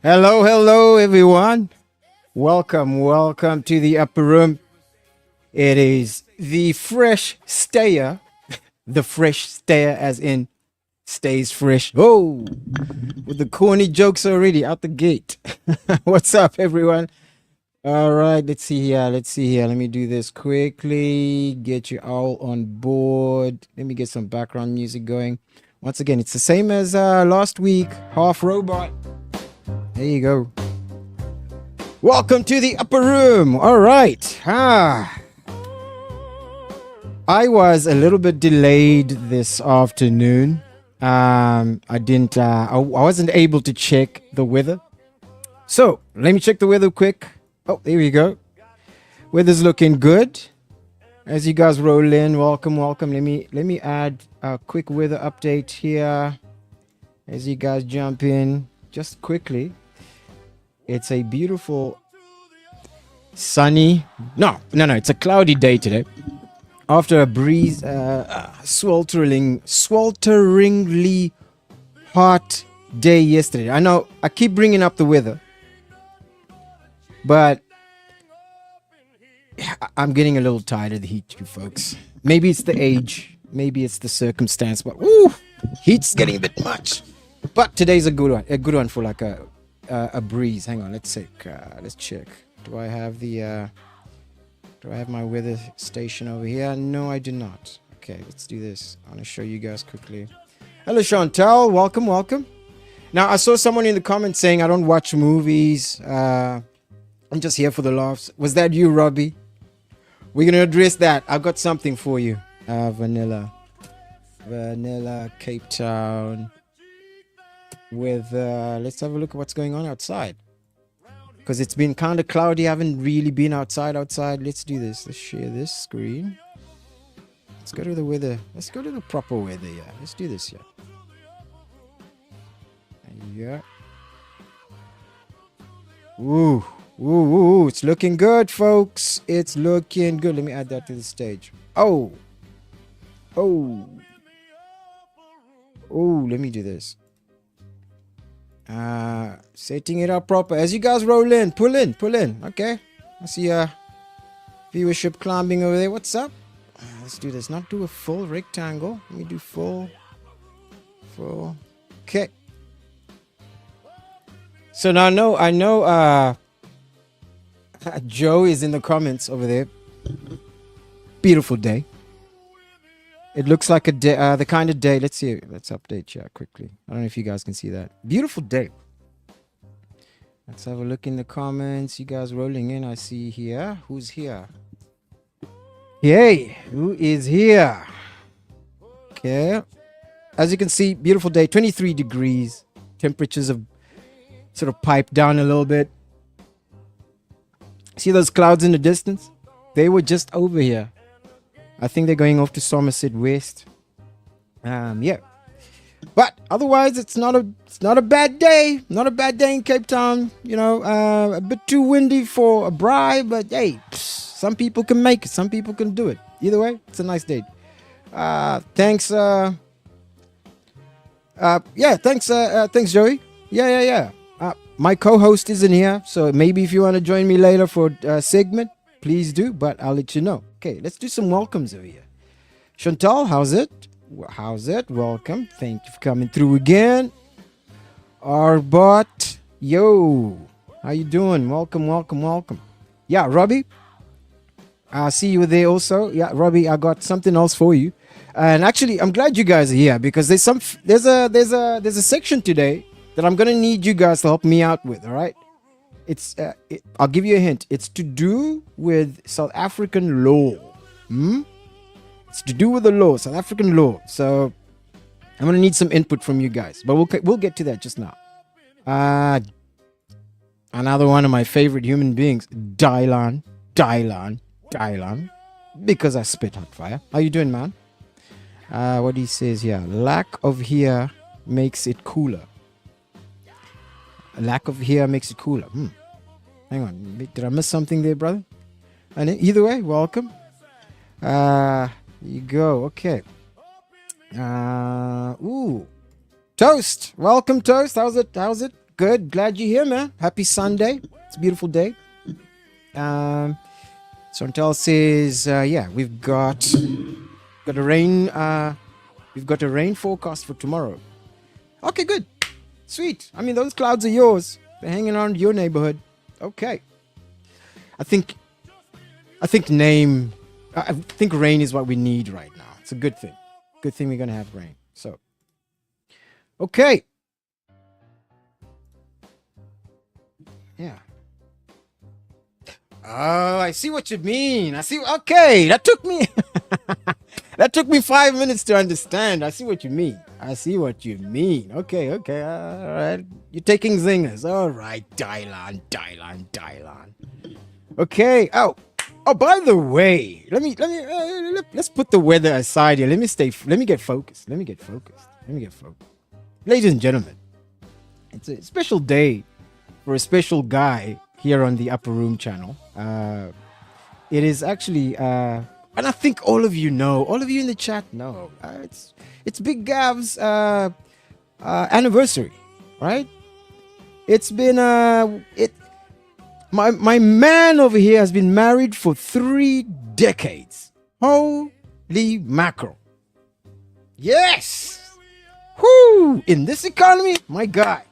Hello, hello, everyone. Welcome to the upper room. It is the fresh stayer, the fresh stayer, as in stays fresh. Oh, with the corny jokes already out the gate. What's up, everyone? All right, let's see here. Let me do this quickly. Get you all on board. Let me get some background music going. Once again, it's the same as last week. Half robot. There you go. Welcome to the upper room. All right. I was a little bit delayed this afternoon. I wasn't able to check the weather. So let me check the weather quick. Oh, there we go. Weather's looking good. As you guys roll in, welcome. Let me add a quick weather update here. As you guys jump in, just quickly. It's a beautiful sunny. No. It's a cloudy day today. After a breeze, swelteringly hot day yesterday. I know I keep bringing up the weather, but I'm getting a little tired of the heat, you folks. Maybe it's the age, maybe it's the circumstance, but heat's getting a bit much. But today's a good one for like a breeze. Hang on, let's check. Do I have my weather station over here? No, I do not. Okay, let's do this. I want to show you guys quickly. Hello, Chantal. Welcome. Now, I saw someone in the comments saying I don't watch movies. I'm just here for the laughs. Was that you, Robbie? We're going to address that. I've got something for you. Vanilla Cape Town. With let's have a look at what's going on outside, because it's been kind of cloudy. I haven't really been outside. Let's do this. Let's share this screen. Let's go to the weather. Let's go to the proper weather. Yeah, let's do this. Yeah. Ooh, it's looking good, folks. It's looking good. Let me add that to the stage. Oh, let me do this. Setting it up proper. As you guys roll in, pull in. Okay, I see viewership climbing over there. What's up? Let's do this. Not do a full rectangle. Let me do full. Okay. So now I know Joe is in the comments over there. Beautiful day. It looks like a day, the kind of day. Let's see. Let's update here quickly. I don't know if you guys can see that. Beautiful day. Let's have a look in the comments. You guys rolling in. I see here. Who's here? Yay. Who is here? Okay. As you can see, beautiful day. 23 degrees. Temperatures have sort of piped down a little bit. See those clouds in the distance? They were just over here. I think they're going off to Somerset West. Yeah. But otherwise, it's not a bad day. Not a bad day in Cape Town. You know, a bit too windy for a bride, but hey, some people can make it. Some people can do it. Either way, it's a nice day. Thanks. Thanks, Joey. Yeah. My co-host isn't here, so maybe if you want to join me later for a segment, please do, but I'll let you know. Okay, let's do some welcomes over here. Chantal, how's it? Welcome. Thank you for coming through again. Arbot, yo, how you doing? Welcome. Yeah, Robbie, I see you there also. Yeah, Robbie, I got something else for you. And actually, I'm glad you guys are here because there's a section today that I'm gonna need you guys to help me out with. All right. I'll give you a hint. It's to do with South African law. It's to do with the law, South African law. So I'm gonna need some input from you guys, but we'll get to that just now. Another one of my favorite human beings, Dylan, because I spit hot fire. How you doing, man? What he says here: lack of here makes it cooler. A lack of here makes it cooler. Hang on. Did I miss something there, brother? And either way, welcome. You go. Okay. Toast. Welcome, Toast. How's it? Good. Glad you're here, man. Happy Sunday. It's a beautiful day. Chantal says, yeah, we've got a rain. We've got a rain forecast for tomorrow. Okay, good. Sweet. I mean, those clouds are yours. They're hanging around your neighborhood. Okay. I think rain is what we need right now. It's a good thing. Good thing we're gonna have rain. So, okay. Yeah. Oh, I see what you mean. Okay, that took me 5 minutes to understand. I see what you mean. Okay. All right. You're taking zingers. All right, Dylan. Okay. Oh, by the way, let's put the weather aside here. Let me get focused. Ladies and gentlemen, it's a special day for a special guy here on the Upper Room channel. It is actually, and I think all of you in the chat know, it's Big Gav's anniversary, right? It's been my man over here has been married for 3 decades. Holy mackerel! Yes, whoo! In this economy, my guy.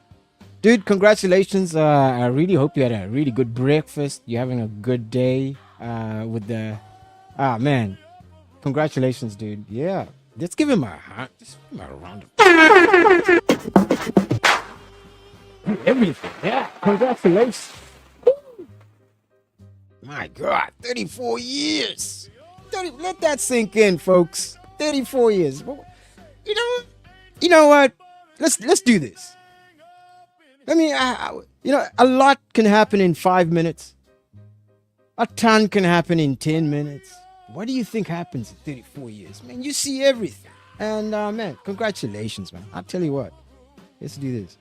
Dude, congratulations. I really hope you had a really good breakfast. You're having a good day with the... man. Congratulations, dude. Yeah. Let's give him a round of... Everything. Yeah. Congratulations. My God. 34 years. Let that sink in, folks. 34 years. You know what? Let's do this. I mean, a lot can happen in 5 minutes. A ton can happen in 10 minutes. What do you think happens in 34 years? Man, you see everything. And, man, congratulations, man. I'll tell you what. Let's do this.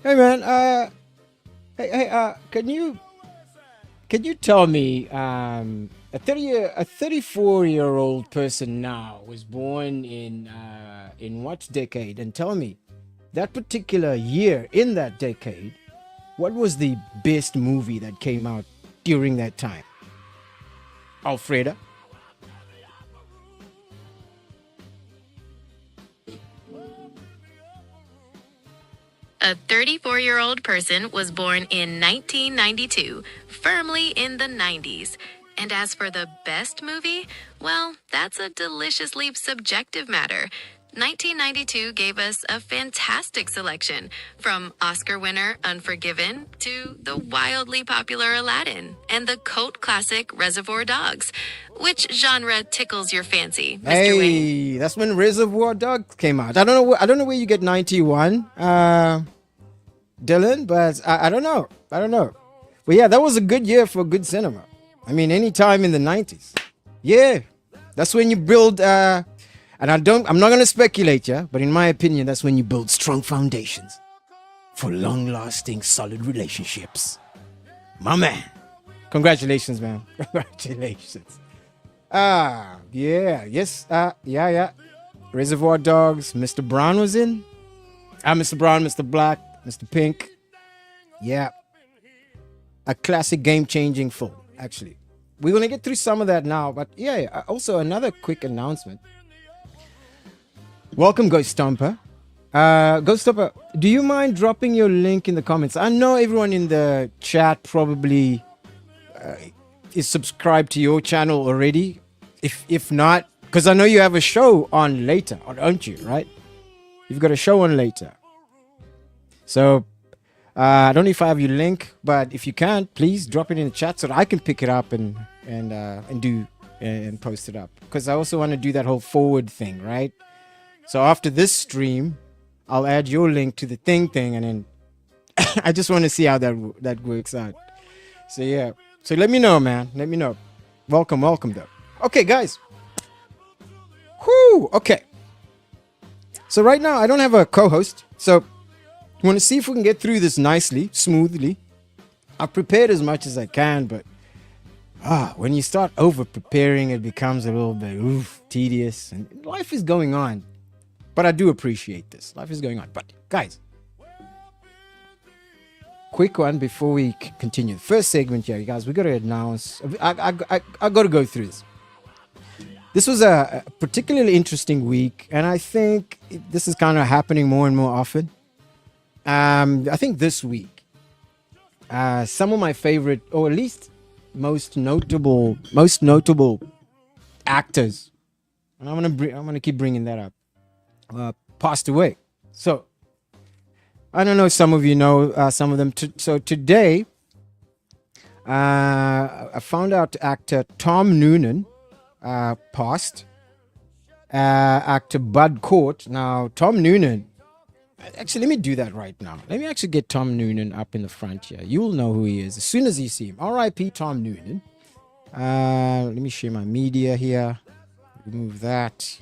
Hey, man, can you tell me, a 34-year-old person now was born in what decade? And tell me, that particular year in that decade, what was the best movie that came out during that time? Alfreda? A 34-year-old person was born in 1992, firmly in the 90s. And as for the best movie, well, that's a deliciously subjective matter. 1992 gave us a fantastic selection, from Oscar winner Unforgiven to the wildly popular Aladdin and the cult classic Reservoir Dogs. Which genre tickles your fancy, Mr. Wayne? Hey, that's when Reservoir Dogs came out. I don't know where you get 91, Dylan, but I don't know. But yeah, that was a good year for good cinema. I mean, any time in the 90s. Yeah, that's when you build, and I'm not going to speculate, yeah, but in my opinion, that's when you build strong foundations for long-lasting, solid relationships. My man. Congratulations, man. Congratulations. Yeah, yes, yeah. Reservoir Dogs, Mr. Brown was in. Mr. Brown, Mr. Black, Mr. Pink. Yeah. A classic game-changing film. Actually, we're going to get through some of that now, but yeah, also another quick announcement. Welcome, Ghost Stomper. Ghost Stomper, do you mind dropping your link in the comments? I know everyone in the chat probably is subscribed to your channel already. If not, because I know you have a show on later, aren't you, right? You've got a show on later. So, I don't know if I have your link, but if you can, please drop it in the chat so that I can pick it up and post it up. Because I also want to do that whole forward thing, right? So after this stream, I'll add your link to the thing, and then I just want to see how that works out. So yeah, so let me know, man. Let me know. Welcome though. Okay, guys. Whoo. Okay. So right now I don't have a co-host, so I want to see if we can get through this nicely, smoothly. I've prepared as much as I can, but when you start over preparing, it becomes a little bit tedious, and life is going on. But I do appreciate this. Life is going on. But guys, quick one before we continue. First segment here, you guys, we got to announce. I got to go through this. This was a particularly interesting week, and I think this is kind of happening more and more often. I think this week, some of my favorite, or at least most notable actors, and I'm gonna keep bringing that up, passed away. So I don't know. Some of you know some of them. So today, I found out actor Tom Noonan passed. Actor Bud Cort. Now, Tom Noonan. Actually, let me do that right now. Let me actually get Tom Noonan up in the front here. You'll know who he is as soon as you see him. R.I.P. Tom Noonan. Let me share my media here. Remove that.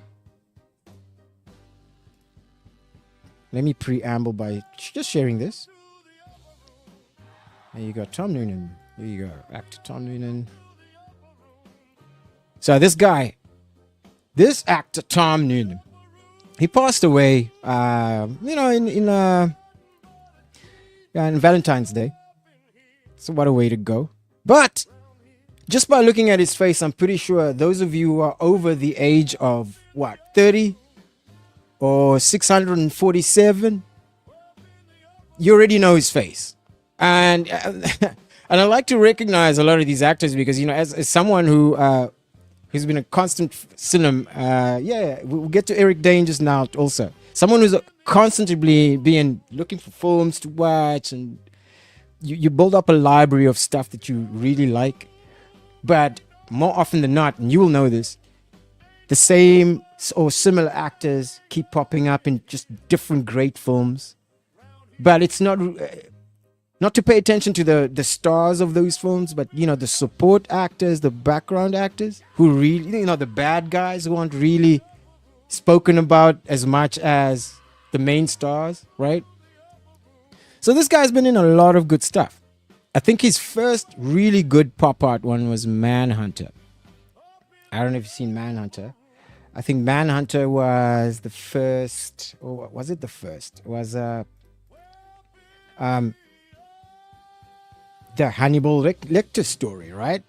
Let me preamble by just sharing this. There you go, Tom Noonan. There you go, actor Tom Noonan. So this actor Tom Noonan, he passed away, in Valentine's Day. So what a way to go. But just by looking at his face, I'm pretty sure those of you who are over the age of 30 or 647, you already know his face. And and I like to recognize a lot of these actors because, as someone who's been a constant cinema, we'll get to Eric Dane just now also. Someone who's constantly looking for films to watch, and you build up a library of stuff that you really like. But more often than not, and you will know this, the same or similar actors keep popping up in just different great films. But it's not to pay attention to the stars of those films, but the support actors, the background actors who really, the bad guys who aren't really spoken about as much as the main stars, right? So this guy's been in a lot of good stuff. I think his first really good pop art one was Manhunter. I don't know if you've seen Manhunter. I think Manhunter was the first, or was it the first? It was the Hannibal Lecter story, right?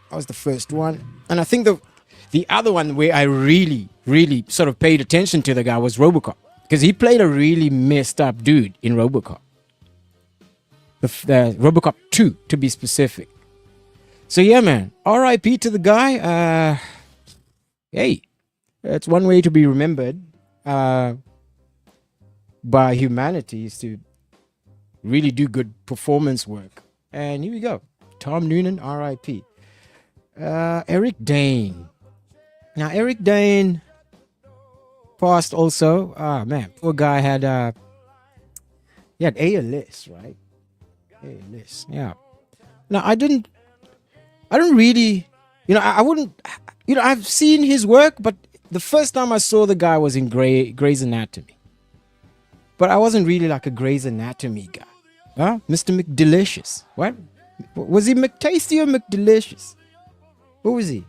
That was the first one. And I think the other one where I really, really sort of paid attention to the guy was RoboCop, because he played a really messed up dude in RoboCop. The RoboCop 2, to be specific. So yeah, man, R.I.P. to the guy. Hey, it's one way to be remembered by humanity, is to really do good performance work. And here we go, Tom Noonan, R.I.P. Eric Dane. Now, Eric Dane passed also. Man, poor guy had ALS, right? ALS, yeah. Now, I don't really, I wouldn't, I've seen his work, but the first time I saw the guy was in Grey's Anatomy. But I wasn't really like a Grey's Anatomy guy. Huh? Mr. McDelicious. What? Was he McTasty or McDelicious? Who was he?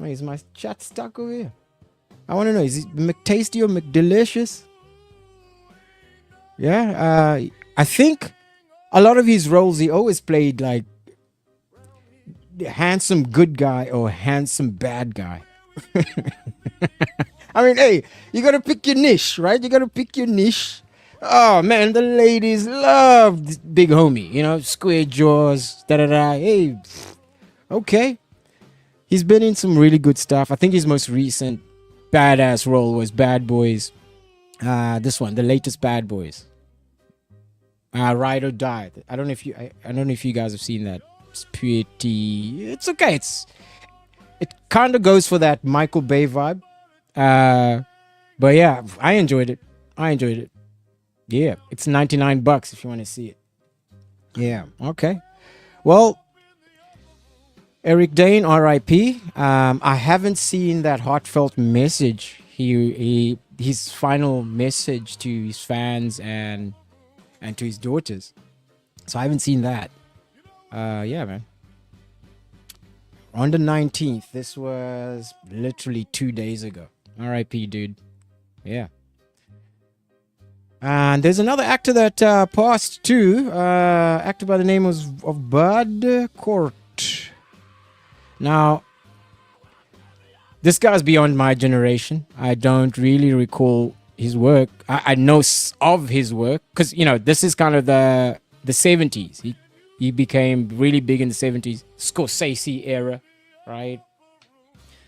Oh, is my chat stuck over here? I want to know, is he McTasty or McDelicious? Yeah, I think a lot of his roles, he always played like handsome good guy or handsome bad guy. I mean, hey, you got to pick your niche, right? You got to pick your niche. Oh, man, the ladies love big homie, square jaws, da-da-da. Hey, okay. He's been in some really good stuff. I think his most recent badass role was Bad Boys. This one, the latest Bad Boys. Ride or Die. I don't know if you guys have seen that. It's pretty. It's okay. It kind of goes for that Michael Bay vibe. But yeah, I enjoyed it. Yeah, it's $99 if you want to see it. Yeah, okay. Well, Eric Dane, R.I.P. I haven't seen that heartfelt message. His final message to his fans and to his daughters. So I haven't seen that. Yeah, man. On the 19th, this was literally 2 days ago. R.I.P., dude. Yeah. And there's another actor that passed too. Actor by the name of Bud Cort. Now, this guy's beyond my generation. I don't really recall his work. I know of his work because, you know, this is kind of the 70s. He became really big in the 70s. Scorsese era, right?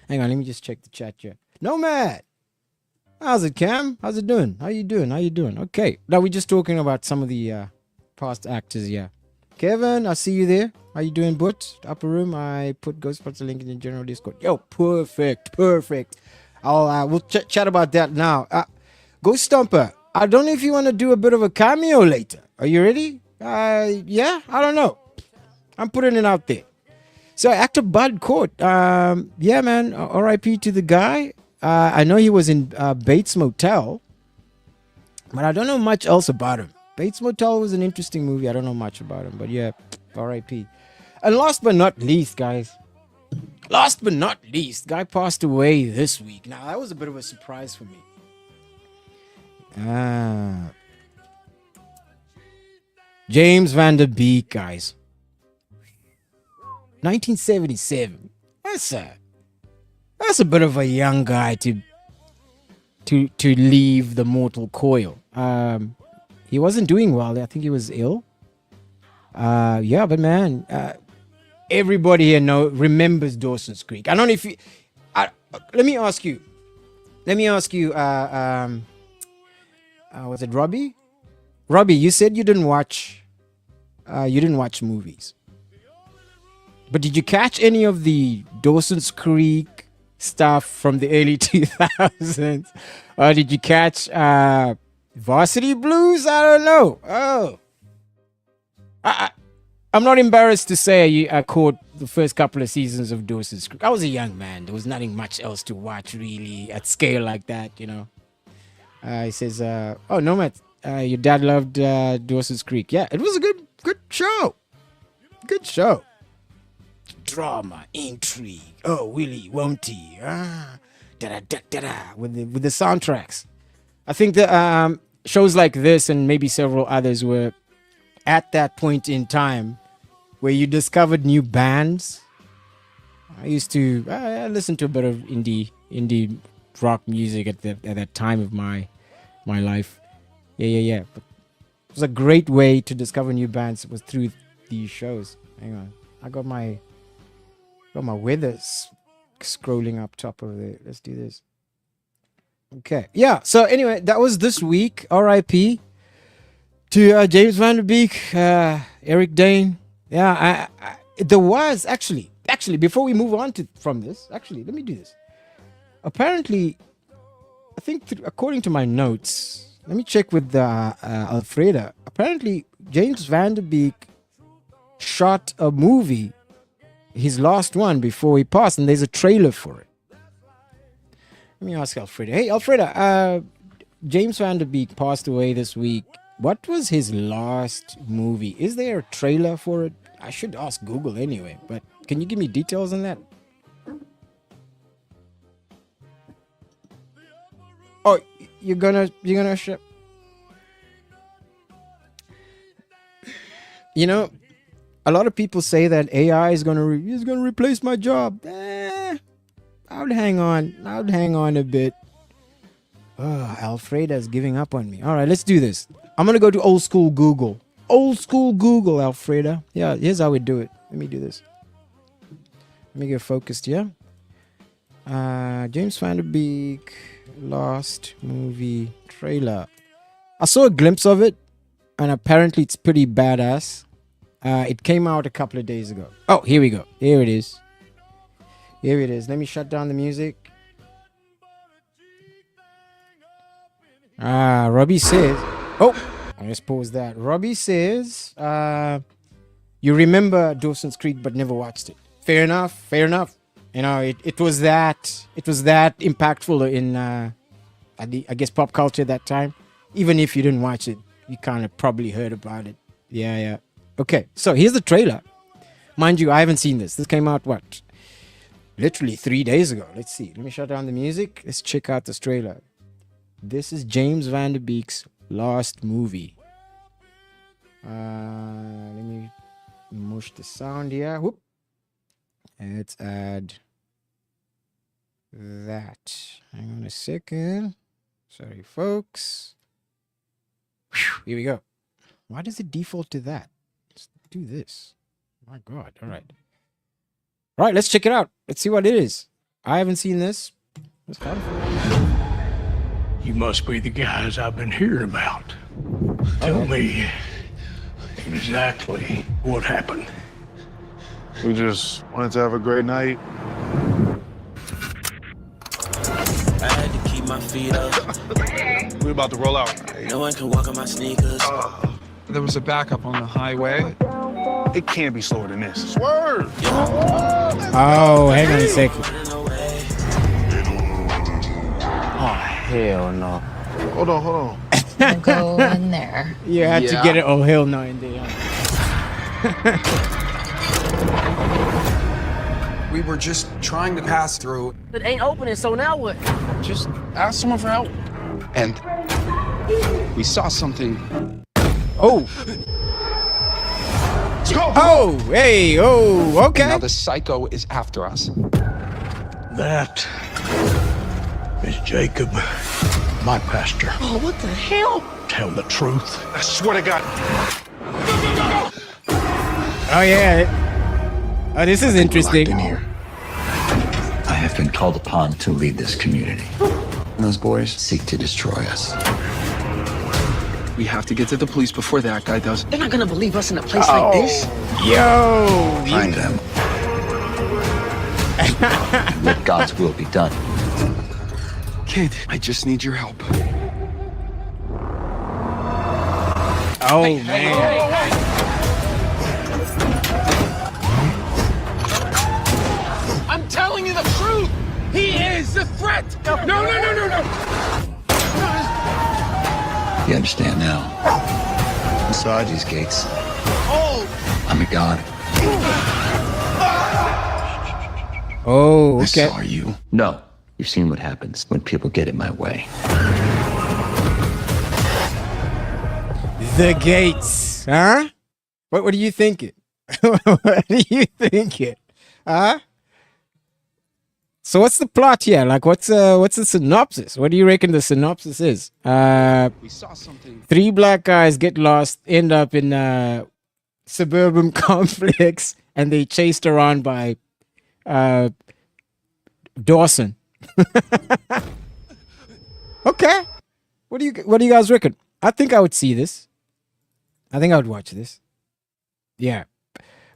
Hang on, let me just check the chat here. Nomad! How's it, Cam? How's it doing? How you doing? Okay. Now, we're just talking about some of the past actors here. Kevin, I see you there. How you doing, But? Upper room, I put Ghostbusters link in the general Discord. Yo, perfect. We'll chat about that now. Ghost Stomper, I don't know if you want to do a bit of a cameo later. Are you ready? Yeah, I don't know. I'm putting it out there. So, actor Bud Cort, yeah, man, R.I.P. to the guy. I know he was in Bates Motel, but I don't know much else about him. Bates Motel was an interesting movie. I don't know much about him, but yeah, R.I.P. And last but not least, guys, guy passed away this week. Now, that was a bit of a surprise for me. James Van Der Beek, guys. 1977. That's a bit of a young guy to leave the mortal coil. He wasn't doing well. I think he was ill. Yeah, but man, everybody here remembers Dawson's Creek. I don't know if you. Let me ask you. Was it Robbie? Robbie, you said you didn't watch movies. But did you catch any of the Dawson's Creek stuff from the early 2000s? Or did you catch Varsity Blues? I don't know. Oh. I'm not embarrassed to say I caught the first couple of seasons of Dawson's Creek. I was a young man. There was nothing much else to watch really at scale like that, you know. He says, oh, no, Matt, your dad loved Dawson's Creek. Yeah, it was a good show. Good show. Drama, intrigue. Oh, Willy, won't he? With the soundtracks. I think the shows like this and maybe several others were at that point in time where you discovered new bands. I used to listen to a bit of indie rock music at that time of my life. Yeah. But it was a great way to discover new bands. It was through these shows. Hang on, I got my weather scrolling up top of there. Let's do this. Okay. Yeah. So anyway, that was this week. R.I.P. to James Van Der Beek, Eric Dane. Yeah. There was actually before we move on from this. Actually, let me do this. Apparently, I think according to my notes, let me check with Alfreda. Apparently, James Van Der Beek shot a movie, his last one before he passed, and there's a trailer for it. Let me ask Alfreda. Hey, Alfreda, James Van Der Beek passed away this week. What was his last movie? Is there a trailer for it? I should ask Google anyway, but can you give me details on that? Oh, you're gonna ship. You know, a lot of people say that AI is gonna replace my job. I would hang on a bit. Oh, Alfreda's giving up on me. All right, let's do this. I'm gonna go to old school Google. Alfreda. Yeah, here's how we do it. Let me do this. Let me get focused here. James Van Der Beek last movie trailer. I saw a glimpse of it, and apparently it's pretty badass. It came out a couple of days ago. Oh, here we go. Here it is. Let me shut down the music. Robbie says... Oh, I just pause that. Robbie says... you remember Dawson's Creek but never watched it. Fair enough. You know, it was that impactful in, I guess, pop culture at that time. Even if you didn't watch it, you kind of probably heard about it. Yeah. Okay, so here's the trailer. Mind you, I haven't seen this. This came out, literally 3 days ago. Let's see. Let me shut down the music. Let's check out this trailer. This is James Van Der Beek's last movie. Let me mush the sound here. Whoop. Let's add that. Hang on a second. Sorry, folks. Whew, here we go. Why does it default to that? Let's do this. My God. All right. All right, let's check it out. Let's see what it is. I haven't seen this. It's fun. You must be the guys I've been hearing about. Tell me exactly what happened. We just wanted to have a great night. I had to keep my feet up. We're about to roll out. No one can walk on my sneakers. There was a backup on the highway. It can't be slower than this. Swerve! Oh, hang on a second. Hell no. Hold on. Go in there. You had to get it. Oh, hell no, in there. We were just trying to pass through. It ain't opening, so now what? Just ask someone for help. And we saw something. Oh. Oh, hey, oh, okay. Now the psycho is after us. That is Jacob, my pastor. Oh, what the hell? Tell the truth. I swear to God. Oh, yeah. Oh, this is interesting. In here. I have been called upon to lead this community. Those boys seek to destroy us. We have to get to the police before that guy does. They're not gonna believe us in a place like this. Yo. Find them. And let God's will be done. Kid, I just need your help. Oh, man. I'm telling you the truth. He is the threat. No. You understand now? Inside these gates, I'm a god. Oh, This okay. are you? No. You've seen what happens when people get in my way. The gates, huh? What are you thinking? What are you thinking? Huh? So what's the plot here? Like, what's the synopsis? What do you reckon the synopsis is? We saw something. 3 black guys get lost, end up in a suburban complex, and they chased around by Dawson. Okay. What do you guys reckon? I think I would see this. I think I would watch this. Yeah.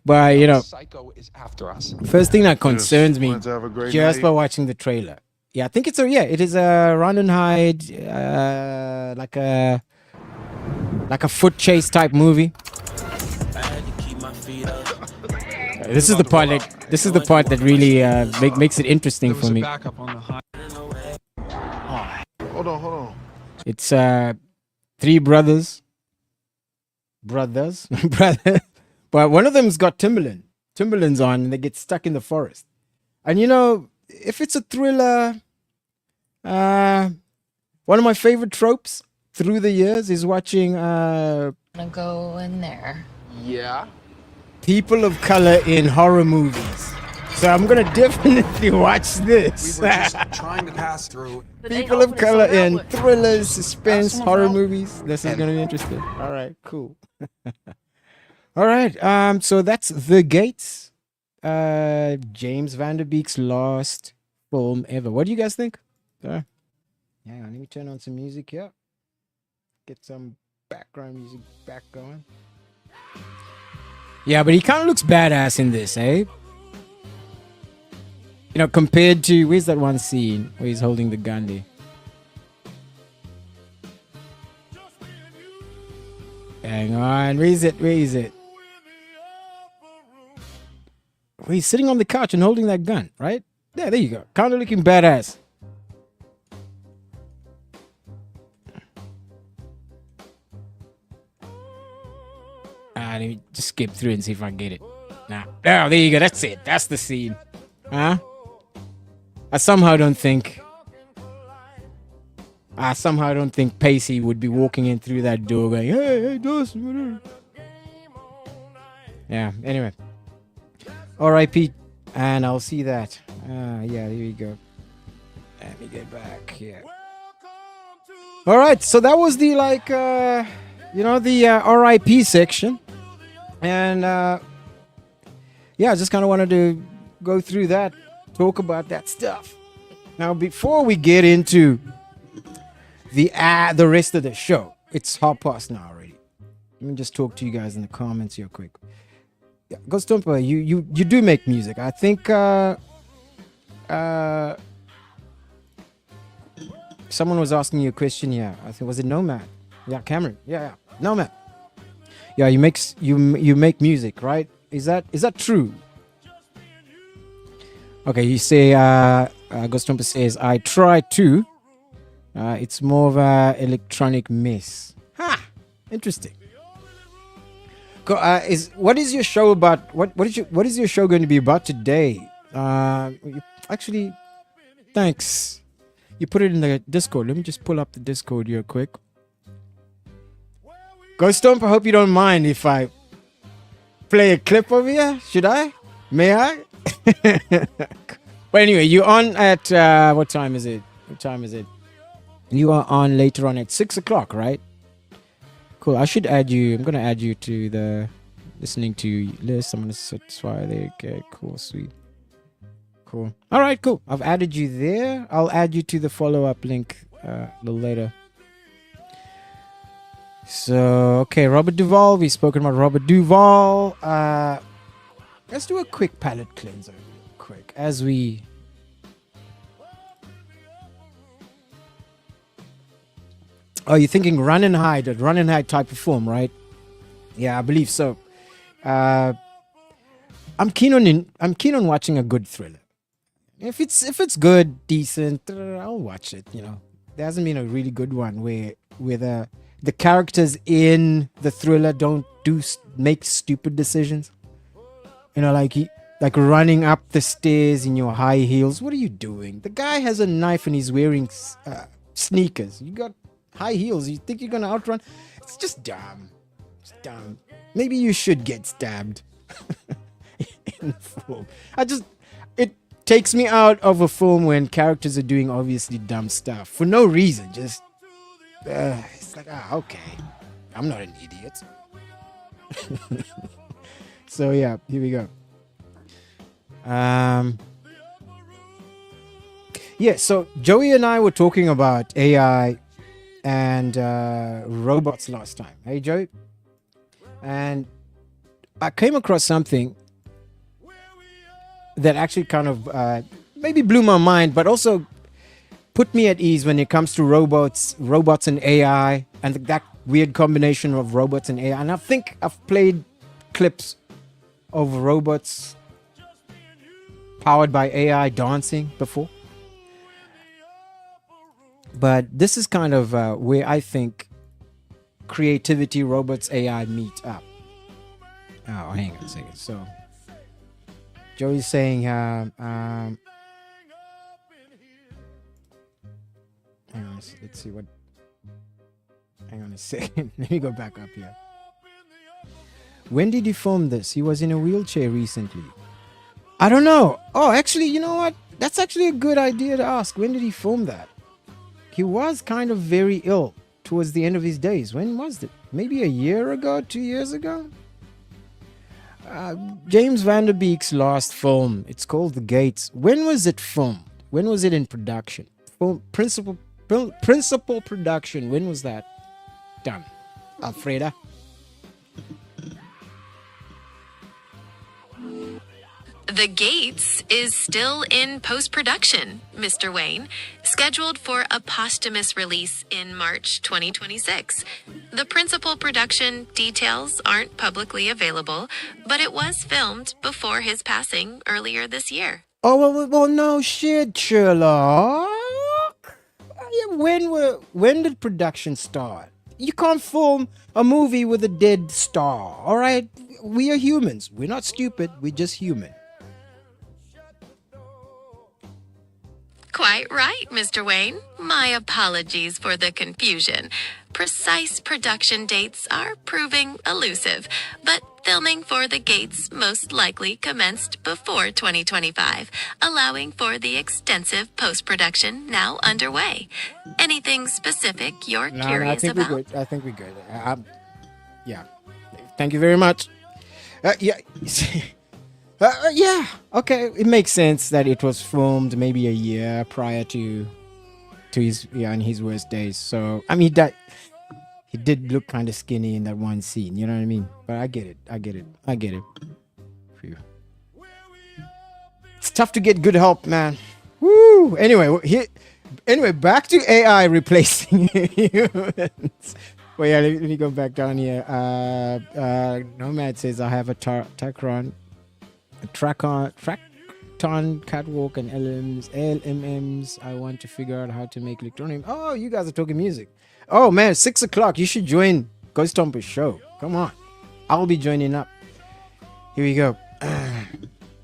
But The psycho is after us. first thing that concerns me wanted to have a great just night. by watching the trailer. Yeah, I think it is a run and hide, like a foot chase type movie. I had to keep my feet up. This is the part that really makes it interesting There for was a me. backup on the highway. Hold on. It's 3 brothers, but one of them's got Timberlands on, and they get stuck in the forest. And if it's a thriller, one of my favorite tropes through the years is watching Go in there. Yeah. people of color in horror movies. So I'm gonna definitely watch We this. were just trying to pass through. People of color in thrillers, suspense, someone horror help. movies. This is And- gonna be interesting. All right, cool. All right, so that's The Gates, James Van Der Beek's last film ever. What do you guys think? Hang on, let me turn on some music here. Get some background music back going. Yeah, but he kind of looks badass in this, eh? Compared to, where's that one scene where he's holding the gun there? Hang on, where is it? Where he's sitting on the couch and holding that gun, right? Yeah, there you go. Kind of looking badass. Let me just skip through and see if I can get it. Nah. Oh, there you go. That's it. That's the scene. Huh? I somehow don't think I somehow don't think Pacey would be walking in through that door going, hey, Dawson. Yeah, anyway. R.I.P. And I'll see that. Yeah, here we go. Let me get back here. All right, so that was the, like, the R.I.P. section. And, yeah, I just kind of wanted to go through that, talk about that stuff. Now, before we get into the rest of the show, it's past now already. Let me just talk to you guys in the comments here quick. Yeah, Ghost Thumper, you do make music. I think someone was asking you a question here. I think, was it Nomad? Yeah, Cameron. Yeah, Nomad. Yeah, you make music, right? Is that true? Okay, you say Ghost Thumper says I try to. It's more of a electronic mess. Interesting. What is your show about? What is your show going to be about today? Actually, thanks. You put it in the Discord. Let me just pull up the Discord here quick. Ghost Stomp, I hope you don't mind if I play a clip over here. Should I? May I? But anyway, you're on at what time is it? You are on later on at 6 o'clock, right? Cool. I should add you. I'm gonna add you to the listening to list. I'm gonna satisfy there. Okay. Cool. Sweet. Cool. All right. Cool. I've added you there. I'll add you to the follow-up link a little later. So okay, Robert Duvall. We've spoken about Robert Duvall. Let's do a quick palette cleanser, real quick, as we. Oh, you're thinking run and hide type of film, right? Yeah, I believe so. I'm keen on watching a good thriller. If it's good, decent, I'll watch it. You know, there hasn't been a really good one where the characters in the thriller don't make stupid decisions. You know, like running up the stairs in your high heels. What are you doing? The guy has a knife and he's wearing sneakers. You got high heels. You think you're gonna outrun? It's just dumb. It's dumb. Maybe you should get stabbed in the film. It takes me out of a film when characters are doing obviously dumb stuff for no reason. Just it's like, okay, I'm not an idiot. So yeah, here we go. Yeah, so Joey and I were talking about AI and robots last time. Hey, Joey? And I came across something that actually kind of maybe blew my mind, but also put me at ease when it comes to robots and AI, and that weird combination of robots and AI. And I think I've played clips of robots powered by AI dancing before. But this is kind of where I think creativity, robots, AI meet up. Oh, hang on a second. So, Joey's saying, hang on, let's see what. Hang on a second. Let me go back up here. When did he film this? He was in a wheelchair recently. I don't know. Oh, actually, you know what? That's actually a good idea to ask. When did he film that? He was kind of very ill towards the end of his days. When was it? Maybe a year ago, 2 years ago? James Van Der Beek's last film. It's called The Gates. When was it filmed? When was it in production? Principal production. When was that done? Alfreda? The Gates is still in post-production, Mr. Wayne, scheduled for a posthumous release in March 2026. The principal production details aren't publicly available, but it was filmed before his passing earlier this year. Oh, well no shit, Sherlock. When did production start? You can't film a movie with a dead star, all right? We are humans. We're not stupid. We're just human. quite right, Mr. Wayne. My apologies for the confusion. Precise production dates are proving elusive, but filming for the Gates most likely commenced before 2025, allowing for the extensive post-production now underway. Anything specific you're No, I curious think about? we're good. I think we're good. Yeah. Thank you very much. Yeah. Yeah. Okay. It makes sense that it was filmed maybe a year prior to his in his worst days. So I mean he did look kind of skinny in that one scene. You know what I mean? But I get it. Phew. It's tough to get good help, man. Woo. Anyway, back to AI replacing humans. Well, yeah, let me go back down here. Nomad says I have a Tacron catwalk and LMMs. I want to figure out how to make electronium. Oh, you guys are talking music. Oh man, 6 o'clock. You should join Ghost Stomper's show. Come on, I'll be joining up. Here we go.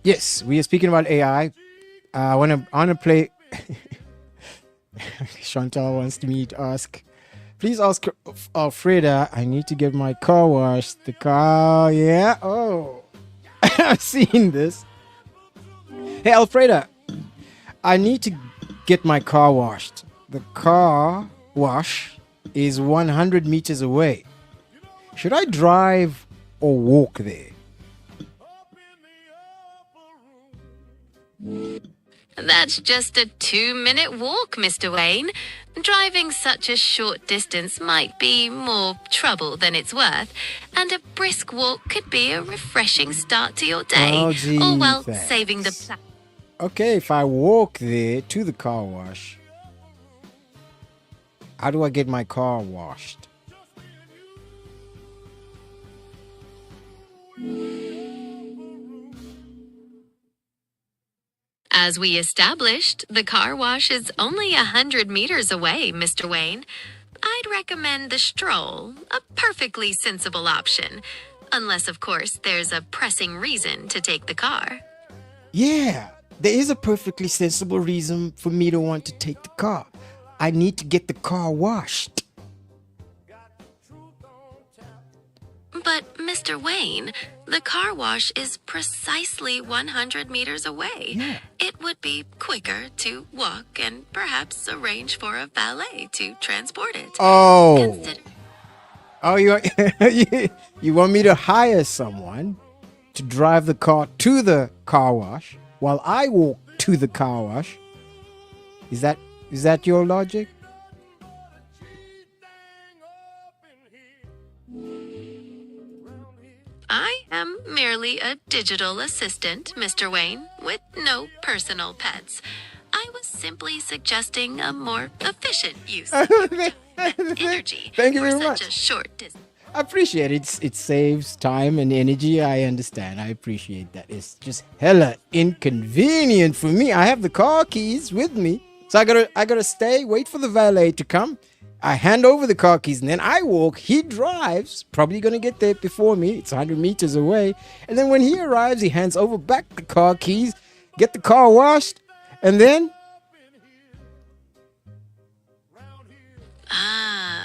Yes, we are speaking about AI. I wanna play. Chantal wants me to ask. Please ask Alfreda. I need to get my car washed. The car, yeah. Oh, I've seen this. Hey, Alfreda, I need to get my car washed. The car wash is 100 meters away. Should I drive or walk there? That's just a 2-minute walk, Mr. Wayne. Driving such a short distance might be more trouble than it's worth, and a brisk walk could be a refreshing start to your day, Oh, gee, all while thanks. saving the Okay, if I walk there to the car wash, how do I get my car washed? As we established, the car wash is only 100 meters away, Mr. Wayne. I'd recommend the stroll, a perfectly sensible option. Unless, of course, there's a pressing reason to take the car. Yeah, there is a perfectly sensible reason for me to want to take the car. I need to get the car washed. But, Mr. Wayne, the car wash is precisely 100 meters away. Yeah. It would be quicker to walk and perhaps arrange for a valet to transport it. Oh, Consider- you want me to hire someone to drive the car to the car wash while I walk to the car wash? Is that your logic? I am merely a digital assistant, Mr. Wayne, with no personal pets. I was simply suggesting a more efficient use of your time and energy Thank you for very such much. a short distance. I appreciate it. It saves time and energy. I understand. I appreciate that. It's just hella inconvenient for me. I have the car keys with me, so I gotta stay, wait for the valet to come. I hand over the car keys and then I walk. He drives, probably gonna get there before me. It's 100 meters away. And then when he arrives, he hands over back the car keys, get the car washed, and then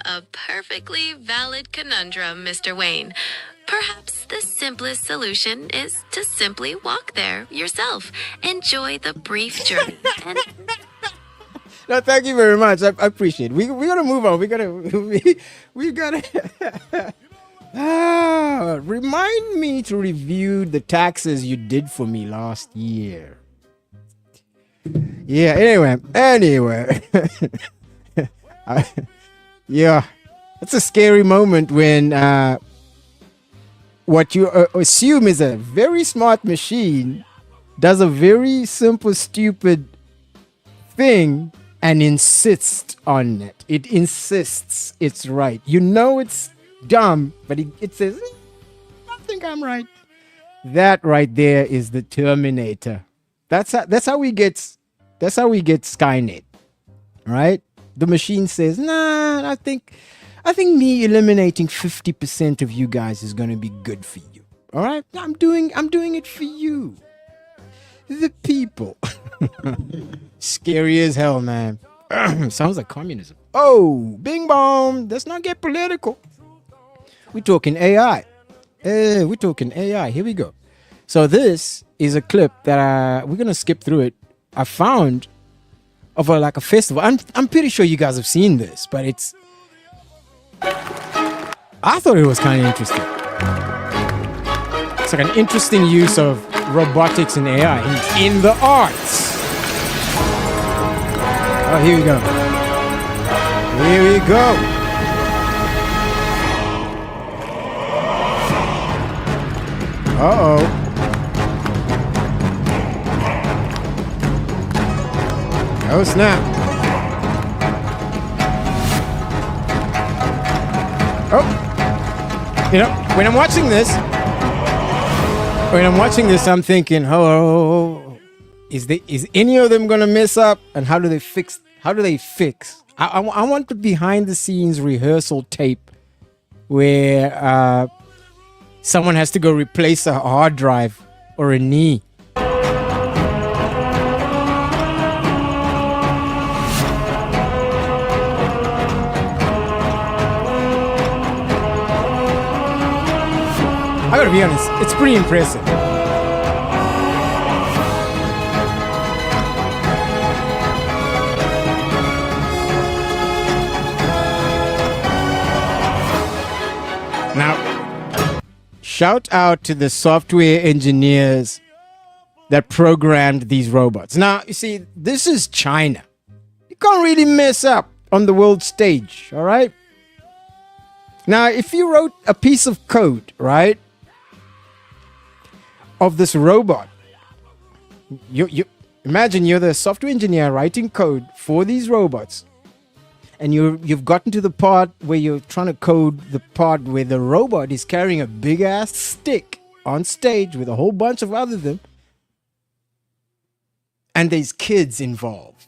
A perfectly valid conundrum, Mr. Wayne. Perhaps the simplest solution is to simply walk there yourself. Enjoy the brief journey. And no, thank you very much. I appreciate it. We gotta move on. We gotta remind me to review the taxes you did for me last year. Yeah. Anyway. Yeah, it's a scary moment when what you assume is a very smart machine does a very simple, stupid thing and insists on it. It insists it's right. You know it's dumb, but it says, I think I'm right. That right there is the Terminator. That's how we get Skynet, right? The machine says, nah, I think me eliminating 50% of you guys is going to be good for you. All right? I'm doing it for you. the people. Scary as hell, man. Sounds like communism. Oh, bing bong. Let's not get political. We're talking AI. We're talking AI. Here we go. So this is a clip that we're gonna skip through it. I found of like a festival. I'm pretty sure you guys have seen this, but I thought it was kind of interesting. It's like an interesting use of robotics and AI in the arts. Oh, here we go. Here we go. Uh-oh. Oh, snap. Oh. You know, when I'm watching this, I'm thinking, oh, is any of them gonna mess up? And how do they fix? I want the behind the scenes rehearsal tape where someone has to go replace a hard drive or a knee. I gotta be honest, it's pretty impressive. Now, shout out to the software engineers that programmed these robots. Now, you see, this is China. You can't really mess up on the world stage, all right? Now, if you wrote a piece of code, right, of this robot, you imagine you're the software engineer writing code for these robots, and you've gotten to the part where you're trying to code the part where the robot is carrying a big ass stick on stage with a whole bunch of other them, and there's kids involved.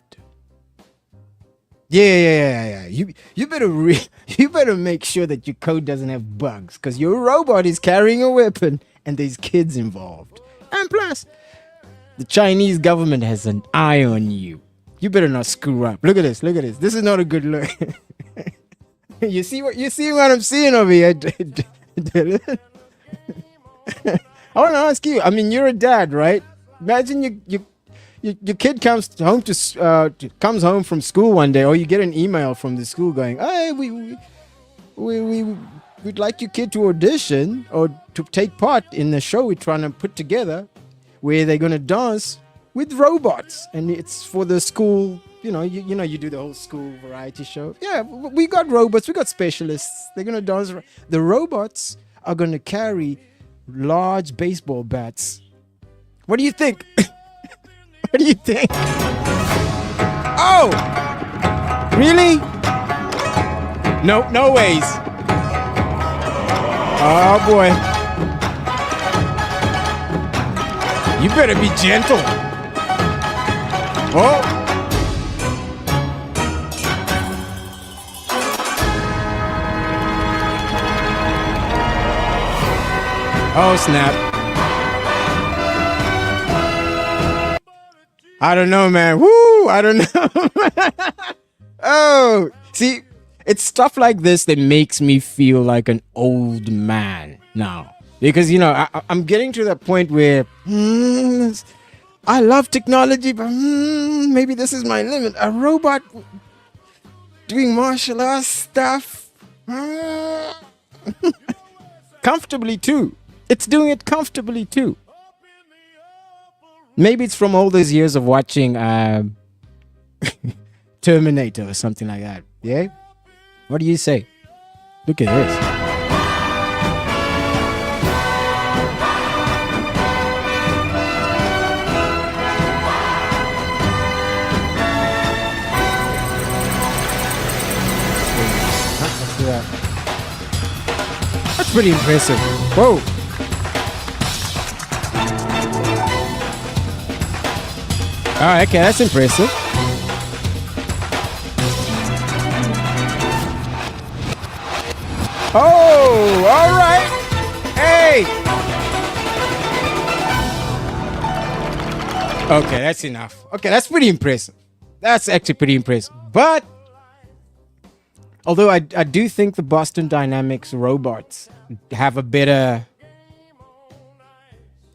Yeah. You better make sure that your code doesn't have bugs, because your robot is carrying a weapon and there's kids involved. And plus, the Chinese government has an eye on you. You better not screw up. Look at this. This is not a good look. You see what I'm seeing over here? I want to ask you. I mean, you're a dad, right? Imagine your kid comes home from school one day, or you get an email from the school going, "Hey, we'd like your kid to audition or to take part in the show we're trying to put together, where they're gonna dance with robots, and it's for the school. You know, you do the whole school variety show. Yeah, we got robots, we got specialists. They're gonna dance. The robots are gonna carry large baseball bats. What do you think?" What do you think? Oh! Really? No ways. Oh boy. You better be gentle. Oh. Oh snap. I don't know, man. Woo! I don't know. Oh, see, it's stuff like this that makes me feel like an old man now. Because, I'm getting to that point where I love technology, but maybe this is my limit. A robot doing martial arts stuff. Comfortably, too. It's doing it comfortably, too. Maybe it's from all those years of watching Terminator or something like that. Yeah? What do you say? Look at this. Let's do that. That's pretty impressive. Whoa. All right, okay, that's impressive. Oh, all right. Hey. Okay, that's enough. Okay, that's pretty impressive. That's actually pretty impressive. But although I do think the Boston Dynamics robots have a better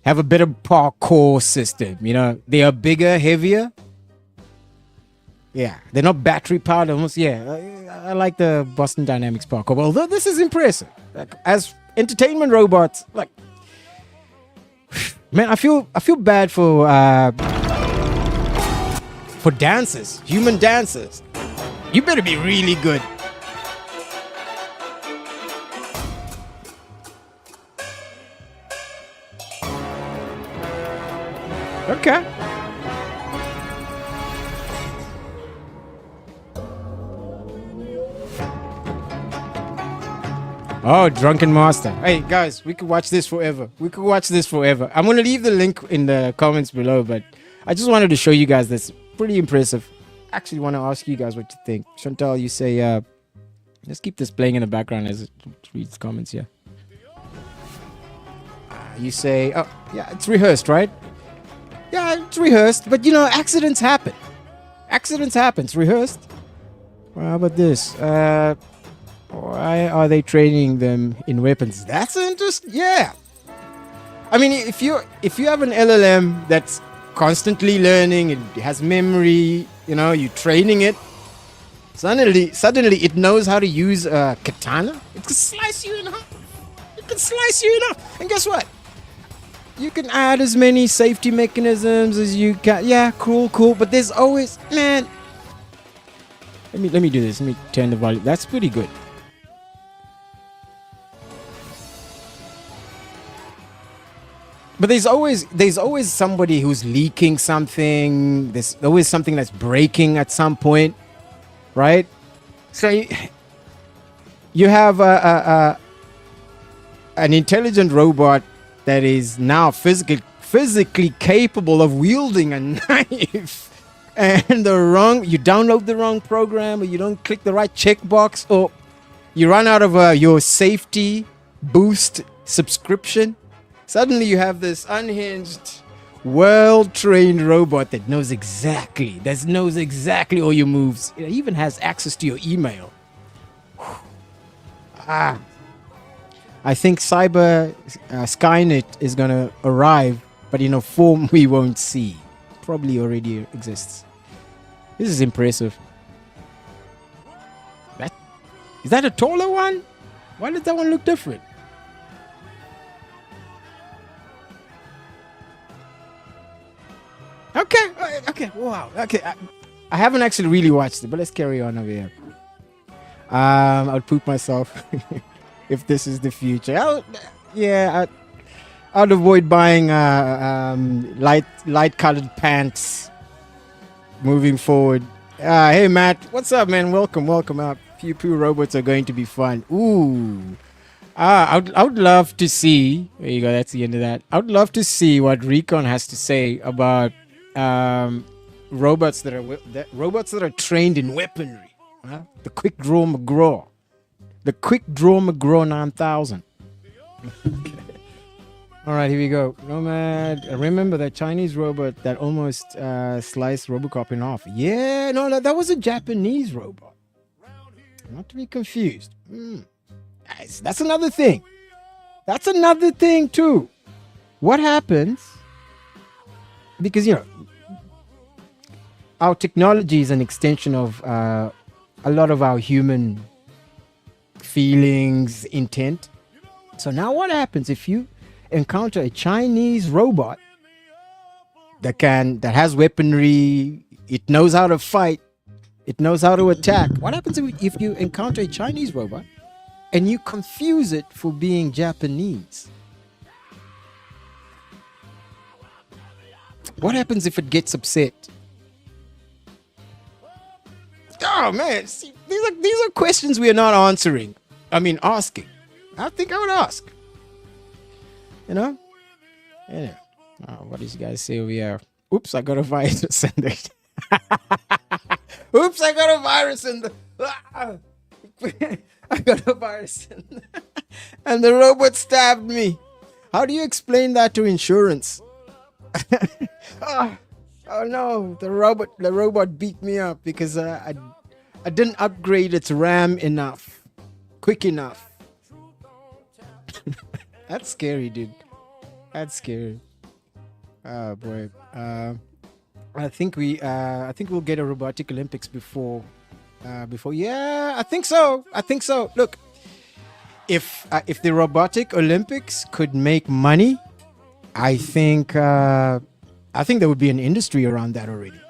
parkour system. You know, they are bigger, heavier. Yeah, they're not battery powered. Almost, yeah. I like the Boston Dynamics parkour. Although this is impressive, like, as entertainment robots, like, man, I feel bad for dancers, human dancers. You better be really good. Okay. Oh, Drunken Master. Hey, guys, we could watch this forever. I'm going to leave the link in the comments below, but I just wanted to show you guys this. Pretty impressive. Actually want to ask you guys what you think. Chantal, you say, let's keep this playing in the background as it reads comments here. You say, oh, yeah, it's rehearsed, right? Yeah, it's rehearsed, but you know, accidents happen. It's rehearsed. Well, how about this? Why are they training them in weapons? That's interesting. Yeah. I mean, if you have an LLM that's constantly learning, it has memory, you know, you're training it. Suddenly it knows how to use a katana. It can slice you in half. And guess what? You can add as many safety mechanisms as you can. Yeah, cool. But there's always, man. Let me do this. Let me turn the volume. That's pretty good. But there's always somebody who's leaking something. There's always something that's breaking at some point, right? So you have an intelligent robot that is now physically capable of wielding a knife, and you download the wrong program, or you don't click the right checkbox, or you run out of your safety boost subscription. Suddenly you have this unhinged, well-trained robot that knows exactly all your moves. It even has access to your email. I think cyber Skynet is going to arrive, but in a form we won't see. Probably already exists. This is impressive. Is that a taller one? Why does that one look different? Okay, wow. Okay, I haven't actually really watched it, but let's carry on over here. I'll poop myself if this is the future. I'd avoid buying light-colored pants moving forward. Hey, Matt, what's up, man? Welcome up. Pew Pew robots are going to be fun. Ooh. I would love to see. There you go. That's the end of that. I would love to see what Recon has to say about robots that are trained in weaponry. The Quick Draw McGraw. The Quick Draw McGraw 9000. Okay. All right, here we go. Nomad. Remember that Chinese robot that almost sliced RoboCop in half? Yeah, no, that was a Japanese robot. Not to be confused. Nice. That's another thing. That's another thing too. What happens? Because, you know, our technology is an extension of a lot of our human feelings, intent. So now what happens if you encounter a Chinese robot that has weaponry, it knows how to fight, it knows how to attack? What happens if you encounter a Chinese robot and you confuse it for being Japanese? What happens if it gets upset? Oh man, see, these are questions we are not answering. I mean, asking. I think I would ask. You know? Yeah. Oh, what did you guys say over here? Oops, I got a virus in there. Oops, I got a virus in the. I got a virus in there. And the robot stabbed me. How do you explain that to insurance? Oh no, the robot beat me up because I didn't upgrade its RAM enough, quick enough. That's scary, dude. That's scary. Oh boy. I think we'll get a robotic Olympics before. Yeah, I think so. Look, if the robotic Olympics could make money, I think there would be an industry around that already.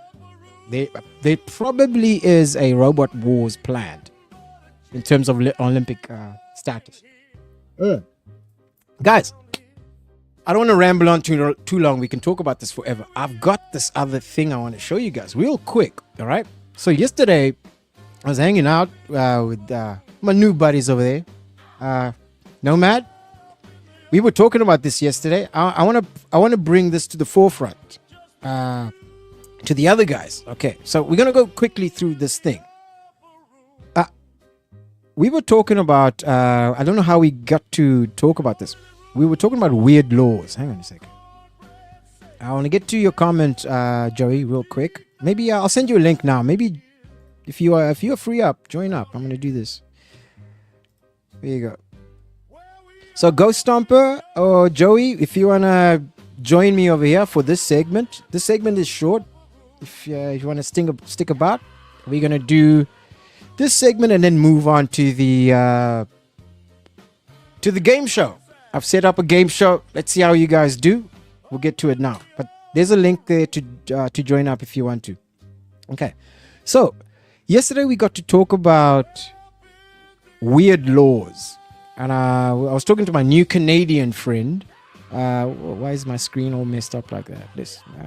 There probably is a robot wars planned in terms of Olympic status. Guys, I don't want to ramble on too long. We can talk about this forever. I've got this other thing I want to show you guys real quick. All right. So yesterday I was hanging out with my new buddies over there. Nomad. We were talking about this yesterday. I want to bring this to the forefront, to the other guys. Okay, so we're gonna go quickly through this thing. We were talking about. I don't know how we got to talk about this. We were talking about weird laws. Hang on a second. I want to get to your comment, Joey, real quick. Maybe I'll send you a link now. Maybe if you're free up, join up. I'm gonna do this. There you go. So Ghost Stomper or Joey, if you want to join me over here for this segment is short. If you want to stick about, we're going to do this segment and then move on to the game show. I've set up a game show. Let's see how you guys do. We'll get to it now. But there's a link there to join up if you want to. Okay. So yesterday we got to talk about weird laws. And I was talking to my new Canadian friend. Why is my screen all messed up like that?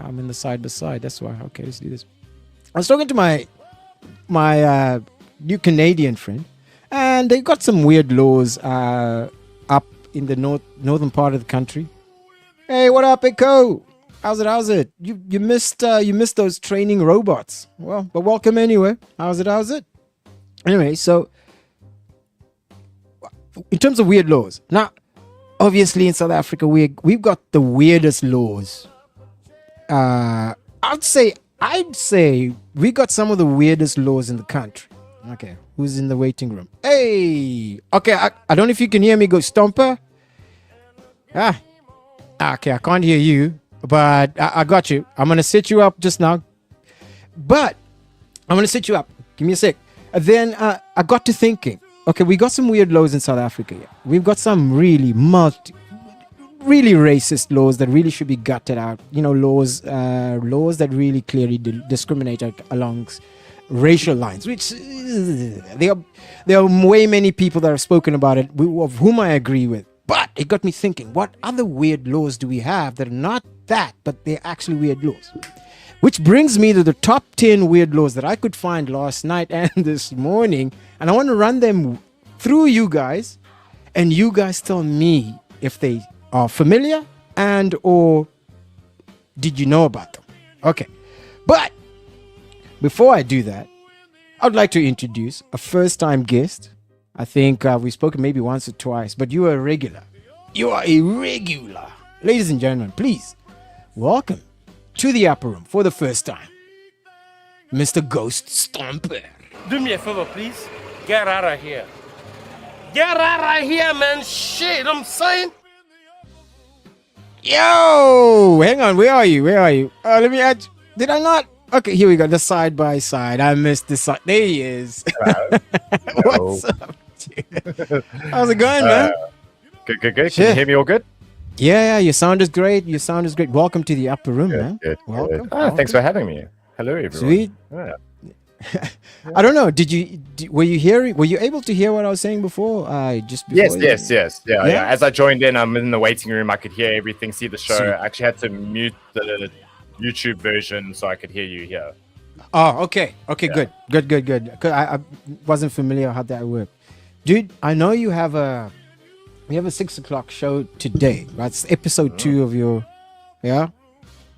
I'm in the side by side. That's why. Okay, let's do this. I was talking to my new Canadian friend, and they got some weird laws up in the northern part of the country. Hey, what up, Echo? How's it? You missed those training robots. Well, but welcome anyway. How's it? Anyway, so. In terms of weird laws, now, obviously in South Africa, we've got the weirdest laws. I'd say we got some of the weirdest laws in the country. Okay, who's in the waiting room? Hey, okay, I don't know if you can hear me, Ghost Stomper. Okay, I can't hear you, but I got you. I'm gonna set you up just now. But I'm gonna set you up. Give me a sec. Then I got to thinking. Okay, we got some weird laws in South Africa. Yeah. We've got some really racist laws that really should be gutted out. You know, laws that really clearly discriminate along racial lines. Which there are way many people that have spoken about it, of whom I agree with. But it got me thinking: what other weird laws do we have that are not that, but they're actually weird laws? Which brings me to the top 10 weird laws that I could find last night and this morning. And I want to run them through you guys. And you guys tell me if they are familiar and or did you know about them? Okay. But before I do that, I'd like to introduce a first-time guest. I think we've spoken maybe once or twice, but you are a regular. You are a regular. Ladies and gentlemen, please welcome to the upper room for the first time, Mr. Ghost Stomper. Do me a favor, please. Get out of here. Get out of here, man. Shit, I'm saying. Yo, hang on. Where are you? Let me add. Did I not? Okay, here we go. The side by side. I missed the side. There he is. Hello. What's up, dude? How's it going, man? Good. Can you hear me all good? Yeah, your sound is great. Welcome to the upper room, man. Good. Welcome. Thanks for having me. Hello, everyone. Sweet. Yeah. I don't know. Were you able to hear what I was saying before? Just before Yes. Yeah. As I joined in, I'm in the waiting room. I could hear everything, see the show. Sweet. I actually had to mute the YouTube version so I could hear you here. Oh, okay. Yeah. Good. 'Cause I wasn't familiar how that worked. Dude, I know you have a 6 o'clock show today, right? It's episode 2 of your, yeah?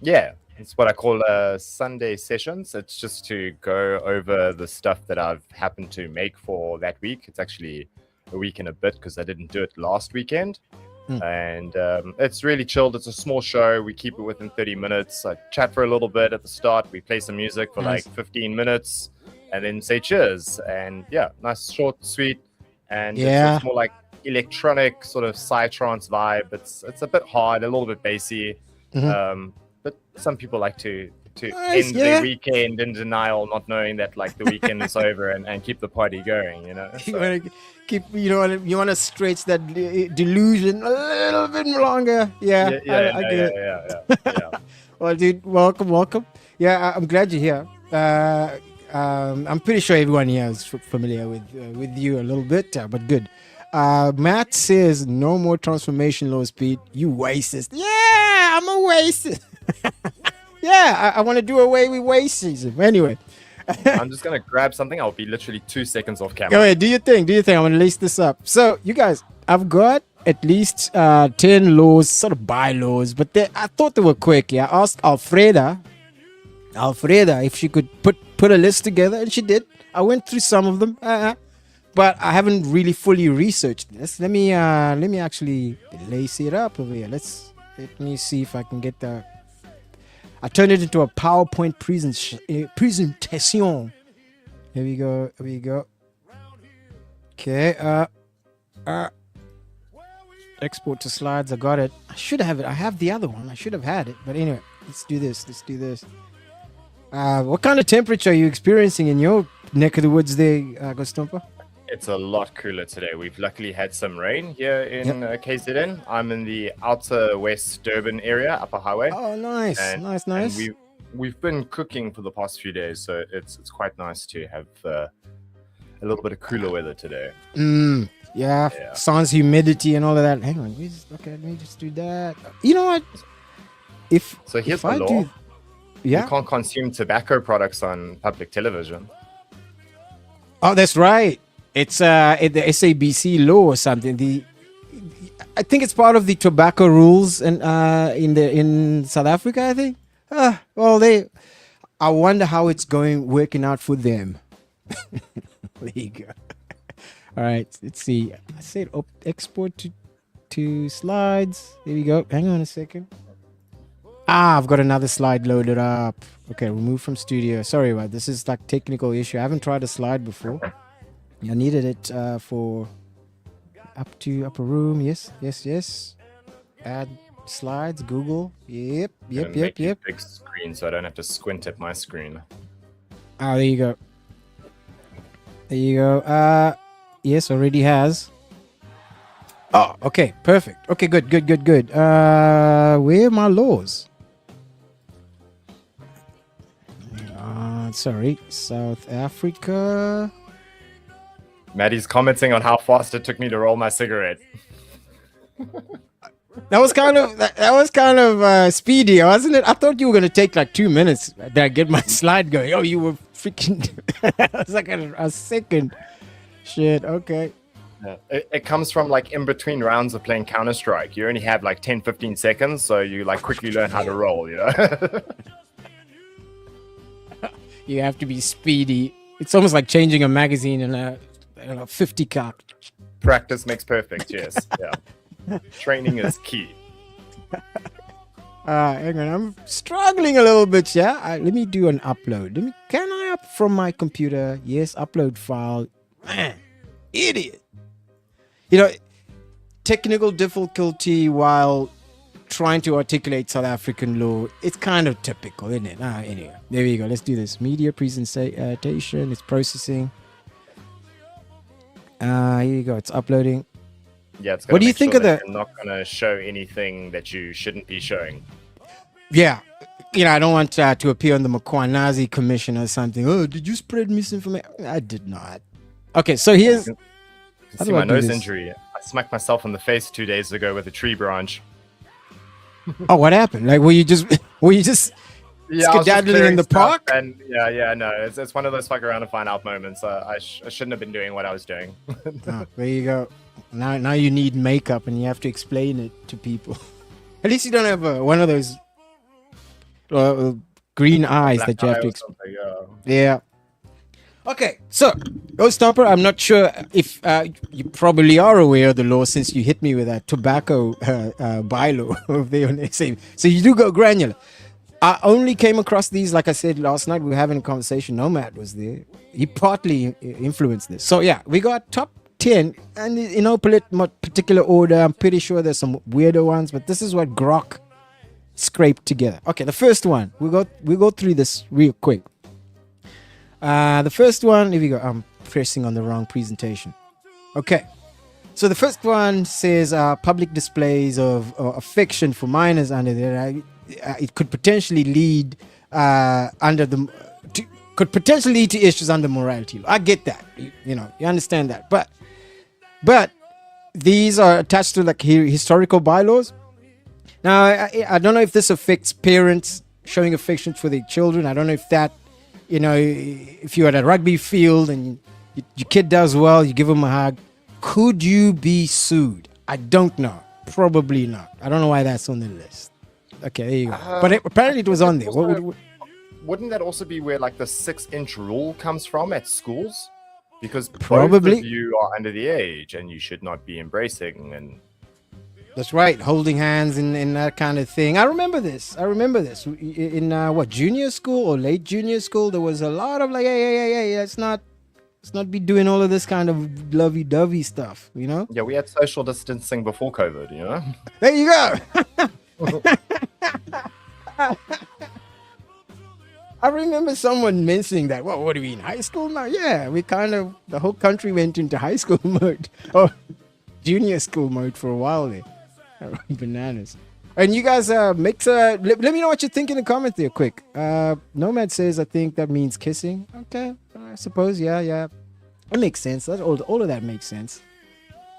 Yeah. It's what I call Sunday sessions. It's just to go over the stuff that I've happened to make for that week. It's actually a week and a bit because I didn't do it last weekend. And it's really chilled. It's a small show. We keep it within 30 minutes. I chat for a little bit at the start. We play some music for like 15 minutes and then say cheers. And yeah, nice, short, sweet. And it's more like electronic sort of psytrance vibe. It's a bit hard, a little bit bassy. But some people like to end the weekend in denial, not knowing that like the weekend is over and keep the party going, you know. You want to keep, you want to stretch that delusion a little bit longer. Yeah, I get it. Well, dude, welcome. Yeah, I'm glad you're here. I'm pretty sure everyone here is familiar with you a little bit, but good. Matt says no more transformation low speed. You racist. Yeah, I'm a racist. Yeah, I want to do away with racism. Anyway. I'm just going to grab something. I'll be literally 2 seconds off camera. Go ahead, do your thing. I'm going to lace this up. So, you guys, I've got at least 10 laws, sort of bylaws, but I thought they were quick. Yeah, I asked Alfreda if she could put a list together, and she did. I went through some of them, but I haven't really fully researched this. Let me actually lace it up over here. Let me see if I can get the... I turned it into a PowerPoint presentation. Here we go. Okay. Export to slides. I got it. I should have it. I have the other one. I should have had it. But anyway, let's do this. What kind of temperature are you experiencing in your neck of the woods there, Gostompa? It's a lot cooler today. We've luckily had some rain here in KZN. I'm in the outer West Durban area, Upper Highway. Oh, nice. Nice. And we've been cooking for the past few days, so it's quite nice to have a little bit of cooler weather today. Yeah. Sans humidity and all of that. Hang on. Let me just do that. You know what? Here's the law. You can't consume tobacco products on public television. Oh, that's right. It's the SABC law or something. I think it's part of the tobacco rules and in South Africa, I think. I wonder how it's working out for them. There you go. All right, let's see. I said export to slides. There we go. Hang on a second. I've got another slide loaded up. Okay, remove from studio. Sorry about this. Is like technical issue. I haven't tried a slide before. I needed it for upper room. Yes. Add slides. Google. Yep. Big screen, so I don't have to squint at my screen. There you go. Yes, already has. Oh, okay, perfect. Okay, good. Where are my laws? Sorry, South Africa. Maddie's commenting on how fast it took me to roll my cigarette. That was kind of speedy, wasn't it? I thought you were gonna take like 2 minutes to get my slide going. Oh, you were freaking! It was like a second. Shit. Okay. Yeah. It comes from like in between rounds of playing Counter-Strike. You only have like 10-15 seconds, so you like quickly learn how to roll. You know. You have to be speedy. It's almost like changing a magazine in a 50 cal. Practice makes perfect. Yes. Yeah. Training is key. Hang on, I'm struggling a little bit. Yeah. Let me do an upload. Can I up from my computer? Yes. Upload file. Man, idiot. You know, technical difficulty while trying to articulate South African law. It's kind of typical, isn't it? Anyway, there we go. Let's do this. Media presentation. It's processing. Here you go. It's uploading. Yeah, it's what do you think of that? You're not going to show anything that you shouldn't be showing. Yeah. You know, I don't want to appear on the Mkwanazi Commission or something. Oh, did you spread misinformation? I did not. Okay, so here's... You can see my nose injury. I smacked myself in the face 2 days ago with a tree branch. Oh, what happened? Like, were you just skedaddling in the park? And no, it's one of those fuck around and find out moments. I shouldn't have been doing what I was doing. There you go. Now you need makeup and you have to explain it to people. At least you don't have one of those green eyes that you have to explain. Yeah. Okay, so Stomper, I'm not sure if you probably are aware of the law since you hit me with that tobacco bylaw over there on the So you do go granular. I only came across these, like I said last night, we were having a conversation. Nomad was there. He partly influenced this. So yeah, we got top 10, and in no particular order. I'm pretty sure there's some weirder ones, but this is what Grok scraped together. Okay, the first one. We go through this real quick. The first one, if you go, I'm pressing on the wrong presentation. Okay. So the first one says public displays of affection for minors under there. It could potentially lead could potentially lead to issues under morality law. I get that. You understand that. But these are attached to like historical bylaws. Now, I don't know if this affects parents showing affection for their children. I don't know if that, if you're at a rugby field and your kid does well, you give him a hug. Could you be sued? I don't know. Probably not. I don't know why that's on the list. Okay, there you go. But apparently it was on there. Wouldn't that also be where like the 6-inch rule comes from at schools? Because probably both of you are under the age and you should not be embracing and... That's right, holding hands and that kind of thing. I remember this. In junior school or late junior school, there was a lot of like, hey, let's not be doing all of this kind of lovey-dovey stuff, Yeah, we had social distancing before COVID, There you go. I remember someone mentioning that. Well, what are we in high school now? Yeah, the whole country went into high school mode or junior school mode for a while there. Bananas. And you guys let me know what you think in the comment there quick. Nomad says I think that means kissing. Okay, I suppose yeah. It makes sense. All of that makes sense.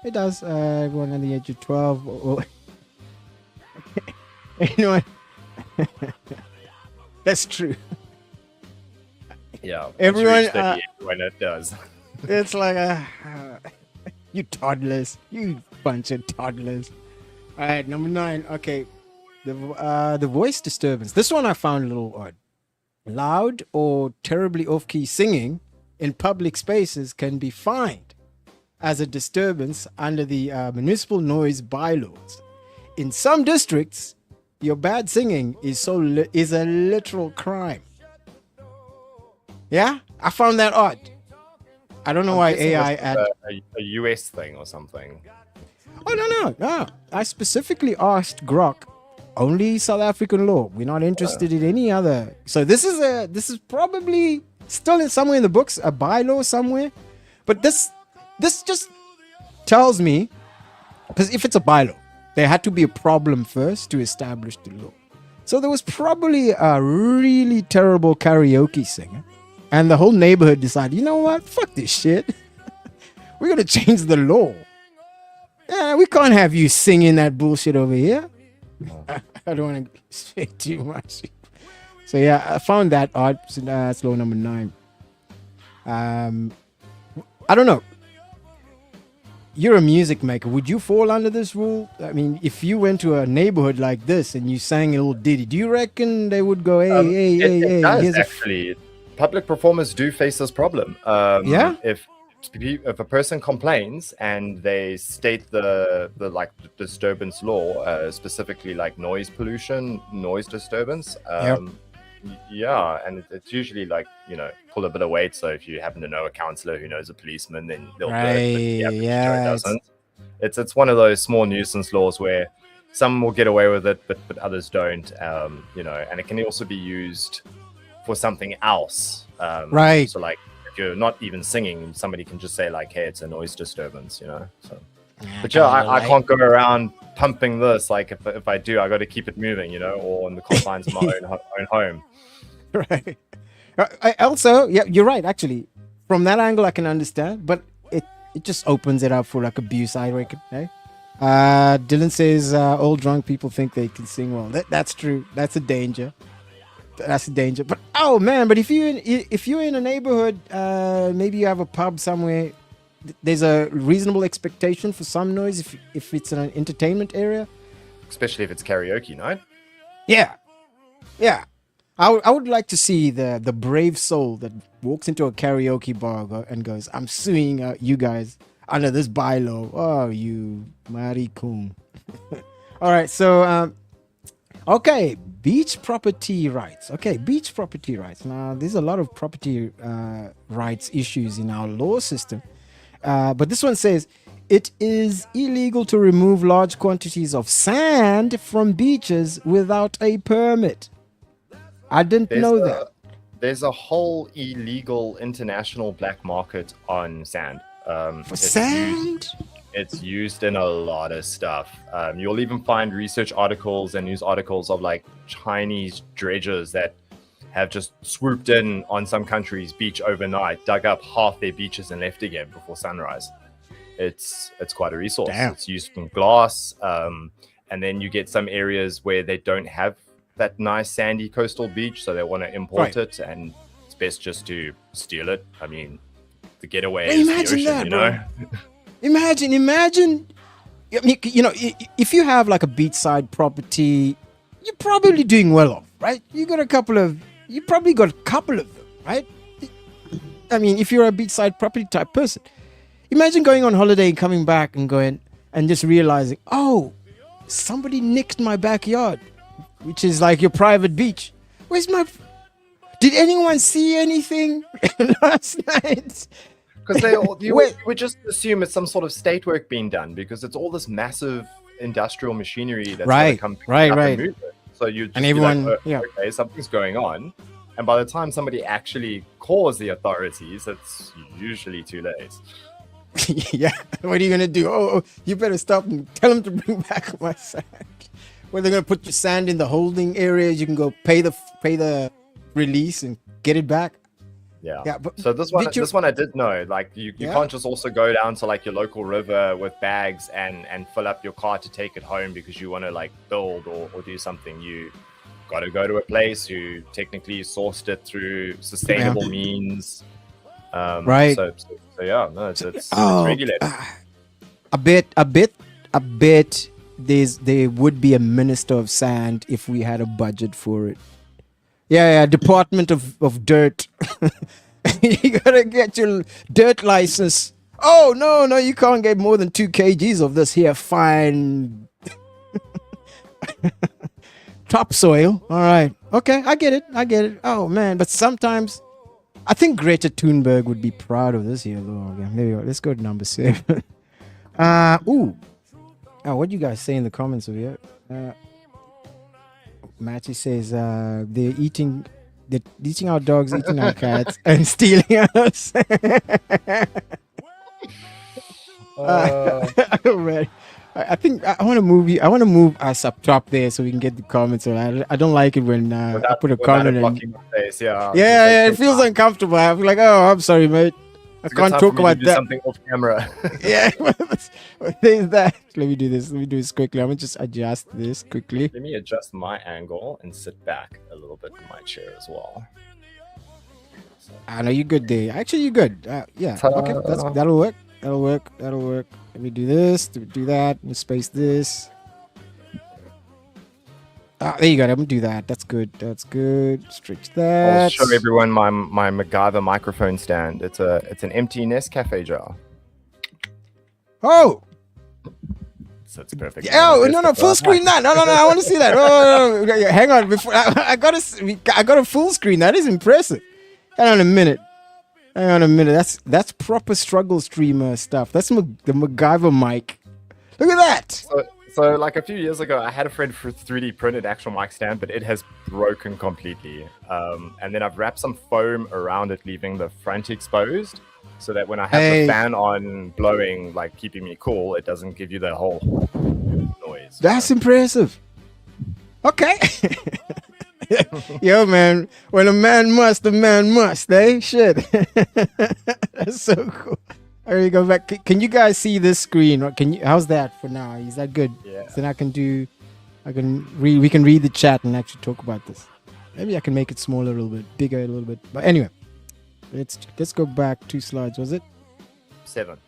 It does. Everyone under the age of 12. You know what? That's true. Yeah. Everyone it does. It's like you toddlers. You bunch of toddlers. All right, number 9. Okay, the voice disturbance. This one I found a little odd. Loud or terribly off-key singing in public spaces can be fined as a disturbance under the municipal noise bylaws. In some districts, your bad singing is a literal crime. Yeah, I found that odd. I don't know why AI a US thing or something. Oh no! I specifically asked Grok only South African law. We're not interested in any other. So this is probably still somewhere in the books, a bylaw somewhere. But this just tells me, because if it's a bylaw, there had to be a problem first to establish the law. So there was probably a really terrible karaoke singer, and the whole neighborhood decided, you know what? Fuck this shit. We're gonna change the law. Yeah, we can't have you singing that bullshit over here. I don't want to say too much. So yeah, I found that odd. So that's law number 9. I don't know. You're a music maker. Would you fall under this rule? I mean, if you went to a neighborhood like this and you sang a little ditty, do you reckon they would go, hey? It does, actually. Public performers do face this problem. Yeah? If a person complains and they state the disturbance law, specifically like noise pollution, noise disturbance, yeah, and it's usually like, pull a bit of weight. So if you happen to know a counselor who knows a policeman, then they'll do it. But the average Joe doesn't. It's one of those small nuisance laws where some will get away with it, but others don't. And it can also be used for something else. Right. So like, you're not even singing, somebody can just say like, hey, it's a noise disturbance, So but I can't go around pumping this. Like if I do, I got to keep it moving, or in the confines of my own home. Right. Also, yeah, you're right. Actually, from that angle, I can understand, but it just opens it up for like abuse, I reckon. Hey? Dylan says all drunk people think they can sing well. That's true. That's a danger. But oh man, but if you're in a neighborhood, maybe you have a pub somewhere, there's a reasonable expectation for some noise if it's an entertainment area, especially if it's karaoke night. Yeah. I would like to see the brave soul that walks into a karaoke bar and goes, "I'm suing you guys under this bylaw." Oh, you maricum. All right, so okay, beach property rights. Okay, beach property rights. Now, there's a lot of property rights issues in our law system, but this one says it is illegal to remove large quantities of sand from beaches without a permit. I didn't know that. There's a whole illegal international black market on sand. For sand? It's used in a lot of stuff. You'll even find research articles and news articles of like Chinese dredgers that have just swooped in on some country's beach overnight, dug up half their beaches and left again before sunrise. It's quite a resource. Damn. It's used in glass. And then you get some areas where they don't have that nice sandy coastal beach, so they want to import it, and it's best just to steal it. I mean, the getaway is the ocean, that, you know? Imagine, you know, if you have like a beachside property, you're probably doing well off, right? You probably got a couple of them, right? I mean, if you're a beachside property type person, imagine going on holiday and coming back and going and just realizing, oh, somebody nicked my backyard, which is like your private beach. Did anyone see anything last night? Because you would just assume it's some sort of state work being done, because it's all this massive industrial machinery that's going to come and move it. So you just okay, something's going on. And by the time somebody actually calls the authorities, it's usually too late. Yeah, what are you going to do? Oh, you better stop and tell them to bring back my sand. Well, they're going to put your sand in the holding area. You can go pay the release and get it back. Yeah. But so this one I did know. Like you can't just also go down to like your local river with bags and fill up your car to take it home because you want to like build or do something. You got to go to a place who technically sourced it through sustainable means. Right. So yeah, no, it's regulated. I bet there would be a minister of sand if we had a budget for it. Yeah, Department of Dirt. You gotta get your dirt license. Oh no, you can't get more than 2 kgs of this here fine topsoil. All right, okay, I get it. Oh man, but sometimes I think Greta Thunberg would be proud of this here though. Okay, there we go. Let's go to number 7. What do you guys say in the comments over here? Matty says they're eating our dogs, eating our cats, and stealing us. Right. I think I want to move you. I want to move us up top there so we can get the comments. I don't like it when I put a comment in. Yeah, it feels uncomfortable. I feel like, oh, I'm sorry, mate. I can't talk about that. Something off camera. Yeah, there's that. Let me do this. Let me do this quickly. I'm gonna just adjust this quickly. Let me adjust my angle and sit back a little bit in my chair as well. I know you're good there. Actually, you're good. Yeah. Okay, that'll work. That'll work. Let me do this. Do that. Let me space this. There you go. I'm gonna do that. That's good. Stretch that. I'll show everyone my MacGyver microphone stand. It's an empty Nescafe jar. Oh. So it's perfect. Oh no! Full screen that. No! I want to see that. Oh, no. Hang on. Before I got a full screen. That is impressive. Hang on a minute. That's proper struggle streamer stuff. That's the MacGyver mic. Look at that. So like a few years ago, I had a friend for 3D printed actual mic stand, but it has broken completely. And then I've wrapped some foam around it, leaving the front exposed, so that when I have the fan on blowing, like keeping me cool, it doesn't give you the whole noise. That's impressive. Okay. Yo, man, when a man must, eh? Shit. That's so cool. There you go back. Can you guys see this screen? How's that for now? Is that good? Yeah. So then we can read the chat and actually talk about this. Maybe I can make it smaller a little bit, bigger a little bit. But anyway, let's go back 2 slides. Was it 7?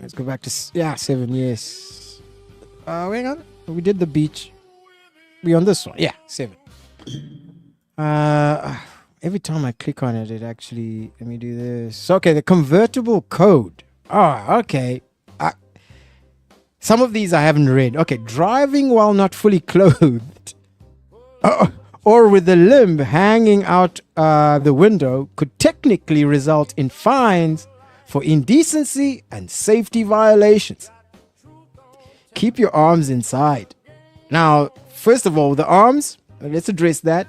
Let's go back to 7. Yes. Hang on. We did the beach. We on this one. Yeah, 7. Every time I click on it, it actually, let me do this. Okay, the convertible code. Oh, okay. Some of these I haven't read. Okay, driving while not fully clothed or with the limb hanging out the window could technically result in fines for indecency and safety violations. Keep your arms inside. Now, first of all, the arms, let's address that.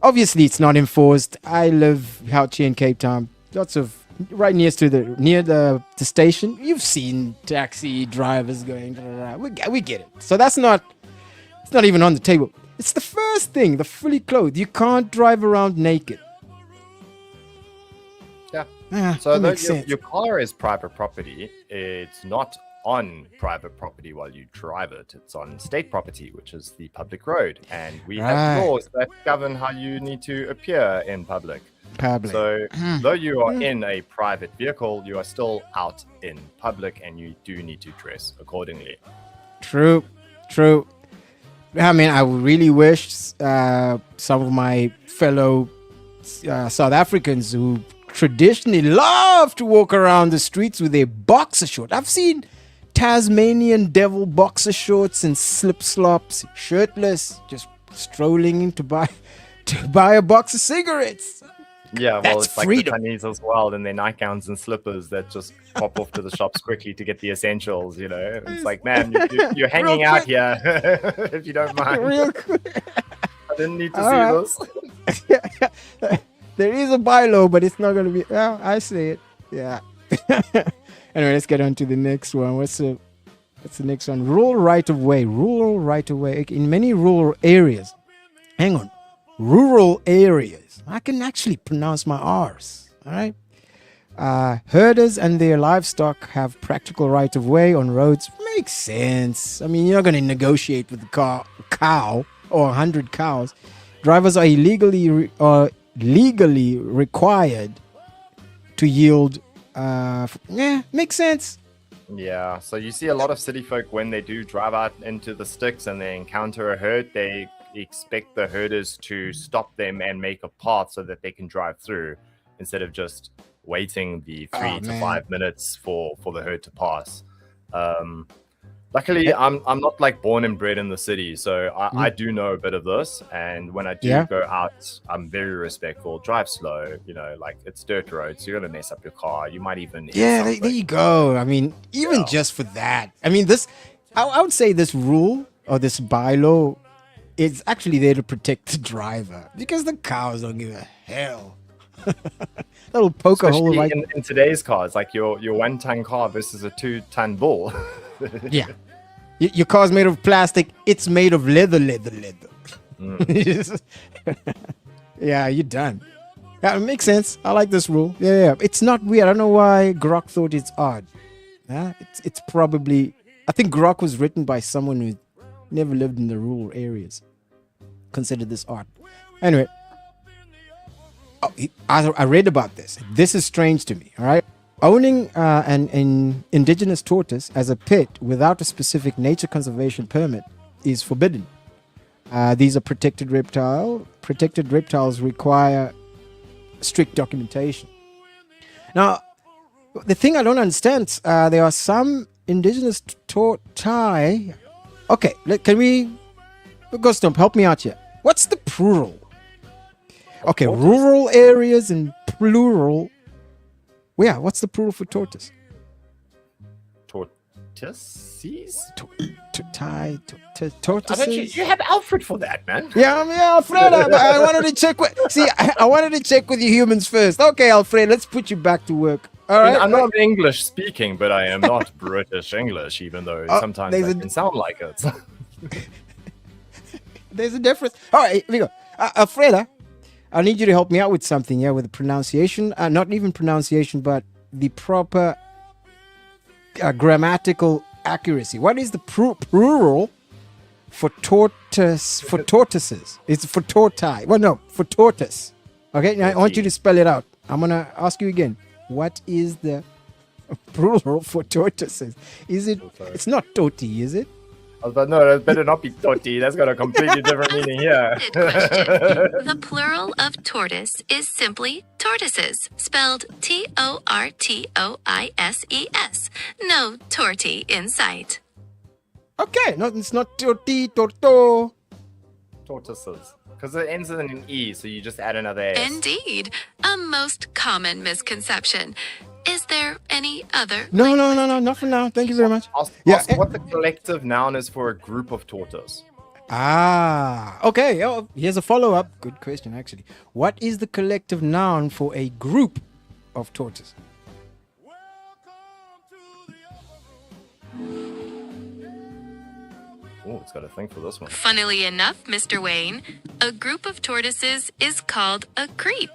Obviously, it's not enforced. I live out here in Cape Town. Lots of right near the station. You've seen taxi drivers going. We get it. So it's not even on the table. It's the first thing, the fully clothed. You can't drive around naked. Yeah. So makes sense. Your car is private property. It's not on private property while you drive it. It's on state property, which is the public road. And we have laws that govern how you need to appear in public. So though you are in a private vehicle, you are still out in public and you do need to dress accordingly. True. I mean, I really wish some of my fellow South Africans who traditionally love to walk around the streets with their boxer shorts. I've seen Tasmanian devil boxer shorts and slip slops, shirtless, just strolling in to buy a box of cigarettes. Yeah, well, That's it's like freedom. the Chinese as well, and their nightgowns and slippers that just pop off to the shops quickly to get the essentials, you know? It's like, man, you're hanging out here, if you don't mind. Real quick. I didn't need to see this. There is a bylaw, but it's not going to be... Well, I say it. Yeah. Anyway, let's get on to the next one. What's the next one? Rural right-of-way. Rural right-of-way. In many rural areas. Hang on. Rural areas. I can actually pronounce my R's. All right. Herders and their livestock have practical right-of-way on roads. Makes sense. I mean, you're not going to negotiate with a cow or 100 cows. Drivers are legally required to yield. Makes sense. Yeah, so you see a lot of city folk when they do drive out into the sticks and they encounter a herd, they expect the herders to stop them and make a path so that they can drive through instead of just waiting the 3 to 5 minutes for the herd to pass. Luckily, I'm not like born and bred in the city, so I do know a bit of this. And when I do go out, I'm very respectful. Drive slow, you know, like it's dirt road, so you're gonna mess up your car. You might even there you go. I mean, even just for that, I mean, I would say this rule or this bylaw is actually there to protect the driver because the cows don't give a hell. Little poke a hole right in today's cars, like your 1-ton car versus a 2-ton bull. Yeah. Your car's made of plastic. It's made of leather. Yeah, you're done. Yeah, it makes sense. I like this rule. Yeah. It's not weird. I don't know why Grok thought it's odd. It's probably... I think Grok was written by someone who never lived in the rural areas. Considered this odd. Anyway. I read about this. This is strange to me, all right? Owning an indigenous tortoise as a pet without a specific nature conservation permit is forbidden. These are protected reptiles. Protected reptiles require strict documentation. Now, the thing I don't understand, there are some indigenous tortoise. Okay, can we... Gustum, help me out here. What's the plural? Okay, rural areas and plural... Yeah, what's the plural for tortoise? Tortoises? Tortoises? You have Alfred for that, man. Yeah, I'm Alfreda. I wanted to check with... See, I wanted to check with you humans first. Okay, Alfred, let's put you back to work. All right. I'm not English speaking, but I am not British English, even though sometimes I can sound like it. There's a difference. All right, here we go. Alfreda, I need you to help me out with something, with the pronunciation. Not even pronunciation, but the proper grammatical accuracy. What is the plural for tortoise? For tortoises? It's for tortoise. Well, no, for tortoise. Okay, now I want you to spell it out. I'm going to ask you again. What is the plural for tortoises? Is it? It's not toti, is it? I was like, no, that better not be torti. That's got a completely different meaning here. Good question. The plural of tortoise is simply tortoises, spelled Tortoises. No torty in sight. Okay, no, it's not torti, torto. Tortoises. Because it ends in an E, so you just add another S. Indeed, a most common misconception. Is there any other? No, not for now. Thank you very much. Ask what the collective noun is for a group of tortoise. Okay. Oh, here's a follow-up. Good question, actually. What is the collective noun for a group of tortoises? Oh, it's got a thing for this one. Funnily enough, Mr. Wayne, a group of tortoises is called a creep.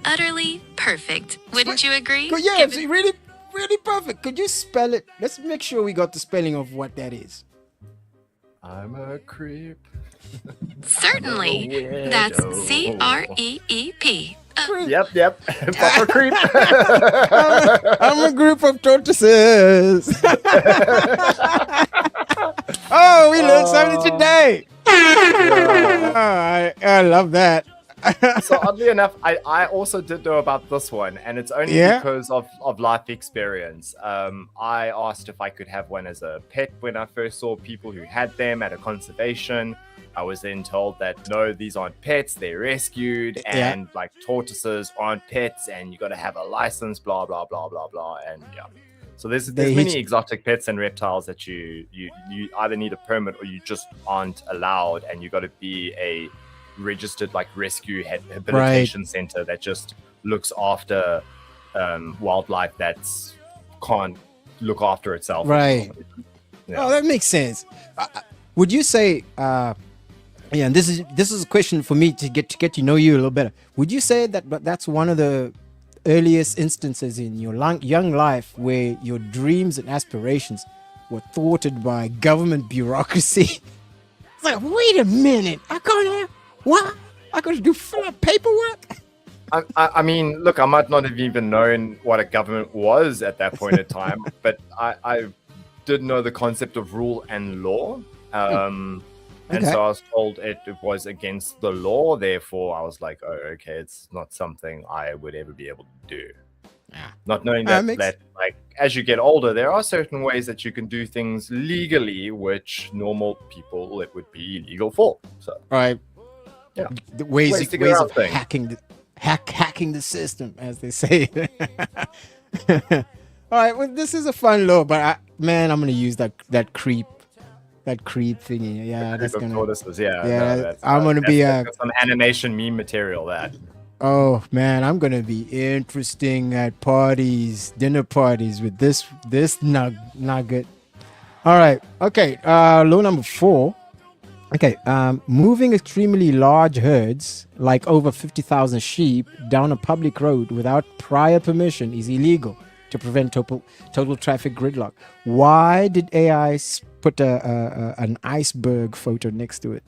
Utterly perfect. Wouldn't you agree? Yeah, it's really, really perfect. Could you spell it? Let's make sure we got the spelling of what that is. I'm a creep. Certainly. That's CREEP. Yep. Proper creep. I'm a group of tortoises. Oh, we learned something today. I love that. So oddly enough, I also did know about this one, and it's only because of life experience. I asked if I could have one as a pet when I first saw people who had them at a conservation. I was then told that no, these aren't pets, they're rescued, and like tortoises aren't pets, and you got to have a license, blah blah blah blah blah, and yeah. So there's many exotic pets and reptiles that you either need a permit or you just aren't allowed, and you got to be a registered like rescue rehabilitation center that just looks after wildlife that's can't look after itself. Right. Yeah. Oh, that makes sense. Would you say? And this is a question for me to get to know you a little better. Would you say that that's one of the earliest instances in your young life where your dreams and aspirations were thwarted by government bureaucracy? It's like, wait a minute, I can't have what? I got to do fill out paperwork. I mean, look, I might not have even known what a government was at that point in time, but I did know the concept of rule and law. And so I was told it was against the law. Therefore, I was like, oh, okay, it's not something I would ever be able to do. Not knowing that like as you get older, there are certain ways that you can do things legally, which normal people it would be illegal for. So right. Yeah. The ways of hacking the system, as they say. All right. Well, this is a fun law, but I'm gonna use that creep thingy. Yeah, that's gonna. Tortoises, I'm gonna be some animation meme material. That. Oh man, I'm gonna be interesting at parties, dinner parties with this nugget. All right. Okay. Law number 4. Okay, moving extremely large herds, like over 50,000 sheep, down a public road without prior permission is illegal to prevent total traffic gridlock. Why did AI put an iceberg photo next to it?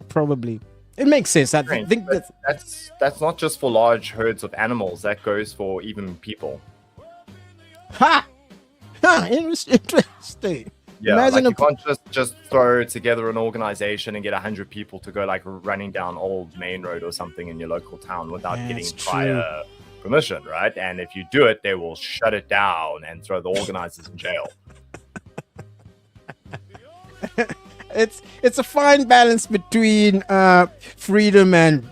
Probably. It makes sense. I think that's not just for large herds of animals. That goes for even people. Interesting. Yeah, imagine like you can't just throw together an organization and get 100 people to go like running down Old Main Road or something in your local town without getting prior permission, right? And if you do it, they will shut it down and throw the organizers in jail. It's a fine balance between freedom and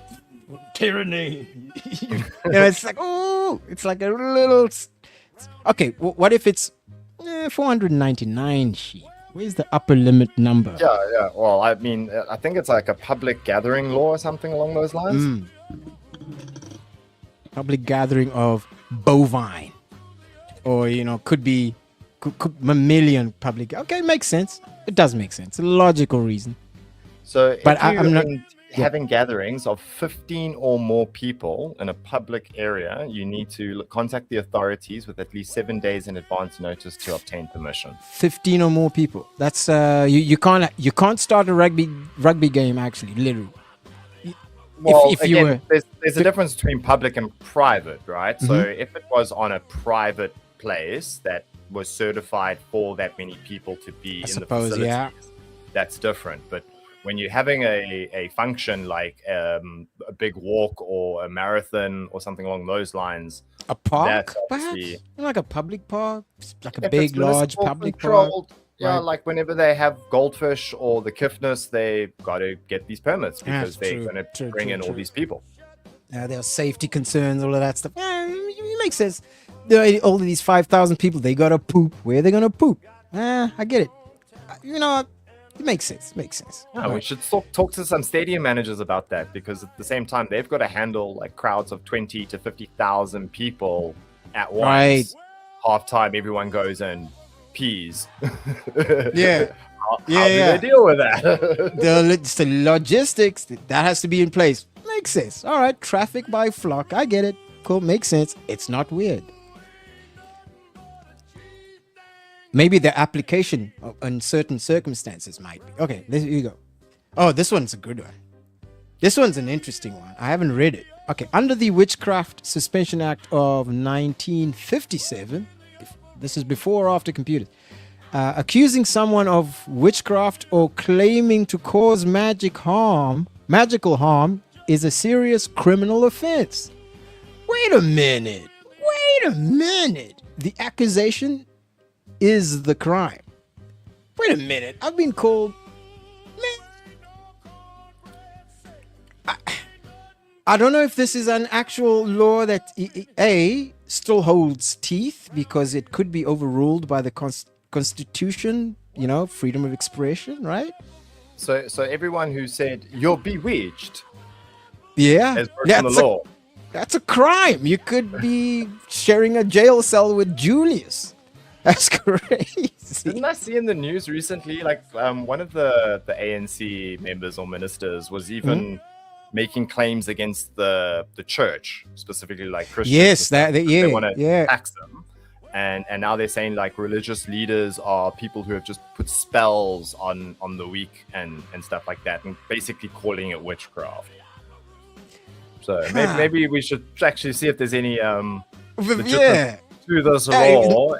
tyranny. It's like it's like a little. Okay, what if it's 499 sheep? Where's the upper limit number? Yeah. Well, I mean, I think it's like a public gathering law or something along those lines. Public gathering of bovine, or could be mammalian public. Okay, makes sense. It does make sense. A logical reason. So, but I'm not having gatherings of 15 or more people in a public area. You need to contact the authorities with at least 7 days in advance notice to obtain permission. 15 or more people. That's you can't start a rugby game actually, literally. Well, there's a difference between public and private, right? So if it was on a private place that was certified for that many people to be in the facilities, that's different. But when you're having a function like a big walk or a marathon or something along those lines, a park, perhaps like a public park, like a big, large public park. Yeah, like whenever they have goldfish or the Kiffness, they got to get these permits because they're going to bring in all these people. There are safety concerns, all of that stuff. It makes sense. All of these 5,000 people, they got to poop. Where are they going to poop? I get it. You know, it makes sense. Yeah, we should talk to some stadium managers about that, because at the same time, they've got to handle like crowds of 20 to 50,000 people at once. Right. Halftime, everyone goes and peas. Yeah. How do they deal with that? the logistics, that has to be in place. Makes sense. All right. Traffic by flock. I get it. Cool. Makes sense. It's not weird. Maybe the application in certain circumstances might be. Okay, there you go. Oh, this one's a good one. This one's an interesting one. I haven't read it. Okay, under the Witchcraft Suspension Act of 1957, this is before or after computers, accusing someone of witchcraft or claiming to cause magical harm is a serious criminal offense. Wait a minute. The accusation is the crime. Wait a minute. I've been called... I don't know if this is an actual law that still holds teeth, because it could be overruled by the Constitution, freedom of expression, right? So everyone who said you're bewitched, has broken the law. That's a crime. You could be sharing a jail cell with Julius. That's crazy. Didn't I see in the news recently, like one of the ANC members or ministers was even making claims against the church, specifically like Christians. Yes, they want to tax them. And now they're saying like religious leaders are people who have just put spells on the weak and stuff like that, and basically calling it witchcraft. So maybe we should actually see if there's any legitimacy to this law.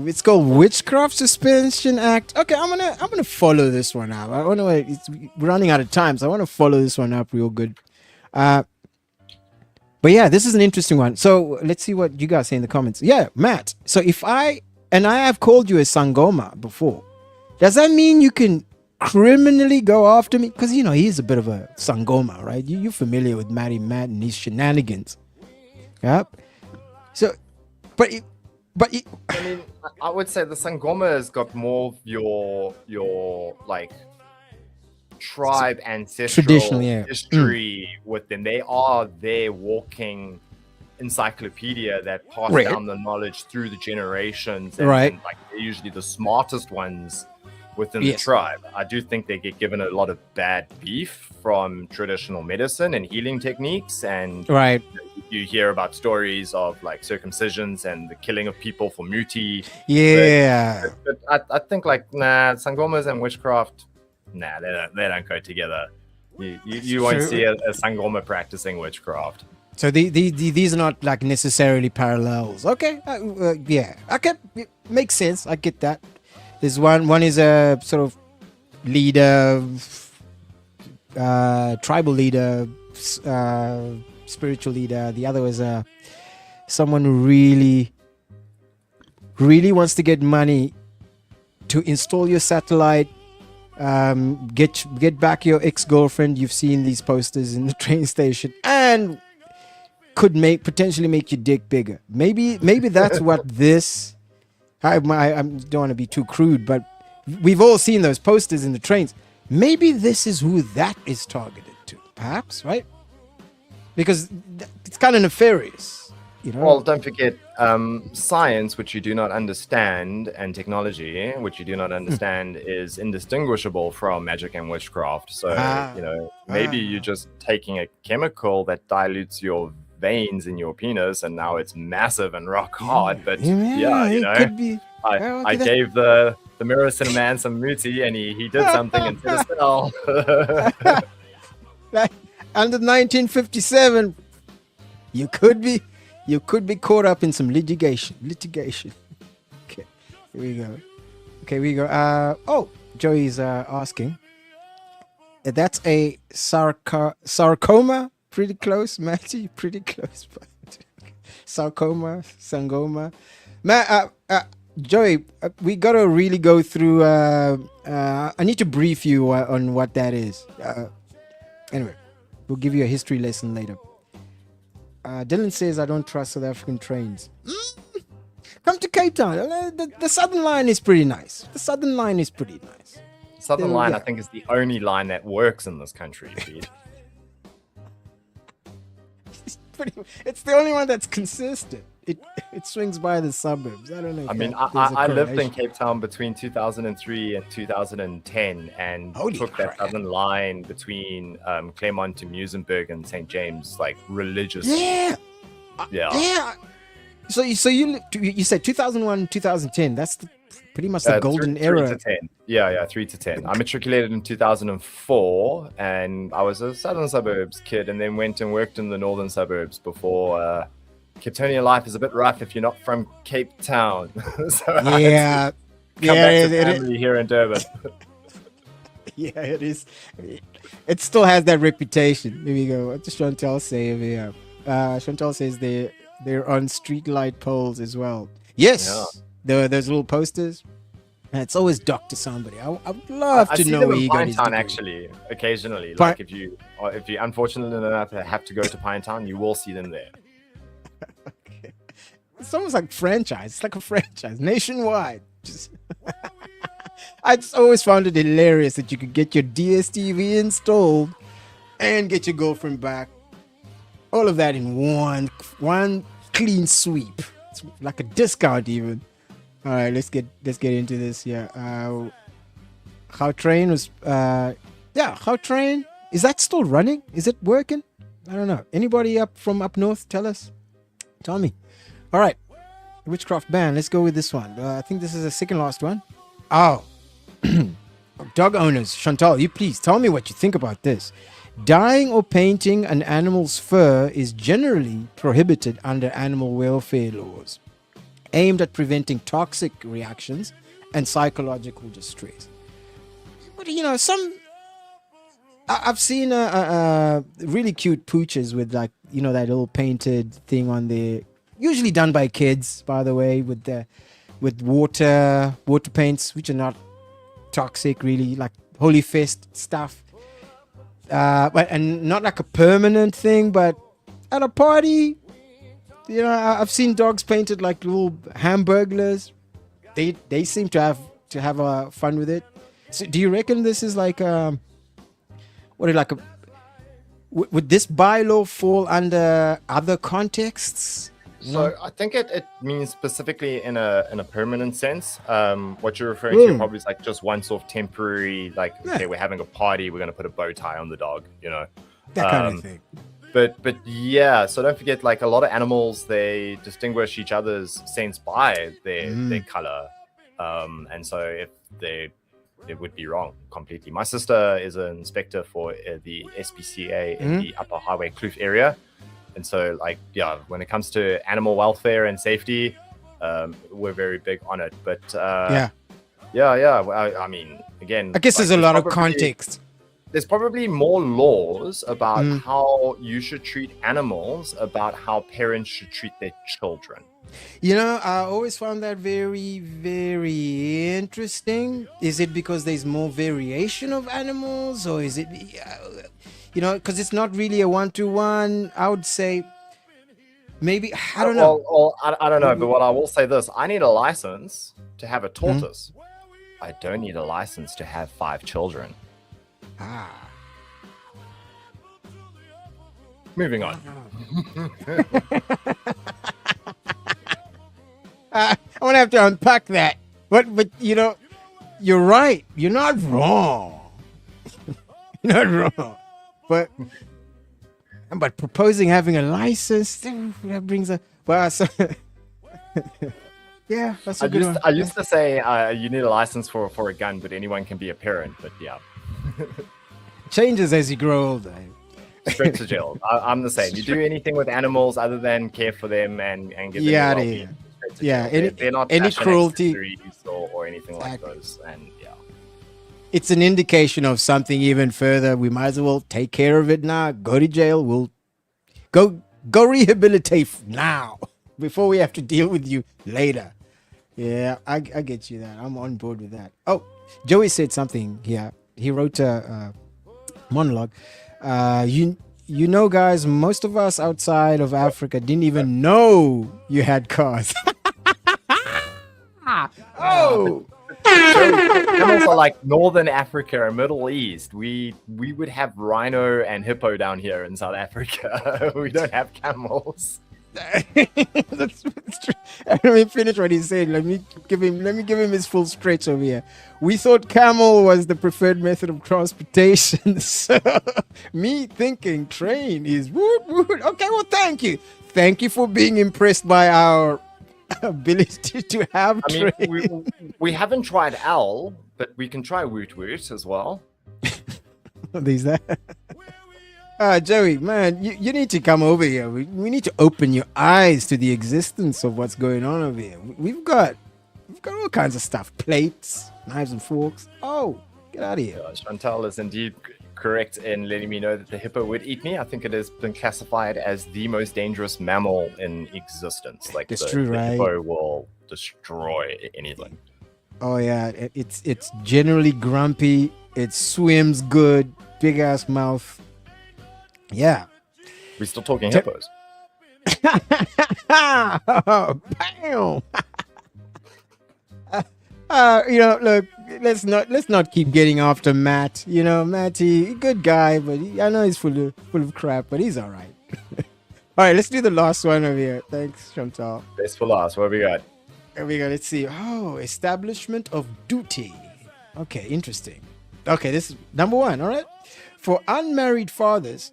It's called Witchcraft Suspension Act. Okay, I'm gonna follow this one up. I want to. It's running out of time, so I want to follow this one up real good. But yeah, this is an interesting one. So let's see what you guys say in the comments. Yeah, Matt. So if I have called you a Sangoma before, does that mean you can criminally go after me? Because he's a bit of a Sangoma, right? You're familiar with Matty Matt and his shenanigans. Yep. So, but I mean, I would say the Sangoma has got more of your like tribe ancestral history with them. They are their walking encyclopedia that pass down the knowledge through the generations. And like they're usually the smartest ones within the tribe. I do think they get given a lot of bad beef from traditional medicine and healing techniques, and you hear about stories of like circumcisions and the killing of people for muti. But I think like Sangomas and witchcraft, they don't go together. You won't see a Sangoma practicing witchcraft. So these are not like necessarily parallels. Okay, okay, makes sense. I get that. There's one is a sort of leader, tribal leader, spiritual leader. The other was someone who really wants to get money to install your satellite, get back your ex-girlfriend. You've seen these posters in the train station, and could potentially make your dick bigger. Maybe that's what this. I don't want to be too crude, but we've all seen those posters in the trains. Maybe this is who that is targeted to, perhaps, right? Because it's kind of nefarious, Well, don't forget science, which you do not understand, and technology, which you do not understand, is indistinguishable from magic and witchcraft. So, maybe you're just taking a chemical that dilutes your veins in your penis, and now it's massive and rock hard. But it could be. I gave the mirror man some muti, and he did something and did a spell. Like under 1957, you could be You could be caught up in some litigation. Okay, here we go. Joey's asking. That's a sarcoma. Pretty close, Matty. Pretty close. Sarcoma, sangoma. Joey, we gotta really go through. I need to brief you on what that is. Anyway, we'll give you a history lesson later. Dylan says, I don't trust South African trains. Come to Cape Town. The Southern Line is pretty nice. Southern Line, I think, is the only line that works in this country, Pete. It's the only one that's consistent. It swings by the suburbs. I don't know. I lived in Cape Town between 2003 and 2010 and took that Southern Line between Claremont to Muizenberg and St. James like religiously. Yeah. So you said 2001, 2010. That's pretty much the golden era. 3 to 10. Yeah, 3 to 10. I matriculated in 2004, and I was a southern suburbs kid, and then went and worked in the northern suburbs before. Capetonian life is a bit rough if you're not from Cape Town. So come back to family here in Durban. Yeah, it is. It still has that reputation. Here we go. What does Chantal say over here? Chantal says they're on street light poles as well. Yes, those little posters. And it's always docked to somebody. I would love to know where you got his degree. Actually, occasionally, like if you unfortunate enough to have to go to Pinetown, you will see them there. Okay. It's almost like franchise. It's like a franchise nationwide. I just always found it hilarious that you could get your DSTV installed and get your girlfriend back. All of that in one clean sweep. It's like a discount even. All right, let's get into this. Yeah, Gautrain was Gautrain. Is that still running? Is it working? I don't know. Anybody from up north? Tell me. All right, Witchcraft Band. Let's go with this one. I think this is the second last one. Oh, dog owners, Chantal, you please tell me what you think about this. Dyeing or painting an animal's fur is generally prohibited under animal welfare laws, aimed at preventing toxic reactions and psychological distress. But I've seen really cute pooches with that little painted thing on there, usually done by kids, by the way, with water paints, which are not toxic, really, like Holy Fest stuff. And not like a permanent thing, but at a party, I've seen dogs painted like little hamburglers. They seem to have fun with it. So do you reckon this is like would this bylaw fall under other contexts? So I think it means specifically in a permanent sense. What you're referring to probably is like just one sort of temporary, like, okay, we're having a party, we're going to put a bow tie on the dog, that kind of thing. But yeah, so don't forget, like, a lot of animals, they distinguish each other's scents by their color, and so if it would be wrong completely. My sister is an inspector for the SPCA in the Upper Highway Kloof area. And so, like, when it comes to animal welfare and safety, we're very big on it. But I mean, again, I guess there's a lot of context. There's probably more laws about how you should treat animals, about how parents should treat their children. I always found that very, very interesting. Is it because there's more variation of animals, or is it... because it's not really a one-to-one. I would say maybe, I don't know. Well, I don't know, but what I will say this, I need a license to have a tortoise. I don't need a license to have 5 children. Moving on. I'm going to have to unpack that. But you're right. You're not wrong. You're not wrong. But proposing having a license, that brings a... Well, so, yeah, that's a good one. I used to say you need a license for a gun, but anyone can be a parent. But yeah. Changes as you grow older. straight to jail. I'm the same. You do anything with animals other than care for them and give them Yeah, well-being, straight to yeah. jail. They're not Any fashion cruelty accessories or anything like those. And yeah, it's an indication of something even further. We might as well take care of it now. Go to jail. We'll go rehabilitate now before we have to deal with you later. Yeah, I get you that. I'm on board with that. Oh, Joey said something here. He wrote a monologue. You know, guys, most of us outside of Africa didn't even know you had cars. Oh. Camels are like Northern Africa and Middle East. We would have rhino and hippo down here in South Africa. We don't have camels. That's true. Let me finish what he said. Let me give him his full stretch over here. We thought camel was the preferred method of transportation. So me thinking train is woot woot. Okay, well, thank you for being impressed by our ability to have train. I mean, we haven't tried owl, but we can try woot woot as well. These that. Joey, man, you need to come over here. We need to open your eyes to the existence of what's going on over here. We've got all kinds of stuff. Plates, knives and forks. Oh, get out of here. Chantal is indeed correct in letting me know that the hippo would eat me. I think it has been classified as the most dangerous mammal in existence. Like That's true, right? The hippo will destroy anything. Oh yeah, it's generally grumpy. It swims good, big ass mouth. Yeah. We're still talking hippos. Bam! Look, let's not keep getting after Matt. Matty, good guy, but I know he's full of crap, but he's all right. All right, let's do the last one over here. Thanks, Chantal. Best for last. What have we got? Let's see. Oh, establishment of duty. Okay, interesting. Okay, this is number one. All right. For unmarried fathers,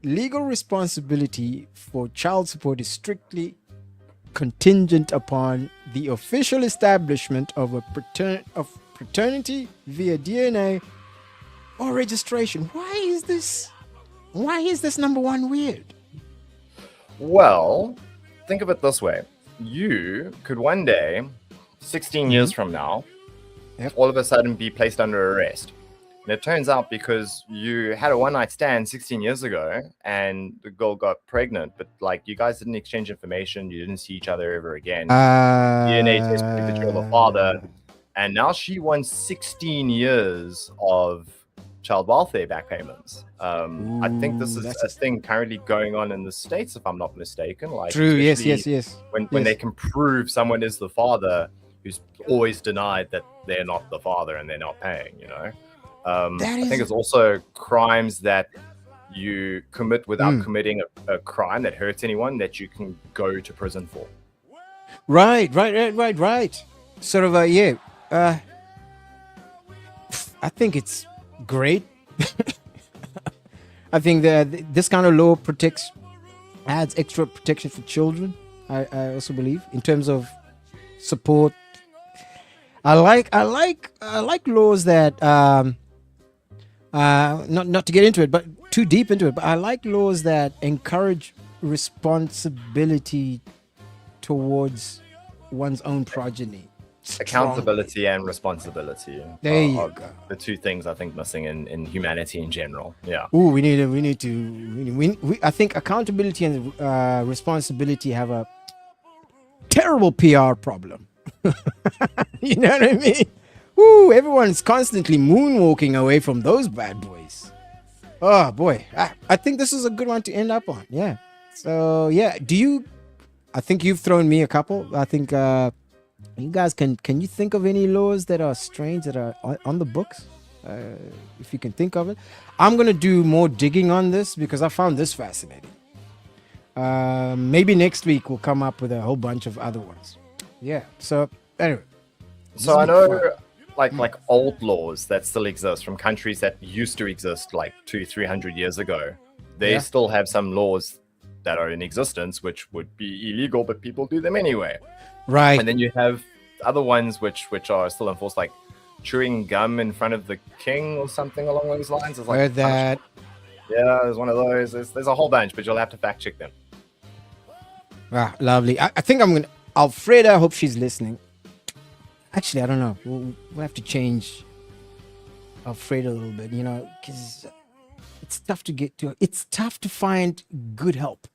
legal responsibility for child support is strictly contingent upon the official establishment of a paternity via DNA or registration. Why is this number one weird? Well, think of it this way. You could one day, 16 years from now, all of a sudden be placed under arrest. And it turns out because you had a one-night stand 16 years ago and the girl got pregnant, but like you guys didn't exchange information, you didn't see each other ever again. DNA test proved that you're the father, and now she wants 16 years of child welfare back payments. I think this is a thing currently going on in the States, if I'm not mistaken. Like, true, yes. When they can prove someone is the father who's always denied that they're not the father and they're not paying, I think it's also crimes that you commit without committing a crime that hurts anyone that you can go to prison for. Right. Sort of I think it's great. I think that this kind of law adds extra protection for children. I also believe in terms of support. I like laws that not to get into it, but too deep into it. But I like laws that encourage responsibility towards one's own progeny. Accountability and responsibility. There you go. The two things I think missing in humanity in general. Yeah. Ooh, I think accountability and responsibility have a terrible PR problem. You know what I mean? Ooh, everyone's constantly moonwalking away from those bad boys. Oh boy, I think this is a good one to end up on. Yeah. So yeah, I think you've thrown me a couple. I think you guys can you think of any laws that are strange that are on the books? If you can think of it. I'm gonna do more digging on this because I found this fascinating. Maybe next week we'll come up with a whole bunch of other ones. Yeah. So anyway. So I know like old laws that still exist from countries that used to exist like 200-300 years ago. They still have some laws that are in existence which would be illegal, but people do them anyway. Right. And then you have other ones which are still enforced, like chewing gum in front of the king or something along those lines. It's like, heard that. Yeah, there's one of those. There's a whole bunch, but you'll have to fact check them. Ah, lovely. I think I'm gonna Alfreda. I hope she's listening. Actually, I don't know. We'll have to change Alfreda a little bit, because it's tough to get to. It's tough to find good help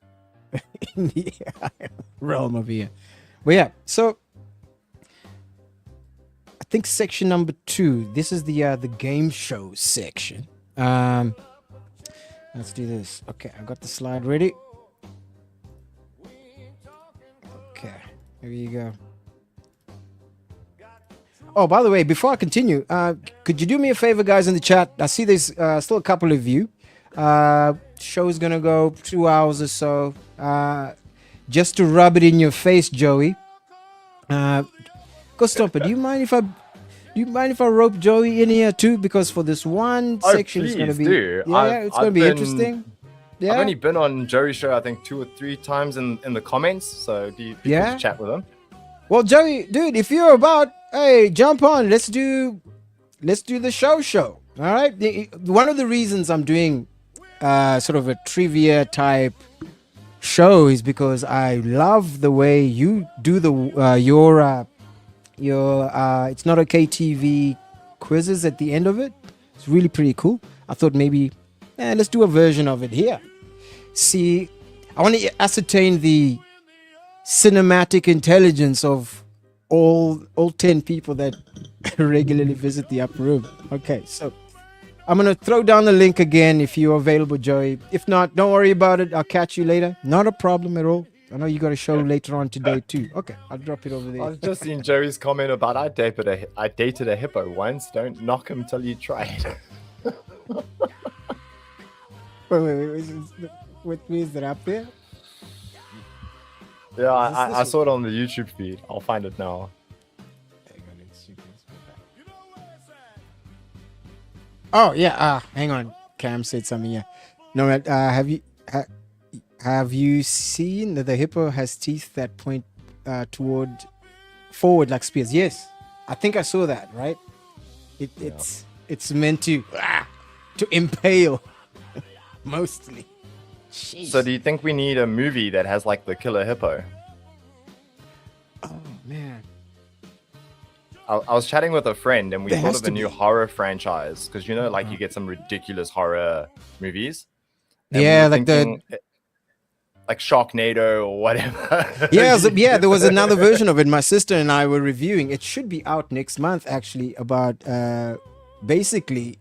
in the realm of here. But yeah, so I think section number 2. This is the game show section. Let's do this. Okay, I got the slide ready. Okay, here you go. Oh, by the way, before I continue, could you do me a favor, guys, in the chat? I see there's still a couple of you. Show's gonna go 2 hours or so. Just to rub it in your face, Joey. Go stop it. Do you mind if I rope Joey in here too? Because for this one section, it's gonna be it's gonna be interesting. Yeah, I've only been on Joey's show, I think 2 or 3 times in the comments. So do you to chat with him? Well, Joey, dude, if you're about, hey, jump on. Let's do the show. All right. One of the reasons I'm doing sort of a trivia type show is because I love the way you do your It's Not Okay TV quizzes at the end of it. It's really pretty cool. I thought maybe let's do a version of it here. See, I want to ascertain the cinematic intelligence of all 10 people that regularly visit the upper room. Okay, so I'm gonna throw down the link again if you're available, Joey. If not, don't worry about it. I'll catch you later. Not a problem at all. I know you got a show later on today too. Okay, I'll drop it over there. I've just seen Joey's comment about I dated a hippo once. Don't knock him till you try it. Wait. With me, is that up there? Yeah, I saw it on the YouTube feed. I'll find it now. Oh yeah. Hang on. Cam said something. Yeah. No. Have you seen that the hippo has teeth that point forward like spears? Yes. I think I saw that. Right. It's meant to impale. Mostly. Jeez. So do you think we need a movie that has like the killer hippo? Oh man. I was chatting with a friend and we thought of a new horror franchise because you get some ridiculous horror movies. Yeah, like like Sharknado or whatever. Yeah, there was another version of it. My sister and I were reviewing. It should be out next month actually, about basically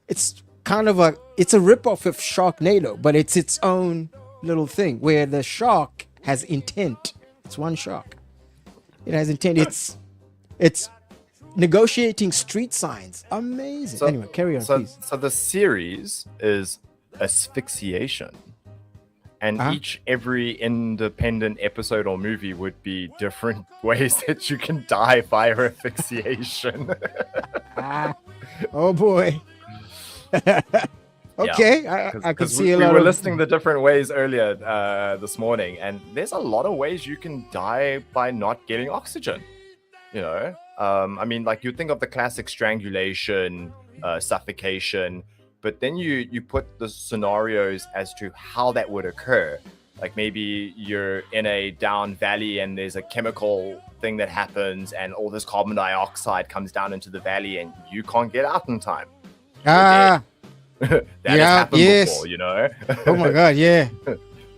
it's kind of it's a rip-off of Sharknado, but it's its own little thing where the shark has intent. It's one shark. It has intent. It's negotiating street signs. Amazing. So, anyway, carry on, please. So the series is Asphyxiation. And every independent episode or movie would be different ways that you can die via asphyxiation. Oh boy. Okay, yeah, I can see a lot. We were listing the different ways earlier this morning, and there's a lot of ways you can die by not getting oxygen. I mean, like you think of the classic strangulation, suffocation, but then you put the scenarios as to how that would occur. Like maybe you're in a down valley and there's a chemical thing that happens, and all this carbon dioxide comes down into the valley, and you can't get out in time. That has happened before, Oh my god, yeah.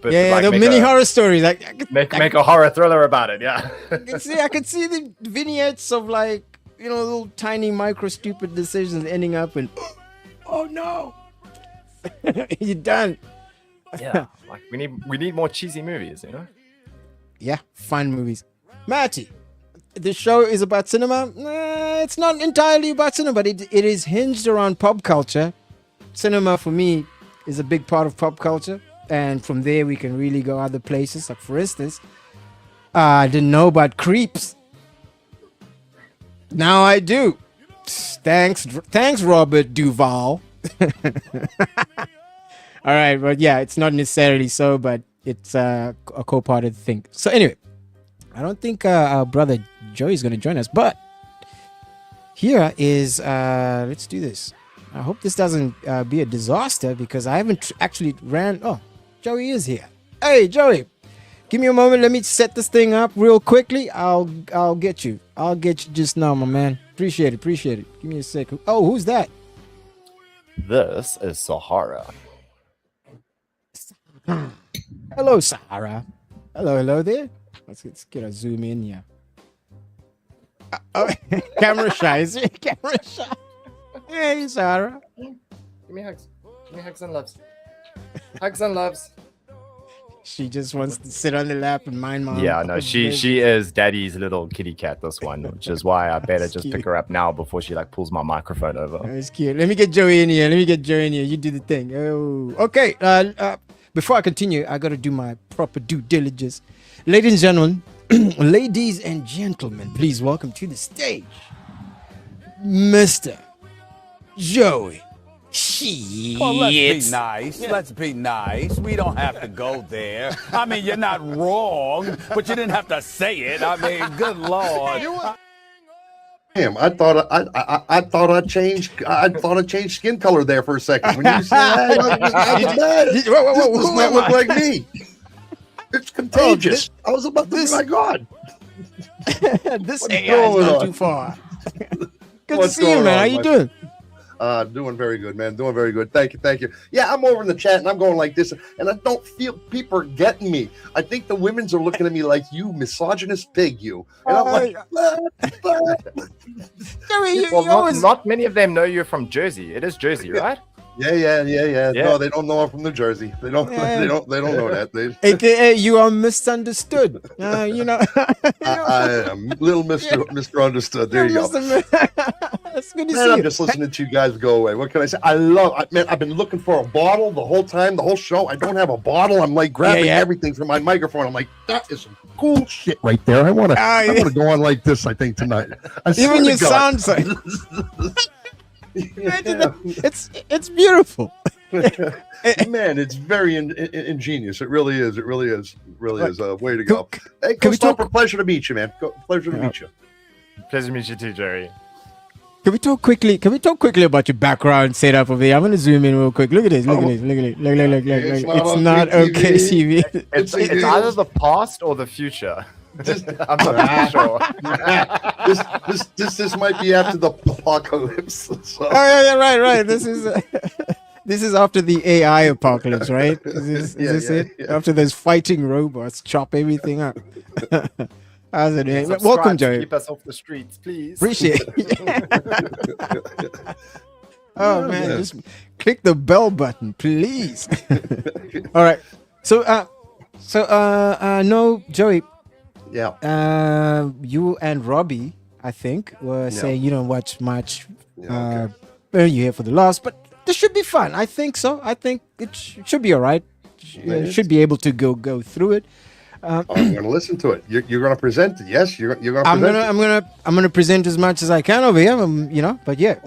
But the mini horror stories. Like make a horror thriller about it, yeah. I could see the vignettes of little tiny micro stupid decisions ending up in oh no. You're done. Yeah. Like we need more cheesy movies, Yeah, fun movies. Matty, the show is about cinema. It's not entirely about cinema, but it is hinged around pop culture. Cinema for me is a big part of pop culture, and from there we can really go other places. Like for instance, I didn't know about Creeps. Now I do. Thanks, Robert Duvall. All right, but yeah, it's not necessarily so, but it's a co-part of the thing. So anyway, I don't think our brother Joey is going to join us, but here is let's do this. I hope this doesn't be a disaster because I haven't actually ran. Oh, Joey is here. Hey, Joey, give me a moment. Let me set this thing up real quickly. I'll get you. I'll get you just now, my man. Appreciate it. Give me a sec. Oh, who's that? This is Sahara. Hello, Sahara. Hello there. Let's get a zoom in here. Camera shy. Is it camera shy? Hey, Sahara. Give me hugs. Give me hugs and loves. Hugs and loves. She just wants to sit on the lap and mind mom. Yeah, no, she is daddy's little kitty cat, this one, which is why I better just pick her up now before she like pulls my microphone over. That's cute. Let me get Joey in here. You do the thing. Oh, okay. Before I continue, I got to do my proper due diligence. Ladies and gentlemen, please welcome to the stage, Mr. Joey. Well, let's be nice. Let's be nice. We don't have to go there. I mean, you're not wrong, but you didn't have to say it. I mean, good Lord. Damn, I thought I changed skin color there for a second. When you said this man look like me. It's contagious. I was about to say, my God. This AI is not too far. Good to see you, man. How you doing? Doing very good, man. Doing very good. Thank you. Yeah, I'm over in the chat and I'm going like this, and I don't feel people are getting me. I think the women's are looking at me like, you misogynist pig, you. And I'm like, not many of them know you're from Jersey. It is Jersey, right? Yeah. No, they don't know I'm from New Jersey. They don't know that. AKA, you are misunderstood. You know. I am little Mr. Understood. There you go. That's good to man, see I'm you. just listening to you guys go away. What can I say? I've been looking for a bottle the whole time, the whole show. I don't have a bottle. I'm like grabbing everything from my microphone. I'm like, that is some cool shit right there. I want to go on like this, I think, tonight. Even your sound like it's beautiful. Man, it's very ingenious. It really is. Way to go. Hey, pleasure to meet you, man. Pleasure to meet you. Pleasure to meet you too, Jerry. Can we talk quickly about your background setup over here? I'm gonna zoom in real quick. Look at this. Look. It's not okay TV. It's either the past or the future. I'm not sure. This might be after the apocalypse. So. Oh yeah, right. This is after the AI apocalypse, right? Is this it? Yeah. After those fighting robots chop everything up. How's it doing? Welcome, Joey. Keep us off the streets, please. Appreciate it. Oh man, just click the bell button, please. All right. So no, Joey. Yeah. You and Robbie, I think, were saying you don't watch much. You're here for the loss, but this should be fun. I think so. I think it should be all right. Should be able to go through it. I'm going to listen to it. You're going to present it. Yes, you're going to present it. I'm going to present as much as I can over here. But yeah.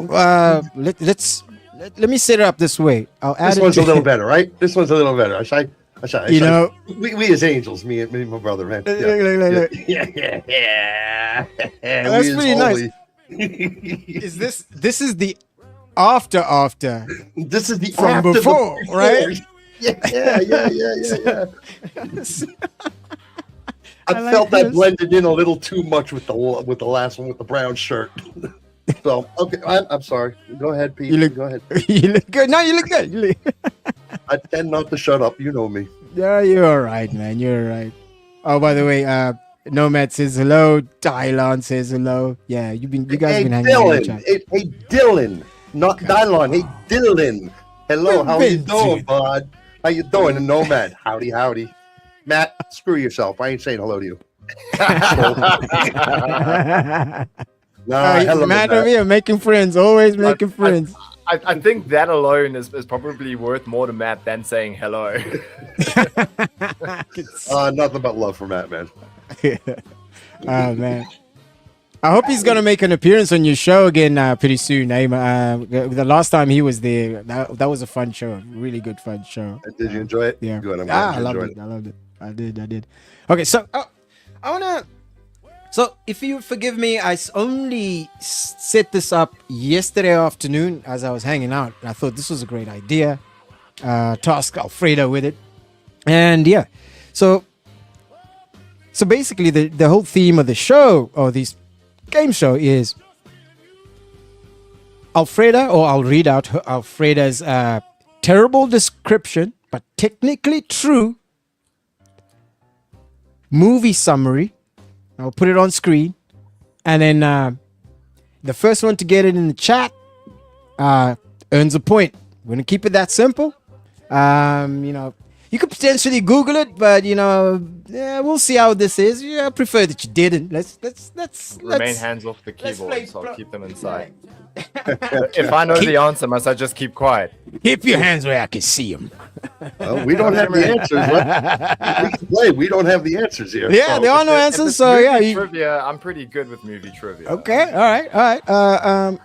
Let me set it up this way. This one's a little better, right? This one's a little better. We as angels, me and my brother, man. Yeah. That's pretty nice. This is the after. This is the from after before, right? Yeah. I felt that blended in a little too much with the last one with the brown shirt. So okay, I'm sorry. Go ahead, Pete. Go ahead. You look good. No, you look good. I tend not to shut up. You know me. Yeah, you're all right, man. You're all right. Oh, by the way, Nomad says hello. Dylan says hello. Yeah, you guys been hanging out in the chat. Hey, Dylan, not Dylan. Hey, Dylan. Hello, how you doing, bud? How you doing, Nomad? Howdy. Matt, screw yourself. I ain't saying hello to you. Hello, Matt over here making friends. Always making friends. I think that alone is probably worth more to Matt than saying hello. Nothing but love for Matt, man. Oh, man. I hope he's going to make an appearance on your show again pretty soon. The last time he was there, that was a fun show. Really good fun show. Did you enjoy it? Yeah. Good. I loved it. I did. Okay, so I want to... So, if you forgive me, I only set this up yesterday afternoon as I was hanging out. I thought this was a great idea. Task Alfreda with it. And yeah, so basically the whole theme of the show, or this game show, is Alfreda, or I'll read out Alfreda's terrible description, but technically true movie summary. I'll put it on screen, and then the first one to get it in the chat earns a point. We're gonna keep it that simple. You could potentially Google it, but we'll see how this is. I prefer that you didn't. Let's Remain hands off the keyboard, so I'll keep them inside. If I know the answer, must I just keep quiet? Keep your hands where I can see them. Well, we don't have the answers. We can play. We don't have the answers here. Yeah, there are no answers. So yeah, trivia. I'm pretty good with movie trivia. Okay, all right.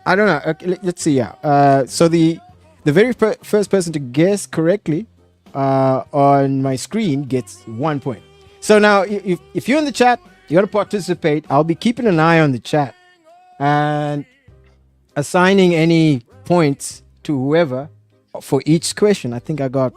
I don't know. Okay, let's see. Yeah. So the very first person to guess correctly on my screen gets 1 point. So now, if you're in the chat, you got to participate. I'll be keeping an eye on the chat and assigning any points to whoever for each question. I think I got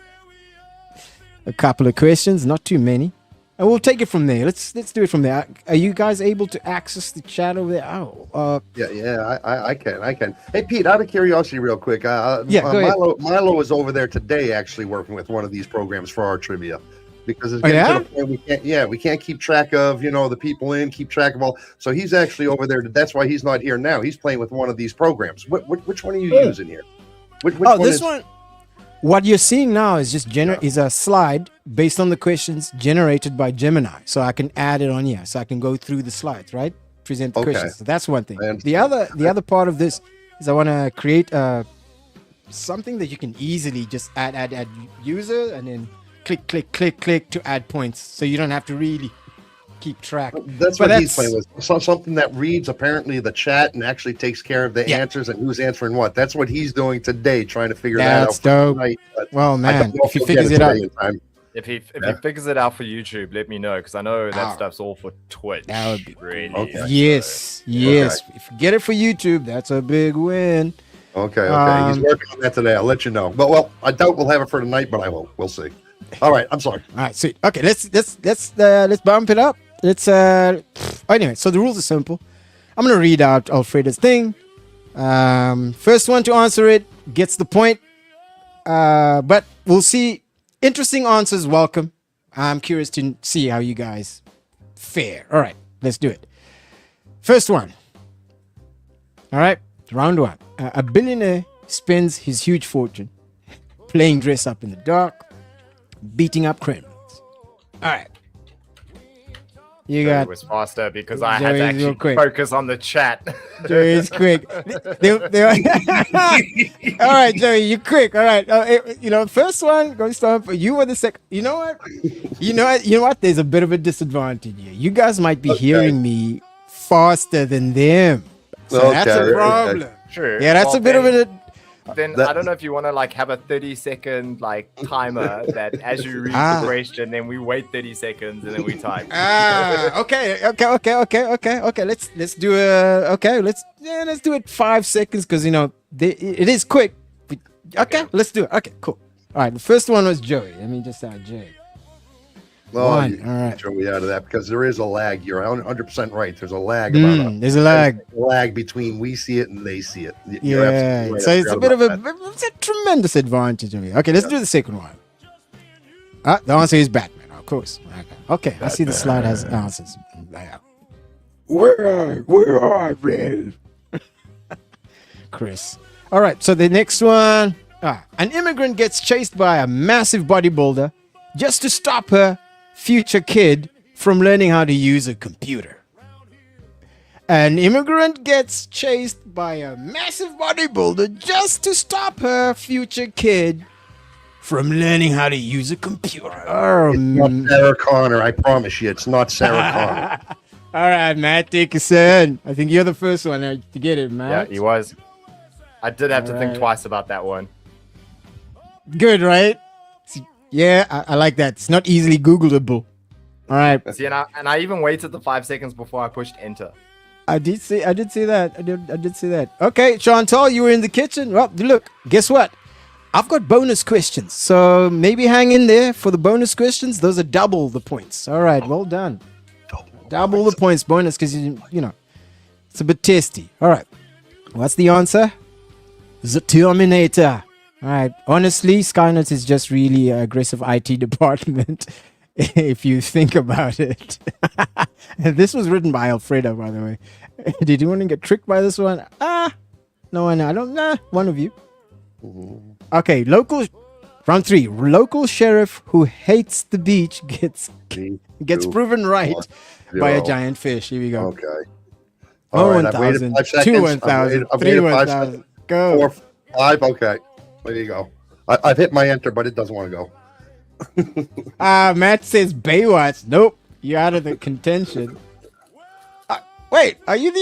a couple of questions, not too many, and we'll take it from there. Let's do it from there. Are you guys able to access the chat over there? I can. Hey, Pete, out of curiosity, real quick. Go ahead. Milo is over there today, actually working with one of these programs for our trivia, because it's getting to the point we can't keep track of the people keep track of all. So he's actually over there. That's why he's not here now. He's playing with one of these programs. Which one are you using here? Which this one. What you're seeing now is just is a slide based on the questions generated by Gemini. So I can add it on here. So I can go through the slides, right? Present the questions. So that's one thing. The other part of this is I want to create something that you can easily just add user, and then click to add points. So you don't have to really keep track. That's what he's playing with. Something that reads apparently the chat and actually takes care of the answers and who's answering what. That's what he's doing today, trying to figure that out. That's dope. Well, man, if he figures it out. If he figures it out for YouTube, let me know, because I know that stuff's all for Twitch. That would be really. Okay. Yes. If you get it for YouTube, that's a big win. Okay. He's working on that today. I'll let you know. But I doubt we'll have it for tonight, but I will. We'll see. All right. I'm sorry. All right. Sweet. Okay. Let's bump it up. Anyway. So the rules are simple. I'm gonna read out Alfreda's thing. First one to answer it gets the point. But we'll see. Interesting answers, welcome. I'm curious to see how you guys fare. All right, let's do it. First one. All right, round one. A billionaire spends his huge fortune playing dress up in the dark, beating up criminals. All right. You got. It was faster because I had to actually focus on the chat. Joey's quick. All right, Joey, you're quick. All right, first one goes to you were the second. You know what? There's a bit of a disadvantage here. You guys might be hearing me faster than them, so that's a problem. Okay. Sure. Yeah, that's a bit of a. Then I don't know if you want to have a 30-second timer that as you read the question, then we wait 30 seconds and then we type. Okay. Let's do let's do it 5 seconds because it is quick. Okay, let's do it. Okay, cool. All right, the first one was Joey. Let me just add Joey. All right. Joey out of that because there is a lag. You're 100% right. There's a lag. There's a lag between we see it and they see it. Yeah. Right. So it's a bit of it's a tremendous advantage. Okay, let's do the second one. The answer is Batman, of course. Okay. I see the slide has answers. Where are we? Chris. All right. So the next one. An immigrant gets chased by a massive bodybuilder just to stop her future kid from learning how to use a computer. An immigrant gets chased by a massive bodybuilder just to stop her future kid from learning how to use a computer. It's not Sarah Connor, I promise you, it's not Sarah Connor. All right, Matt Dickinson. I think you're the first one to get it, Matt. Yeah, he was. I did have to think twice about that one. Good, right? Yeah, I like that. It's not easily Googleable. All right. See, and I even waited the 5 seconds before I pushed enter. I did see that. I did see that. Okay, Chantal, you were in the kitchen. Well, look, guess what? I've got bonus questions. So maybe hang in there for the bonus questions. Those are double the points. All right, well done. Double the points bonus because you know it's a bit testy. All right. What's the answer? The Terminator. All right. Honestly, Skynet is just really aggressive IT department. If you think about it. This was written by Alfreda, by the way. Did you want to get tricked by this one? No, I don't. One of you. Okay, round 3. Local sheriff who hates the beach gets proven right by a giant fish. Here we go. Okay. All right, I've waited 5 seconds. 2 1,000, 3 1,000. Go. 4, 5. Okay, there you go. I've hit my enter, but it doesn't want to go. Matt says Baywatch. Nope, you're out of the contention. Wait, are you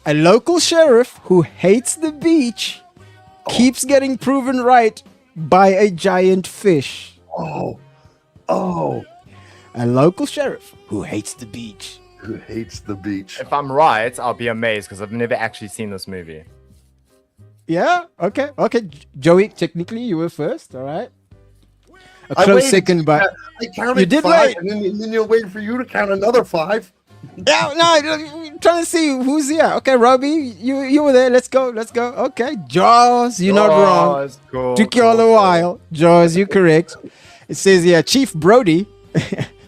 a local sheriff who hates the beach keeps getting proven right by a giant fish? Oh. A local sheriff who hates the beach. Who hates the beach? If I'm right, I'll be amazed because I've never actually seen this movie. Yeah. Okay. Joey, technically you were first. All right. A close second, but I counted you did 5, right. and then you're waiting for you to count another 5. Yeah, no, I'm trying to see who's here. Okay, Robbie, you were there. Let's go. Okay, Jaws, you're not wrong. Cool, Took you all a while. Jaws, you're correct. It says here, Chief Brody,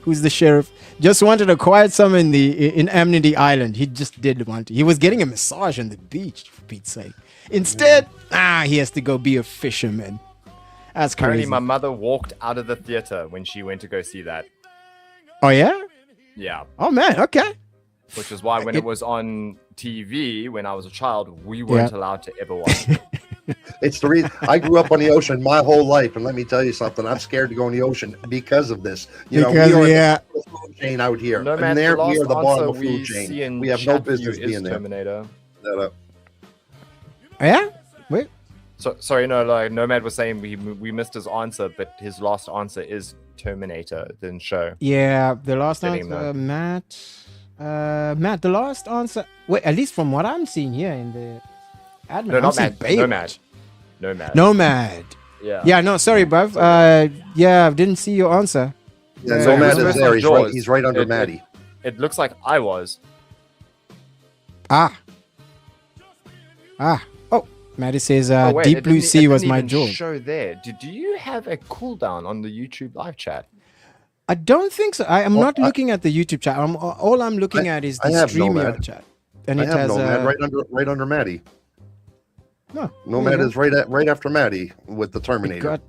who's the sheriff, just wanted to quiet someone in Amnesty Island. He just did want to. He was getting a massage on the beach, for Pete's sake. Instead, he has to go be a fisherman. That's crazy. Apparently, my mother walked out of the theater when she went to go see that. Oh, yeah? Yeah. Oh, man. Okay. Which is why when it was on TV when I was a child, we weren't allowed to ever watch it. It's the reason I grew up on the ocean my whole life, and let me tell you something. I'm scared to go in the ocean because of this. We are the food chain out here, No, and man, there the we are the last bottom answer of food we see chain. in We have no chat business view is being there. Terminator. Yeah? Wait. So sorry, no, like Nomad was saying we missed his answer, but his last answer is Terminator. It didn't show. Yeah, the last Getting answer, Matt, the last answer. Wait, at least from what I'm seeing here in the admin. No, not I'm Mad. seeing Nomad. Nomad. Yeah. Yeah, no, sorry, bruv. Yeah, I didn't see your answer. Yeah, Nomad is there. He's right under Maddie. It looks like I was. Oh, Maddie says, Wait, Deep it Blue didn't- Sea it was didn't my even jaw. show there. Do you have a cooldown on the YouTube live chat? I don't think so. I'm not looking at the YouTube chat. All I'm looking at is the StreamYard chat. And I it have has Nomad right under Maddie. No, Nomad is right after Maddie with the Terminator.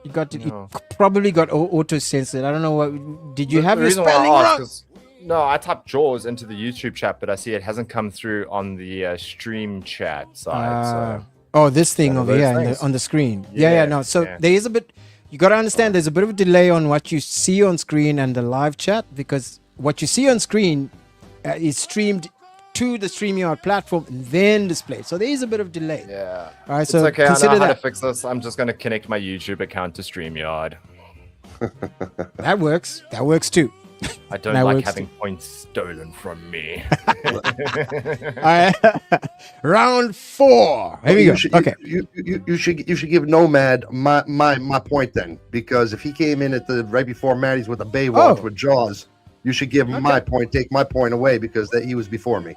You probably got auto censored. I don't know what. Did you have The your reason why I spelling asked wrong? is- No, I typed Jaws into the YouTube chat, but I see it hasn't come through on the stream chat side. Oh, this thing One of over those here things. on the screen. Yeah, no. So yeah. there is a bit. You got to understand. There's a bit of a delay on what you see on screen and the live chat, because what you see on screen is streamed to the StreamYard platform and then displayed. So there is a bit of delay. Yeah. All right. It's So okay. I consider know how to that. fix this. I'm just going to connect my YouTube account to StreamYard. That works. That works too. I don't That like works having points stolen from me. All right. Round 4. Here we go. Okay. You should give Nomad my point then, because if he came in at the right before Maddie's with the Baywatch with Jaws, you should give him my point. Take my point away because he was before me.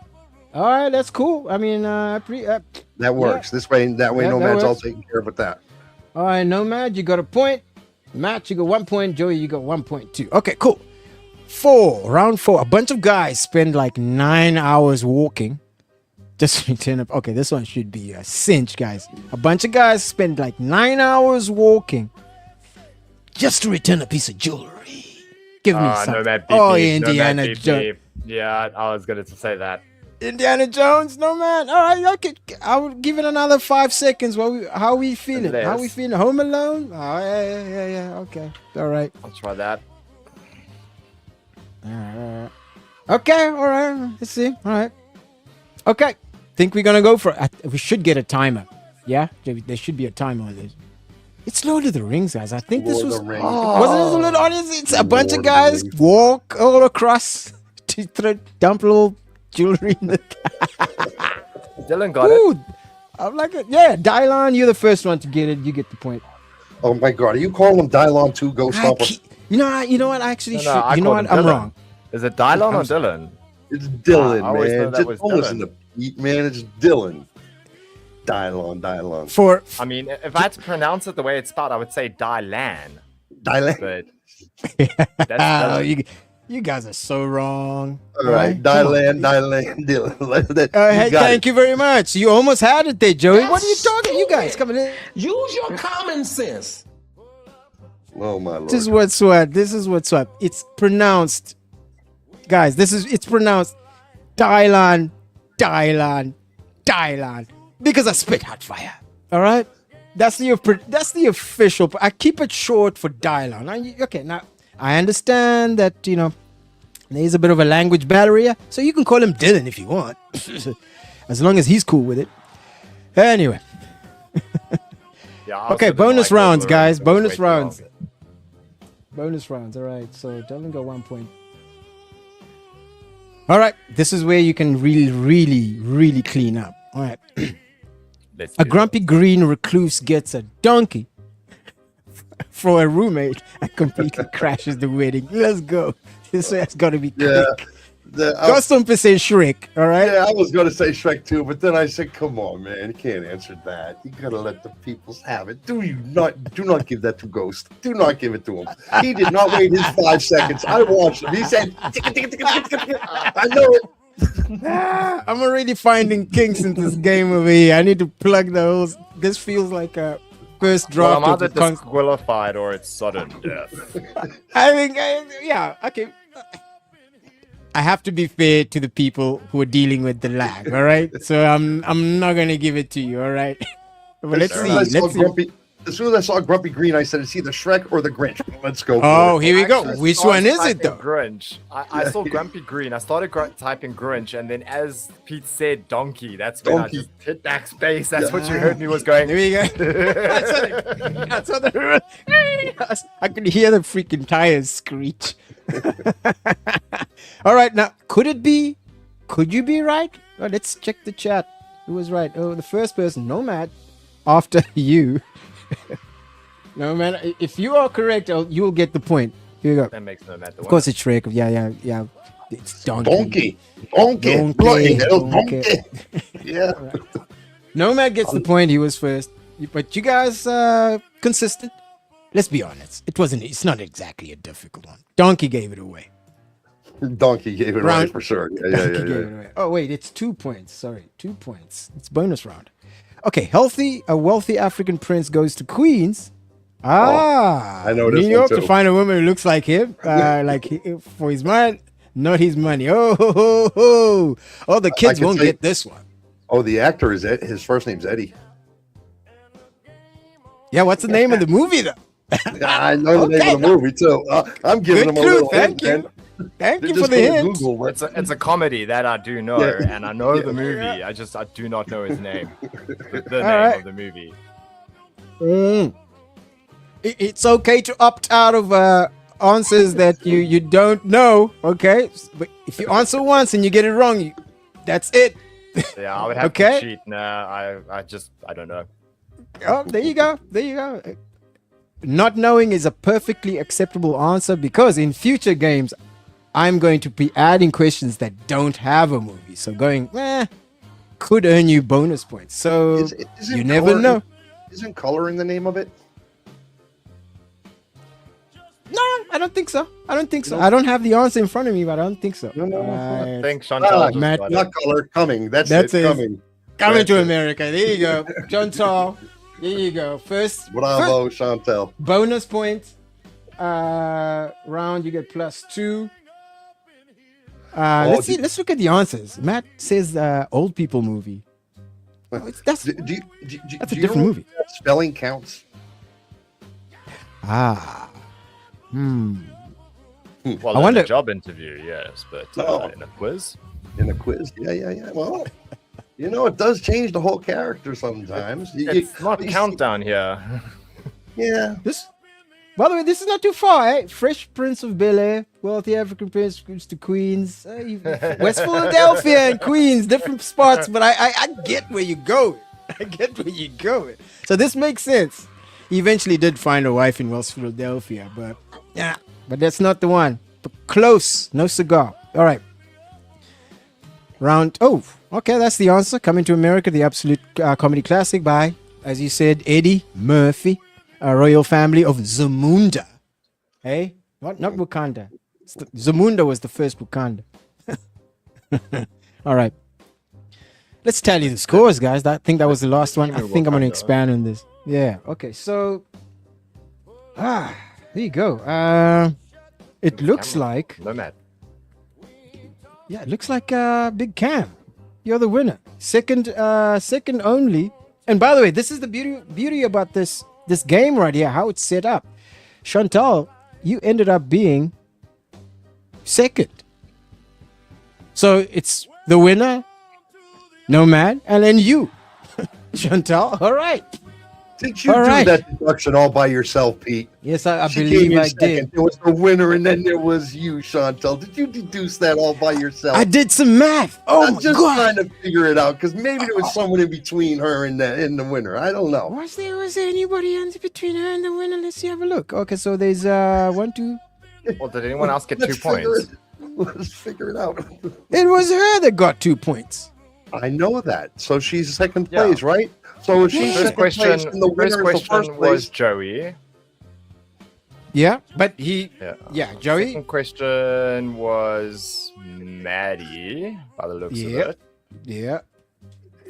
All right. That's cool. I mean, That works. This way, Yeah, Nomad's that all works. taken care of with that. All right, Nomad, you got a point. Matt, you got 1 point. Joey, you got 1.2. Okay, cool. Round 4. A bunch of guys spend like 9 hours walking. Just to return up. Okay, this one should be a cinch, guys. A bunch of guys spend like 9 hours walking just to return a piece of jewelry. Give me something. Nomad Oh, BP, Indiana Nomad BP. Jones. Yeah, I was going to say that. Indiana Jones, Nomad. All right, okay. I would give it another 5 seconds. How we feeling? Less. How we feeling? Home Alone? Oh, yeah. Okay. All right. I'll try that. Okay, all right. Let's see. All right. Okay. Think we're gonna go for it. We should get a timer. Yeah? There should be a timer on this. It's Lord of the Rings, guys. I think this Lord was of the Rings. wasn't it Lord of the Rings? It's a bunch of Lord of the guys Rings. walk all across to dump little jewelry in the. Dylan got it. Ooh, I'm like, yeah, Dylan, you're the first one to get it. You get the point. Oh my God, are you calling him Dylon 2 Ghost Stomper? You know what? I actually No, should. I you know called what? him I'm Dylan. wrong. Is it Dylan or Dylan? It's Dylan, I always man. thought that Just was don't listen Dylan. to Pete, man. It's Dylan. Dylon. For I mean, if I had to pronounce it the way it's spelled, I would say Dylan. Dylan. But that's Dylan. you guys are so wrong. All right, Dylan, Dylan. Hey, thank you very much. You almost had it there, Joey. What are you talking? You guys coming in? Use your common sense. Oh my Lord. This is what's what. It's pronounced, guys. It's pronounced Dylan, because I spit hot fire. All right, that's the official. I keep it short for Dylan. Okay, now I understand that there's a bit of a language barrier, so you can call him Dylan if you want, as long as he's cool with it. Anyway. Yeah, Okay, bonus rounds, guys. Bonus rounds. Bonus rounds. All right. So Dylan got 1 point. All right. This is where you can really clean up. All right. A grumpy green recluse gets a donkey for a roommate and completely crashes the wedding. Let's go. This has got to be quick. Custom percent Shrek. All right. Yeah, I was going to say Shrek too, but then I said, "Come on, man, you can't answer that. You gotta let the peoples have it. Do not give that to Ghost. Do not give it to him. He did not wait his 5 seconds. I watched him. He said, I know it." I'm already finding kinks in this game over here. I need to plug those. This feels like a first draft. Well, I'm either disqualified or it's sudden death. I think, yeah, okay. I have to be fair to the people who are dealing with the lag, all right? So I'm not gonna give it to you, all right? But let's see. As soon as I saw Grumpy Green, I said it's either Shrek or the Grinch. Let's go. Oh, here we go. Which one is it though? Grinch. I saw Grumpy Green. I started typing Grinch, and then as Pete said donkey, that's when I just hit backspace. That's what you heard me was going. There we go. I could hear the freaking tires screech. All right, now could it be? Could you be right? Well, let's check the chat. Who was right? Oh, the first person, Nomad, after you. No, man. If you are correct, you'll get the point. Here you go. That makes Nomad the one. Of course, it's Shrek. Yeah. It's donkey. Donkey. Yeah. Right. Nomad gets the point. He was first, but you guys consistent. Let's be honest. It's not exactly a difficult one. Donkey gave it away. Donkey gave it away for sure. Yeah. Oh wait, it's 2 points. Sorry, 2 points. It's bonus round. Okay, a wealthy African prince goes to Queens. I know this New York one too. to find a woman who looks like him, for his mind, not his money. Oh, the kids won't get this one. Oh, the actor is Ed. His first name's Eddie. Yeah, what's the name of the movie though? I know the name of the movie too. I'm giving him a little Thank hint, you. man. Thank you for the hint. Google, right? It's a comedy that I do know, and I know the movie. I do not know his name. The name of the movie. It's okay to opt out of answers that you don't know. Okay, but if you answer once and you get it wrong, that's it. Yeah, I would have to cheat. Nah, I don't know. Oh, there you go. Not knowing is a perfectly acceptable answer because in future games, I'm going to be adding questions that don't have a movie. So going, could earn you bonus points. So you never know. Isn't Color in the name of it? No, I don't think so. I don't have the answer in front of me, but I don't think so. No. I think Chantal not Color, Coming. That's it. Coming. Coming to America. There you go. Chantal. There you go. First. Bravo, Chantal. Bonus points. Round, you get +2. Let's see. Let's look at the answers. Matt says old people movie. That's a different movie. Spelling counts. Well, I wonder. In a job interview, yes, but in a quiz. In a quiz, yeah. Well, it does change the whole character sometimes. It's not countdown here. Yeah. By the way, this is not too far, eh? Fresh Prince of Bel-Air, wealthy African prince goes to Queens, West Philadelphia and Queens, different spots, but I get where you go. I get where you go. So this makes sense. He eventually did find a wife in West Philadelphia, but that's not the one. But close, no cigar. All right. Okay, that's the answer. Coming to America, the absolute comedy classic by, as you said, Eddie Murphy. A royal family of Zamunda. Hey? Not Wakanda. Zamunda was the first Wakanda. All right. Let's tally the scores, guys. I think that was the last one. I think I'm going to expand on this. Yeah. Okay. So, there you go. It looks like... Nomad. Yeah, it looks like Big Cam. You're the winner. Second only. And by the way, this is the beauty about this game right here, how it's set up. Chantal, you ended up being second. So it's the winner, Nomad, and then you, Chantal. All right. Did you do that deduction all by yourself, Pete? Yes, I believe I did. There was the winner, and then there was you, Chantal. Did you deduce that all by yourself? I did some math. I'm just trying to figure it out, because maybe there was someone in between her and the winner. I don't know. Was there anybody in between her and the winner? Let's see, have a look. Okay, so there's 1, 2. Well, did anyone else get 2 points? Let's figure it out. It was her that got 2 points. I know that. So she's second place, right? So if she's first question, the first was Joey. Yeah, but Joey. Second question was Maddie, by the looks of it. Yeah.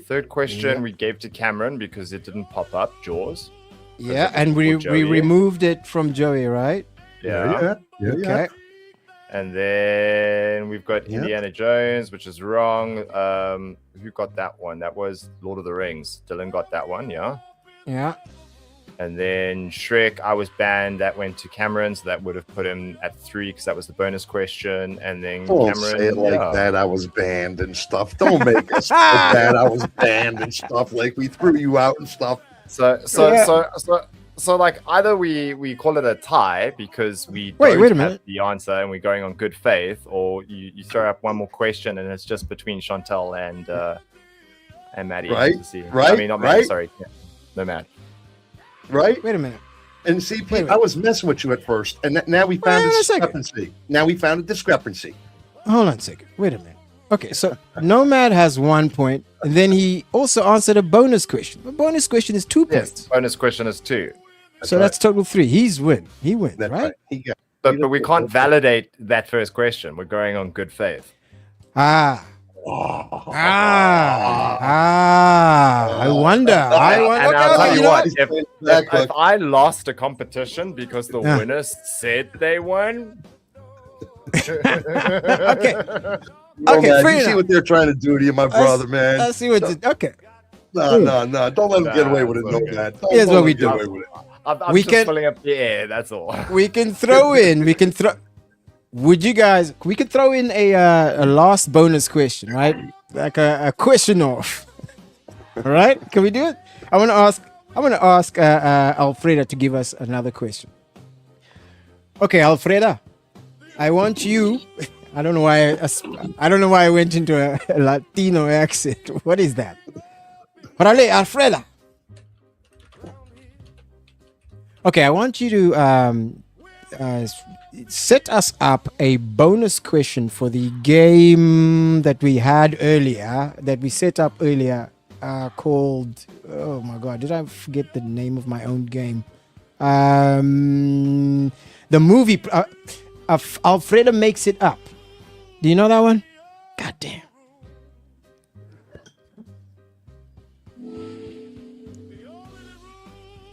Third question we gave to Cameron because it didn't pop up. Jaws. Yeah, and we removed it from Joey, right? Yeah. Okay. And then we've got Indiana Jones, which is wrong. Who got that one? That was Lord of the Rings. Dylan got that one, yeah? Yeah. And then Shrek, I was banned. That went to Cameron, so that would have put him at 3 because that was the bonus question. And then Don't Cameron... say it like that. I was banned and stuff. Don't make us feel bad. I was banned and stuff. Like, we threw you out and stuff. So like either we call it a tie because we wait a don't minute. have the answer and we're going on good faith, or you throw up one more question and it's just between Chantal and Maddie. Right? I mean, not Maddie, sorry. Yeah. No, Matt. Right? Wait a minute. And see, Pete, I was messing with you at first, and now we found a discrepancy. Now we found a discrepancy. Hold on a second. Wait a minute. Okay, so Nomad has 1 point, and then he also answered a bonus question. The bonus question is 2 points. Yes, bonus question is 2. That's total 3. He wins, That's right? But we can't validate that first question. We're going on good faith. I wonder. And I'll tell you what, if I lost a competition because the winners said they won. Okay. Okay, you see what they're trying to do to you, my brother, man. I see what's okay. No. Don't let them get away with it. No, man. Here's what we do. I'm just filling up the air. That's all. We can throw in. Would you guys? We could throw in a last bonus question, right? Like a question off. All right? Can we do it? I want to ask Alfreda to give us another question. Okay, Alfreda, I want you. I don't know why I went into a Latino accent. What is that? Orale, Alfreda. Okay, I want you to set us up a bonus question for the game that we had earlier, that we set up earlier, called, oh my God, did I forget the name of my own game? The movie, Alfreda Makes It Up. Do you know that one? God damn.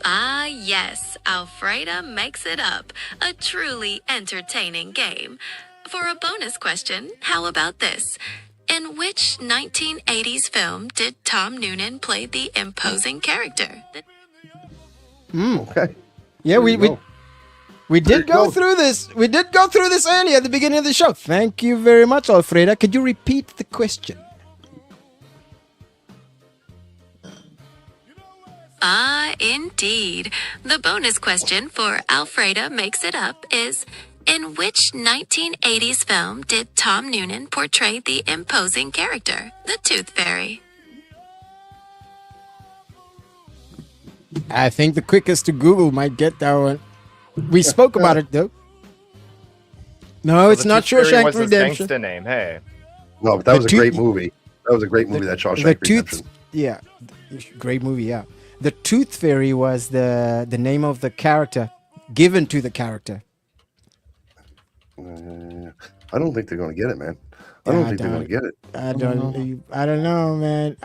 Ah, yes, Alfreda Makes It Up, a truly entertaining game. For a bonus question, how about this? In which 1980s film did Tom Noonan play the imposing character? Okay. Yeah, we did go through this. We did go through this earlier at the beginning of the show. Thank you very much, Alfreda. Could you repeat the question? Indeed. The bonus question for Alfreda Makes It Up is, in which 1980s film did Tom Noonan portray the imposing character, the Tooth Fairy? I think the quickest to Google might get that one. We spoke about it though. No, it's not Shawshank Redemption. Gangster name, hey. No, but that was a great movie. That was a great movie. That Shawshank Redemption. Yeah, great movie. Yeah, the Tooth Fairy was the name of the character given to the character. I don't think they're going to get it, man. I don't think they're going to get it. I don't know, man.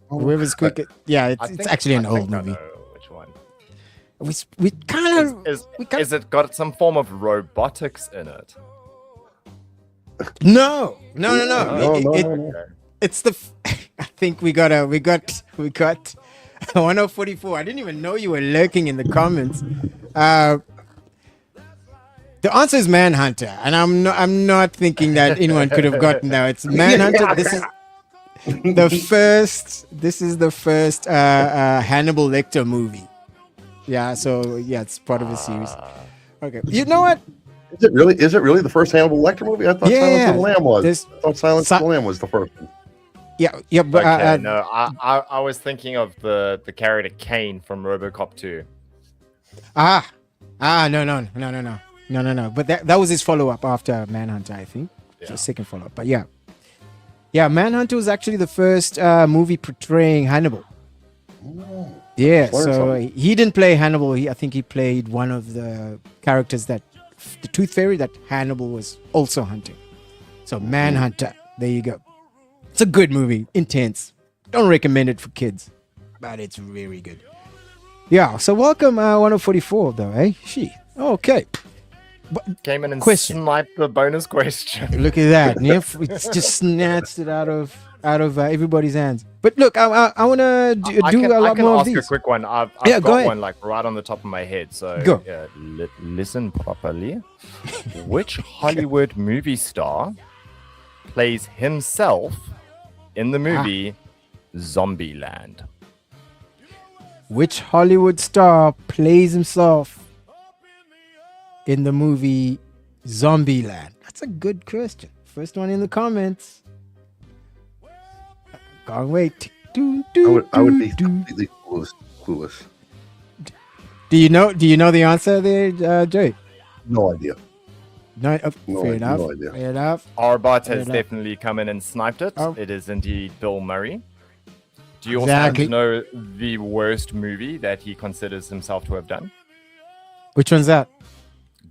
Whoever's quick. It's actually an old movie. Which one? We kind of. Is it got some form of robotics in it? No. No. It's the. I think we got 1044. I didn't even know you were lurking in the comments. The answer is Manhunter, and I'm not thinking that anyone could have gotten that. It's Manhunter. This is the first Hannibal Lecter movie. Yeah, so it's part of a series. Okay, you know what? Is it really the first Hannibal Lecter movie? I thought Silence of the Lamb was. I thought Silence of the Lamb was the first one. Yeah, but no, I was thinking of the character Kane from RoboCop 2. No. But that was his follow-up after Manhunter, I think. Yeah. So second follow-up. But yeah, Manhunter was actually the first movie portraying Hannibal. Oh, yeah, so he didn't play Hannibal. I think he played one of the characters the Tooth Fairy that Hannibal was also hunting. So Manhunter, there you go. It's a good movie, intense. Don't recommend it for kids, but it's very good. Yeah, so welcome 1044 though, eh? Okay. Came in and sniped the bonus question. Look at that. It's just snatched it out of everybody's hands. But look, I want to do a lot more of these. I can ask a quick one. I've got one like right on the top of my head. So go. Listen properly. Which Hollywood movie star plays himself in the movie Zombieland? Which Hollywood star plays himself in the movie Zombieland? That's a good question. First one in the comments. Can't wait. I would be completely clueless. Do you know the answer there, Jay? No idea. No, fair enough. No idea. Fair enough. Arbot has definitely come in and sniped it. It is indeed Bill Murray. Do you also happen to know the worst movie that he considers himself to have done? Which one's that?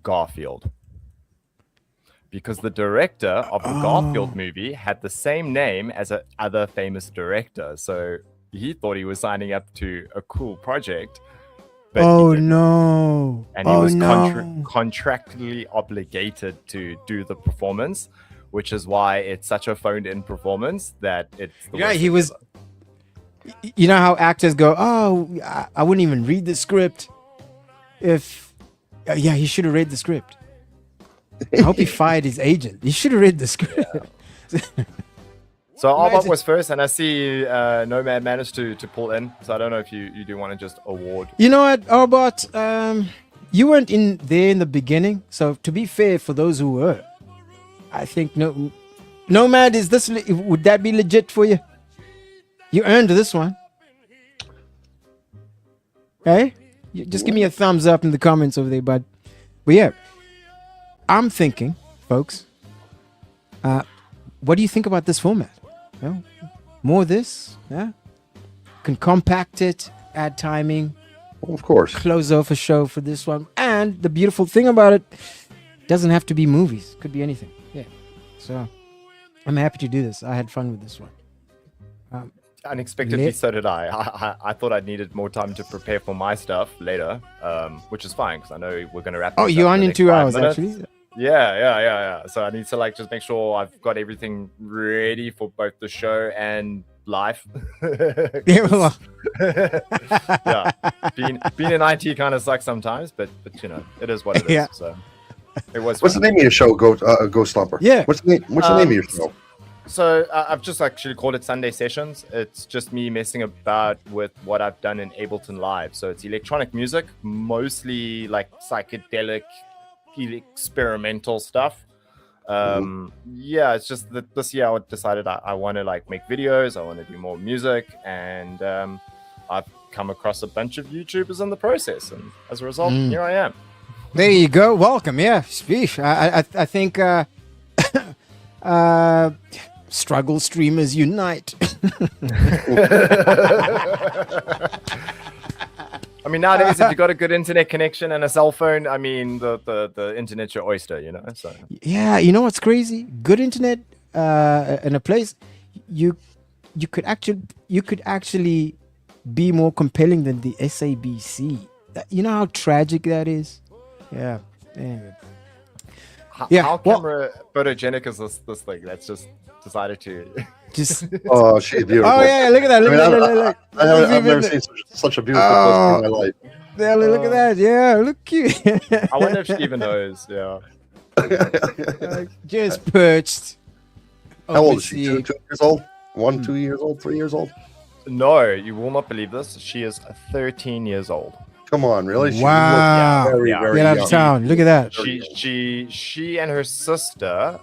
Garfield. Because the director of the Garfield movie had the same name as another famous director. So he thought he was signing up to a cool project. But no. And he was contractually obligated to do the performance, which is why it's such a phoned-in performance that it's the worst he was... You know how actors go, I wouldn't even read the script if... he should have read the script. I hope he fired his agent. He should have read the script. Yeah. So Arbot was first, and I see Nomad managed to pull in. So I don't know if you do want to just award. You know what, Arbot? You weren't in there in the beginning. So to be fair, for those who were, I think Nomad, would that be legit for you? You earned this one. Hey? Just give me a thumbs up in the comments over there, bud. But yeah, I'm thinking, folks, what do you think about this format? More of this? Yeah? Can compact it, add timing. Of course. Close off a show for this one. And the beautiful thing about it, doesn't have to be movies. Could be anything. Yeah. So I'm happy to do this. I had fun with this one. Unexpectedly, so did I. I thought I needed more time to prepare for my stuff later, which is fine because I know we're going to wrap. You're on in 2 hours, actually. Yeah. So I need to just make sure I've got everything ready for both the show and live. Yeah. Being in IT kind of sucks sometimes, but it is what it is. Yeah. So it was. What's the name of your show, Ghost Thumper? Yeah. What's the name of your show? So I've just actually called it Sunday Sessions. It's just me messing about with what I've done in Ableton Live. So it's electronic music, mostly like psychedelic, experimental stuff. Yeah, it's just that this year I decided I want to like make videos. I want to do more music, and I've come across a bunch of YouTubers in the process, and as a result, here I am. There you go. Welcome. Yeah, speech. I think struggle streamers unite. I mean, nowadays, if you got a good internet connection and a cell phone, I mean, the internet's your oyster, you know. So yeah, you know what's crazy? Good internet in a place, you could actually be more compelling than the SABC. You know how tragic that is. Yeah. Anyway. How camera photogenic is this thing that's just decided to just oh, she's beautiful. Oh yeah, look at that. Look. I've never seen such a beautiful person in my life. Yeah, look at that. Yeah, look cute. I wonder if she even knows. Yeah. Just perched. How old is she? 2 years old? 1, 2 years old? 3 years old? No, you will not believe this. She is 13 years old. Come on, really? Wow. Very Get out of town. Look at that. She and her sister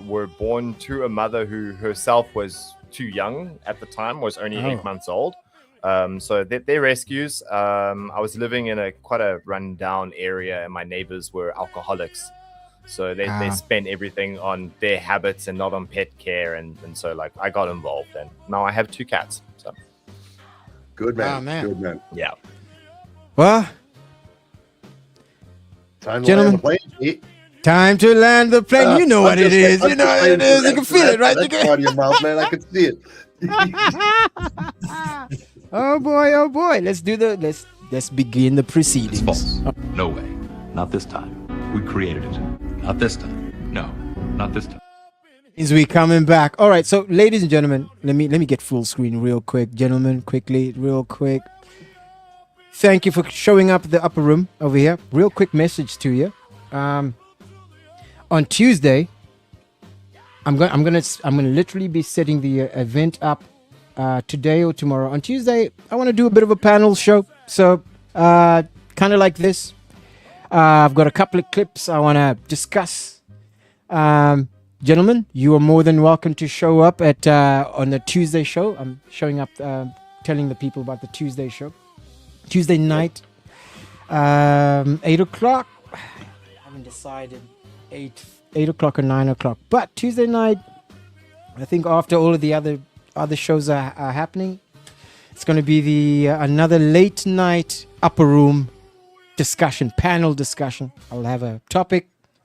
were born to a mother who herself was too young at the time, was only 8 months old. So they're rescues. I was living in quite a rundown area, and my neighbors were alcoholics. So they spent everything on their habits and not on pet care. And so like I got involved, and now I have 2 cats. So good man. Oh, man. Good man. Yeah. Well, time to gentlemen, land the plane, Pete. Time to land the plane. You know what it is. You know what it is. You can feel it, right? That's out of your mouth, man. I can see it. Oh boy. Let's begin the proceedings. It's false. No way. Not this time. We created it. Not this time. No, not this time. Is we coming back? All right. So, ladies and gentlemen, let me get full screen real quick, gentlemen. Real quick. Thank you for showing up at the upper room over here. Real quick message to you. On Tuesday, I'm gonna literally be setting the event up today or tomorrow. On Tuesday, I want to do a bit of a panel show. So, kind of like this. I've got a couple of clips I want to discuss. Gentlemen, you are more than welcome to show up at on the Tuesday show. I'm showing up, telling the people about the Tuesday show. Tuesday night, 8 o'clock. I haven't decided 8 o'clock or 9 o'clock. But Tuesday night, I think after all of the other shows are happening, it's going to be the another late night upper room discussion, panel discussion. I'll have a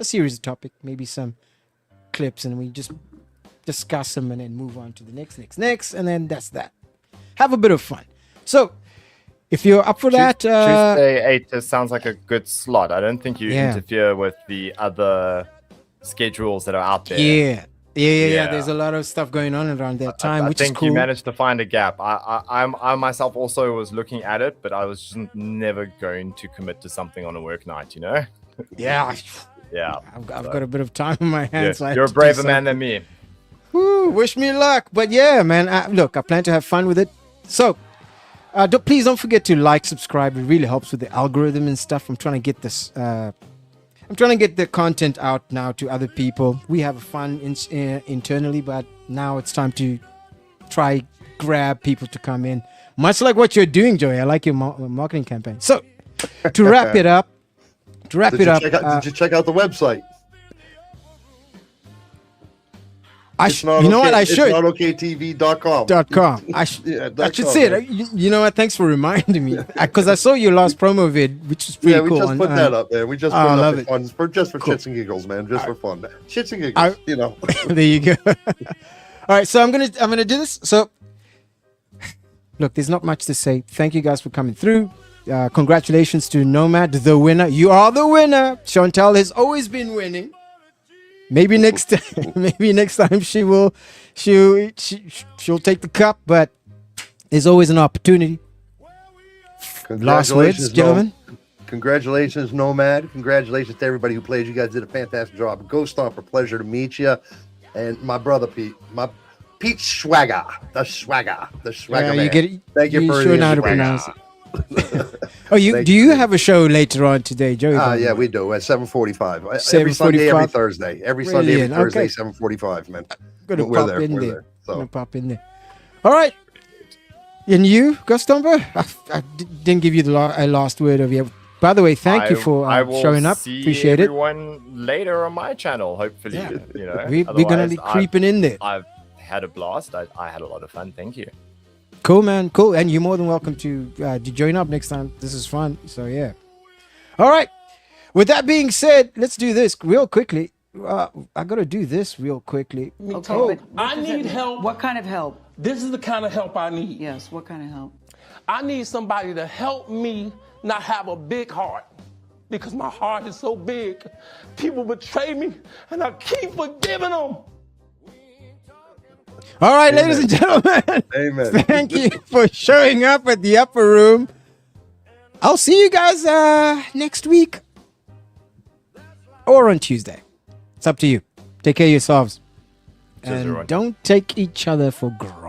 series of topic, maybe some clips, and we just discuss them and then move on to the next, and then that's that. Have a bit of fun. So, if you're up for that, Tuesday 8 sounds like a good slot. I don't think you interfere with the other schedules that are out there. Yeah. There's a lot of stuff going on around that time, which is cool. I think you managed to find a gap. I myself also was looking at it, but I was just never going to commit to something on a work night, you know? Yeah. I've got a bit of time on my hands. Yeah, you're a braver man than me. Woo, wish me luck. But yeah, man, I plan to have fun with it. So, please don't forget to like, subscribe. It really helps with the algorithm and stuff. I'm trying to get this. I'm trying to get the content out now to other people. We have fun internally, but now it's time to try grab people to come in. Much like what you're doing, Joey. I like your marketing campaign. So, to wrap it up. Did you check out the website? I should. It's notokaytv.com. I should say it. You know what? Thanks for reminding me, because I saw your last promo vid, which is pretty cool. Yeah, we just put that up there. We just put it up for fun, for shits and giggles, man, just for fun. Shits and giggles, you know. There you go. All right, so I'm gonna do this. So, look, there's not much to say. Thank you guys for coming through. Congratulations to Nomad, the winner. You are the winner. Chantal has always been winning. Maybe next time she'll take the cup, but there's always an opportunity. Last words, gentlemen. Congratulations, Nomad. Congratulations to everybody who played. You guys did a fantastic job. Ghost Stomper, pleasure to meet you. and my brother Pete, Pete Swagger, the Swagger man. You get it. Thank you for sure the know how to swagger. pronounce it. Oh, do you have a show later on today, Joey? Yeah, we do at 7:45. Every 7:45. Sunday, every Thursday. Every Sunday, every Brilliant. Thursday, Okay. 7:45, man. Gonna We're pop there. in We're there. there. So. Gonna pop in there. All right. And you, Gustumber? I didn't give you the last word of you. By the way, thank you for I will showing up. see Appreciate it. everyone later on my channel, hopefully. Yeah. You know, We're gonna be Otherwise, creeping in there. I've had a blast. I had a lot of fun. Thank you. Cool, man. Cool. And you're more than welcome to join up next time. This is fun. So, yeah. All right. With that being said, let's do this real quickly. I got to do this real quickly. Okay, I need help. What kind of help? This is the kind of help I need. Yes, what kind of help? I need somebody to help me not have a big heart. Because my heart is so big. People betray me, and I keep forgiving them. All right, ladies and gentlemen. Amen. Thank you for showing up at the Upper Room. I'll see you guys next week or on Tuesday. It's up to you. Take care of yourselves. Cheers, And everyone. don't take each other for granted.